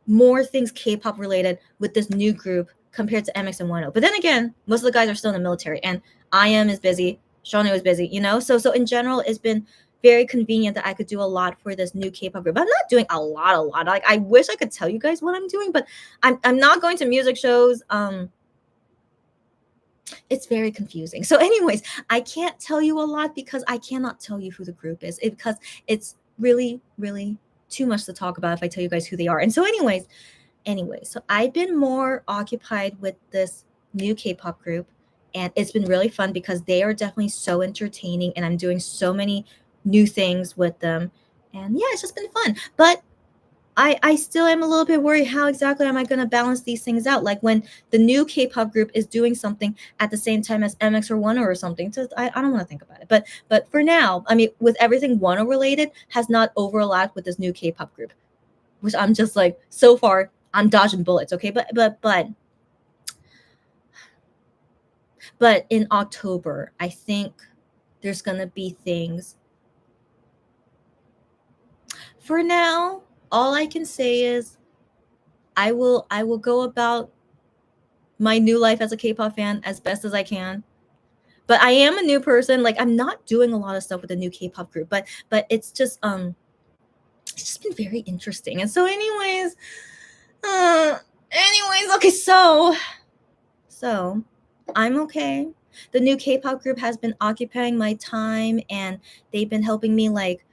more things K-pop related with this new group compared to MX and 10. But then again, most of the guys are still in the military, and IM is busy, Shanu is busy, you know? So in general, it's been very convenient that I could do a lot for this new K-pop group. I'm not doing a lot. Like, I wish I could tell you guys what I'm doing, but I'm not going to music shows. It's very confusing. So anyways, I can't tell you a lot because I cannot tell you who the group is because it's really, really too much to talk about if I tell you guys who they are. And so anyways, so I've been more occupied with this new K-pop group, and it's been really fun because they are definitely so entertaining, and I'm doing so many new things with them. And yeah, it's just been fun. But I still am a little bit worried, how exactly am I going to balance these things out? Like when the new K-pop group is doing something at the same time as MX or Wano or something. So I don't want to think about it. But for now, I mean, with everything Wano related has not overlapped with this new K-pop group, which I'm just like, so far I'm dodging bullets. Okay. But in October, I think there's going to be things. For now, all I can say is I will go about my new life as a K-pop fan as best as I can. But I am a new person. Like I'm not doing a lot of stuff with the new K-pop group, but it's just been very interesting. And so anyways, okay, so I'm okay. The new K-pop group has been occupying my time, and they've been helping me like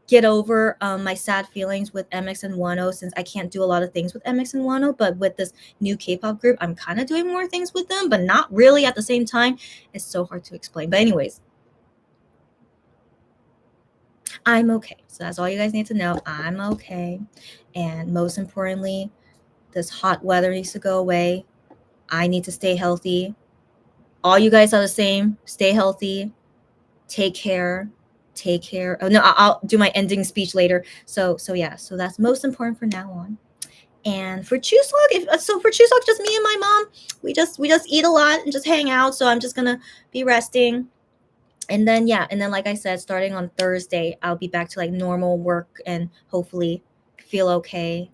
get over my sad feelings with MX and Wano, since I can't do a lot of things with MX and Wano. But with this new K-pop group, I'm kind of doing more things with them, but not really at the same time. It's so hard to explain. But anyways, I'm okay. So that's all you guys need to know. I'm okay. And most importantly, this hot weather needs to go away. I need to stay healthy. All you guys are the same. Stay healthy. Take care. Take care. Oh no, I'll do my ending speech later. So yeah, so that's most important for now on. And for Chuseok, for Chuseok, just me and my mom, we just eat a lot and just hang out. So I'm just gonna be resting. And then like I said, starting on Thursday, I'll be back to like normal work and hopefully feel okay.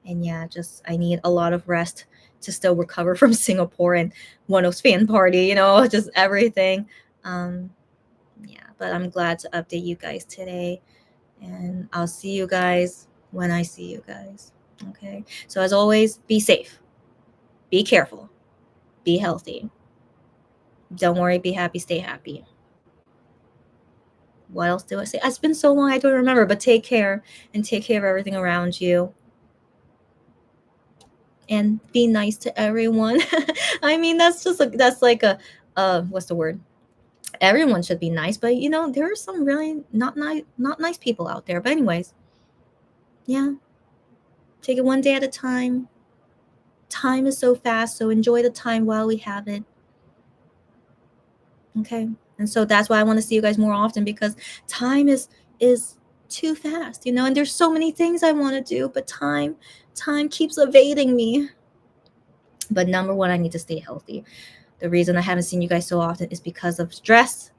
And yeah, just I need a lot of rest to still recover from Singapore and Wano's fan party, just everything. Yeah, but I'm glad to update you guys today. And I'll see you guys when I see you guys. Okay. So as always, be safe. Be careful. Be healthy. Don't worry, be happy, stay happy. What else do I say? It's been so long I don't remember, but take care and take care of everything around you. And be nice to everyone. I mean, that's like a what's the word? Everyone should be nice, but there are some really not nice people out there. But anyways, yeah. Take it one day at a time. Time is so fast, so enjoy the time while we have it. Okay? And so that's why I want to see you guys more often, because time is too fast, and there's so many things I want to do, but time keeps evading me. But number one, I need to stay healthy. The reason I haven't seen you guys so often is because of stress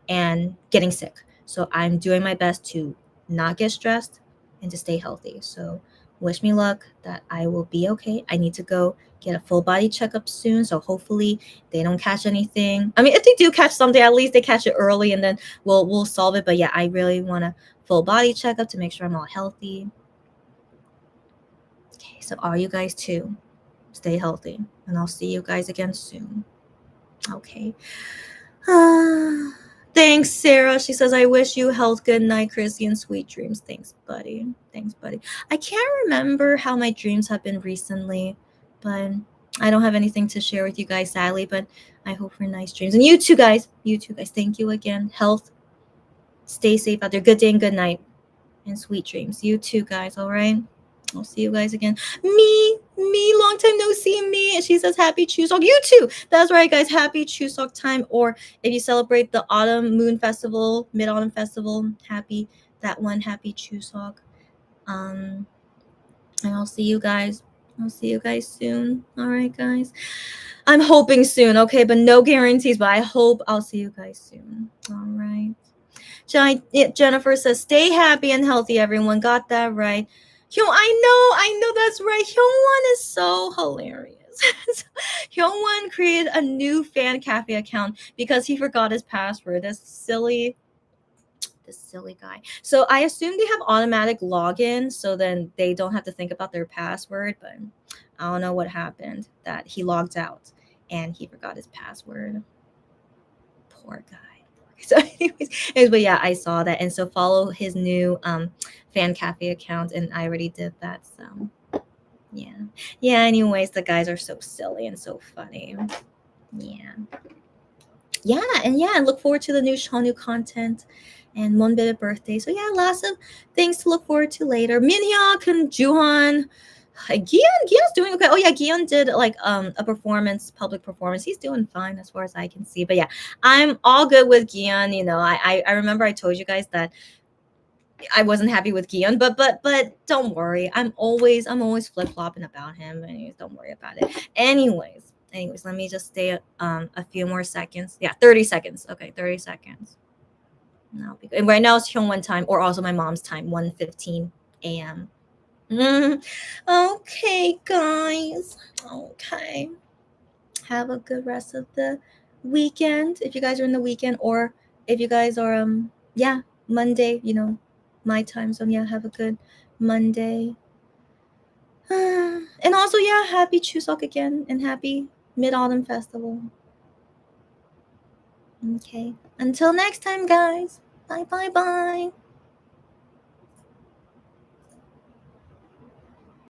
and getting sick. So I'm doing my best to not get stressed and to stay healthy. So wish me luck that I will be okay. I need to go get a full body checkup soon. So hopefully they don't catch anything. I mean, if they do catch something, at least they catch it early and then we'll solve it. But yeah, I really want a full body checkup to make sure I'm all healthy. Okay, so all you guys too, stay healthy. And I'll see you guys again soon. Okay. Thanks, Sarah. She says, I wish you health, good night, Chrissy, and sweet dreams. Thanks, buddy. I can't remember how my dreams have been recently, but I don't have anything to share with you guys, sadly, but I hope for nice dreams. And you too, guys. Thank you again. Health. Stay safe out there. Good day and good night. And sweet dreams. You too, guys. All right? I'll see you guys again. Me, long time no see, me. And she says, happy Chuseok. You too. That's right, guys. Happy Chuseok time. Or if you celebrate the autumn moon festival, mid-autumn festival, happy Chuseok. And I'll see you guys soon. All right, guys. I'm hoping soon, okay? But no guarantees, but I hope I'll see you guys soon. All right. Jennifer says, stay happy and healthy, everyone. Got that right. I know that's right. Hyungwon is so hilarious. Hyungwon created a new fan cafe account because he forgot his password. This silly guy. So I assume they have automatic login, so then they don't have to think about their password, but I don't know what happened that he logged out. and he forgot his password. Poor guy. So anyways, but yeah, I saw that, and so follow his new fan cafe account, and I already did that. So yeah. Anyways, the guys are so silly and so funny. And I look forward to the new content and Monbit birthday. So yeah, lots of things to look forward to later. Minhyuk and Juhan. Gion's doing okay. Oh yeah, Gion did like a public performance. He's doing fine as far as I can see. But yeah, I'm all good with Gion. You know, I remember I told you guys that I wasn't happy with Gion, but don't worry. I'm always flip flopping about him. Anyways, don't worry about it. Anyways, let me just stay a few more seconds. Yeah, 30 seconds. Okay, 30 seconds. No, and right now it's Hyungwon time, or also my mom's time, 1:15 a.m. Okay, guys. Okay. Have a good rest of the weekend. If you guys are in the weekend, or if you guys are Monday, my time zone. Yeah, have a good Monday. And also, happy Chuseok again, and happy Mid-Autumn Festival. Okay. Until next time, guys. Bye.